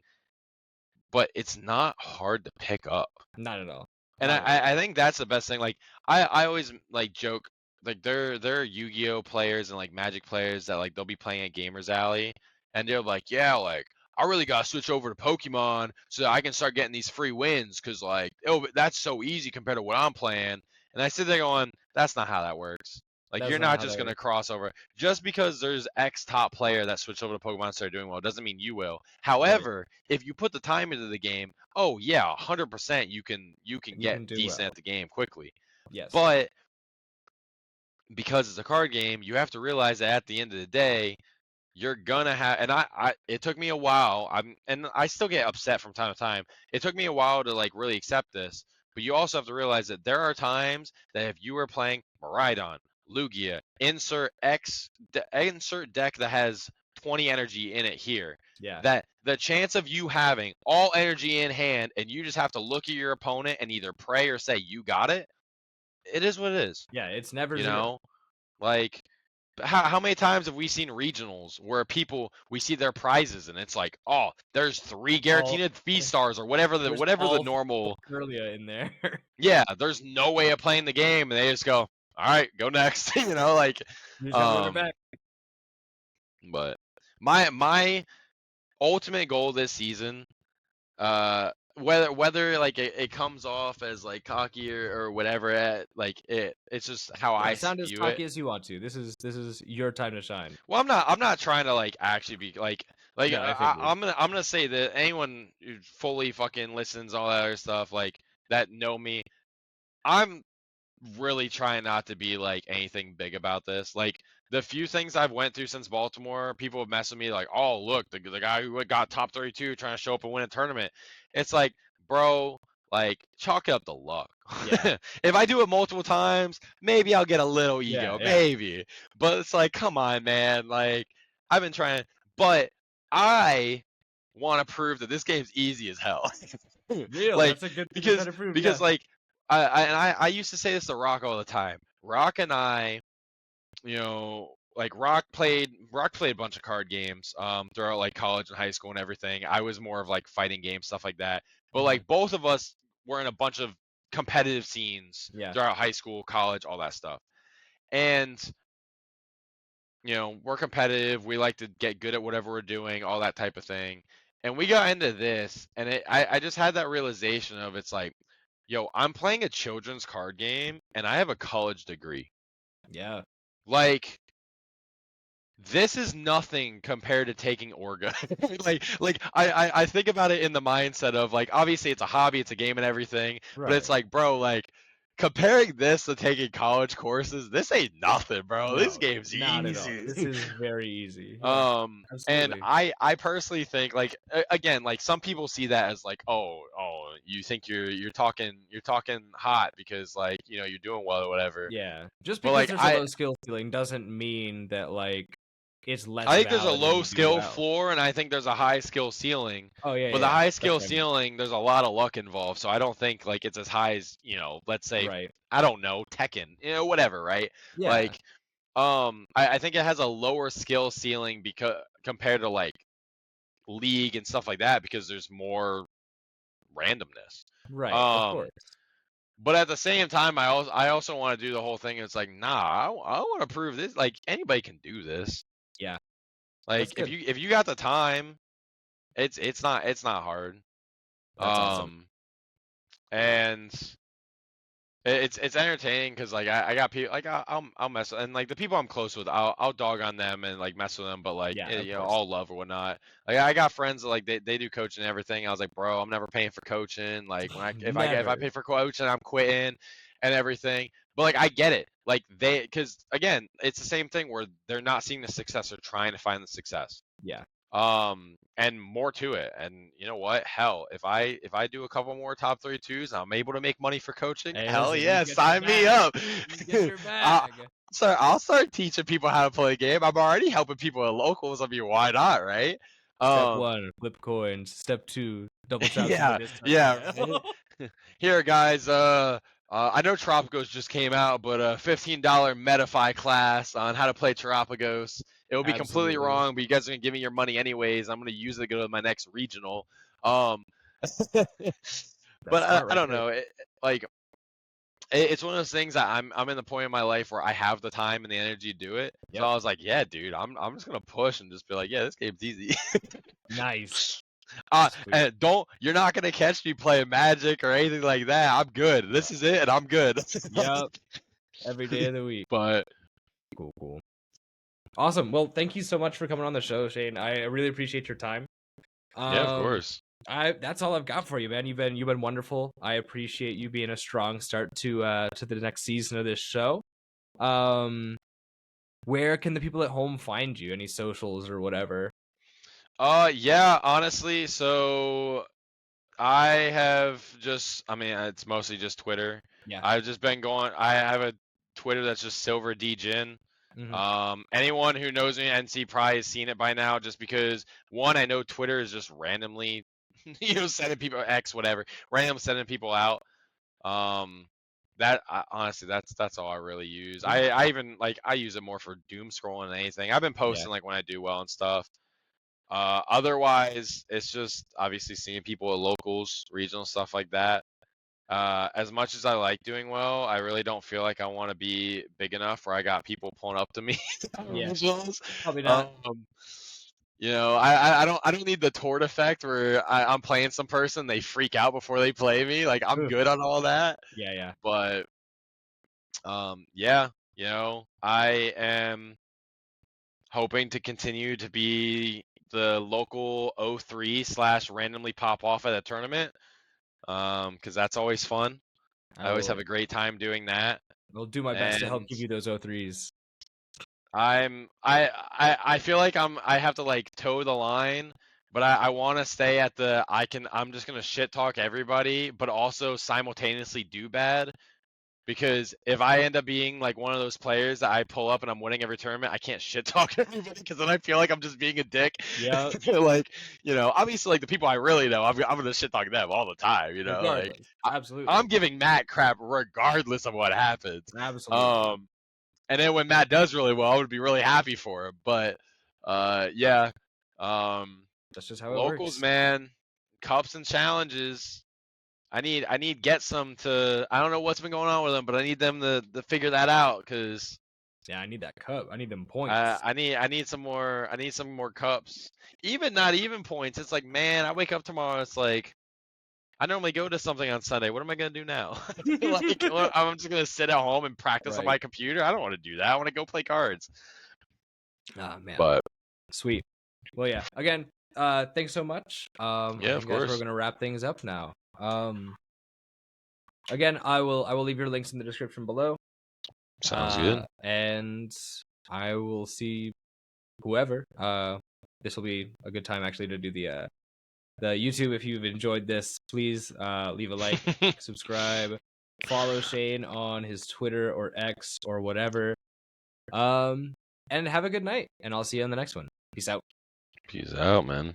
but it's not hard to pick up. Not at all. And Not at all. I think that's the best thing. Like, I always like joke, like, there are Yu-Gi-Oh players and like Magic players that, like, they'll be playing at Gamers Alley and they're like, yeah, like, I really gotta switch over to Pokemon so that I can start getting these free wins because, like, oh, that's so easy compared to what I'm playing. And I sit there going, that's not how that works. Like, That's you're not not how just that gonna works. cross over just because there's X top player that switched over to Pokemon and started doing well doesn't mean you will. Right. However, if you put the time into the game, oh yeah, 100% you can You get can do decent well. at the game quickly. Yes. But because it's a card game, you have to realize that at the end of the day, you're gonna have, and it took me a while. And I still get upset from time to time. It took me a while to, like, really accept this, but you also have to realize that there are times that if you are playing Miraidon, Lugia, insert deck that has 20 energy in it here, Yeah. that the chance of you having all energy in hand and you just have to look at your opponent and either pray or say you got it, it is what it is. Yeah. It's never You zero. know, like, how many times have we seen regionals where we see their prizes and it's like, oh, there's 3 All guaranteed V-stars or whatever there's the all normal. earlier in there. Yeah, there's no way of playing the game and they just go, all right, go next. Like, You just gotta run it um back. but my ultimate goal this season, whether like it comes off as like cocky or whatever, like it's just how Yeah. I Sound as view it. cocky as you want to. This is your time to shine. Well, I'm not trying to, like, actually be like No, I figured. I'm gonna say that anyone who fully fucking listens, all that other stuff, like, that know me, I'm really trying not to be like anything big about this. Like, the few things I've went through since Baltimore, people have messed with me like, oh, look, the guy who got top 32 trying to show up and win a tournament. It's like, bro, like, chalk it up to luck. Yeah. If I do it multiple times, maybe I'll get a little Yeah. ego, Yeah. maybe. But it's like, come on, man. Like, I've been trying, but I want to prove that this game's easy as hell. Real. Like, That's a good thing to try because to prove. because Yeah. like I used to say this to Rock all the time. Rock and I, like, Rock played a bunch of card games throughout, like, college and high school and everything. I was more of, like, fighting games, stuff like that. But, Mhm. like, both of us were in a bunch of competitive scenes Yeah. throughout high school, college, all that stuff. And, we're competitive. We like to get good at whatever we're doing, all that type of thing. And we got into this, and I just had that realization of, it's like, yo, I'm playing a children's card game, and I have a college degree. Yeah. Like, this is nothing compared to taking Orga. I think about it in the mindset of, like, obviously it's a hobby, it's a game and everything, but Right. it's like, bro, like, comparing this to taking college courses, this ain't nothing, bro. This No, game's not at all. easy. This is very easy. Yeah. And Absolutely. I personally think, like, again, like, some people see that as like, oh, you think you're talking hot because, like, you're doing well or whatever. Yeah. Just But, because like, there's a low skill ceiling doesn't mean that, like, it's less I think there's a valid when low you do skill well. floor and I think there's a high skill ceiling. Oh yeah, But the yeah. high That's skill what I meant. ceiling, there's a lot of luck involved. So I don't think, like, it's as high as, let's say, Right. I don't know, Tekken, whatever, right? Yeah. Like, I think it has a lower skill ceiling because compared to, like, League and stuff like that because there's more randomness. Right. Of Um, course. but at the same time, I also want to do the whole thing. It's like, nah, I want to prove this. Like, anybody can do this. Yeah. That's Like, if good. you got the time, it's not hard. That's awesome. And it's entertaining because, like, I got people, like, I'll mess with, and, like, the people I'm close with, I'll dog on them and, like, mess with them, but, like, Yeah, of course. all love or whatnot. Like, I got friends that, like, they do coaching and everything. I was like, bro, I'm never paying for coaching. Like, if I Never. pay for coaching, I'm quitting and everything. But, like, I get it. Like, because again, it's the same thing where they're not seeing the success or trying to find the success. Yeah. And more to it. And you know what? Hell, if I do a couple more top 32s, I'm able to make money for coaching. Hey, Hell listen, you yeah, get your sign me bag. up. You get your I'll, bag. I'll start teaching people how to play a game. I'm already helping people at locals. I mean, why not, right? Step 1, flip coins. Step 2, double chop Yeah, somebody this yeah. terminal. Here, guys. I know Tropicos just came out, but a $15 Metafy class on how to play Tropicos. It will be completely Absolutely. wrong, but you guys are gonna give me your money anyways. I'm gonna use it to go to my next regional. Um, but That's smart I right don't there. know. It's one of those things that I'm in the point in my life where I have the time and the energy to do it. So Yep. I was like, yeah, dude, I'm just gonna push and just be like, yeah, this game's easy. Nice. Sweet. And you're not gonna catch me playing Magic or anything like that. I'm good. This is it, and I'm good. Yep. Every day of the week. But Cool, cool. Awesome. Well, thank you so much for coming on the show, Shane. I really appreciate your time. yeah, of course. That's all I've got for you, man. You've been wonderful. I appreciate you being a strong start to the next season of this show. Where can the people at home find you? Any socials or whatever? Yeah, honestly, so I have just, I mean, it's mostly just Twitter. Yeah. I've just been going, I have a Twitter that's just Silver D Gin. Anyone who knows me at NC probably has seen it by now, just because one, I know Twitter is just randomly, sending people X, whatever, random sending people out. Honestly, that's all I really use. I even I use it more for doom scrolling than anything. I've been Yeah. posting when I do well and stuff. Otherwise, it's just obviously seeing people at locals, regional stuff like that. As much as I like doing well, I really don't feel like I want to be big enough where I got people pulling up to me at Yeah. regionals. Probably not. I don't need the tort effect where I'm playing some person, they freak out before they play me. Like I'm good on all that. Yeah, yeah. But yeah, I am hoping to continue to be the local 03 / randomly pop off at a tournament, because that's always fun. I always have a great time doing that. I'll do my best to help And give you those O3s. I feel like I have to toe the line, but I want to stay at I'm just gonna shit talk everybody, but also simultaneously do bad. Because if I end up being one of those players that I pull up and I'm winning every tournament, I can't shit talk everybody, because then I feel like I'm just being a dick. Yeah. Obviously the people I really know, I'm gonna shit talk them all the time. Regardless. Absolutely. I'm giving Matt crap regardless of what happens. Absolutely. And then when Matt does really well, I would be really happy for him. But yeah, That's just how it locals, works. man, cups and challenges. I need get some to. I don't know what's been going on with them, but I need them to figure that out, because Yeah, I need that cup. I need them points. I need some more. I need some more cups. Even not even points. It's like, man, I wake up tomorrow. It's like I normally go to something on Sunday. What am I gonna do now? I'm just gonna sit at home and practice on Right. my computer. I don't want to do that. I want to go play cards. Ah, man. But Sweet. Well, yeah. Again, thanks so much. yeah, I think, of guys, we're course. gonna wrap things up now. Again, I will leave your links in the description below. Sounds good. And I will see whoever. This will be a good time actually to do the YouTube. If you've enjoyed this, please leave a like, subscribe, follow Shane on his Twitter or X or whatever. And have a good night. And I'll see you on the next one. Peace out. Peace out, man.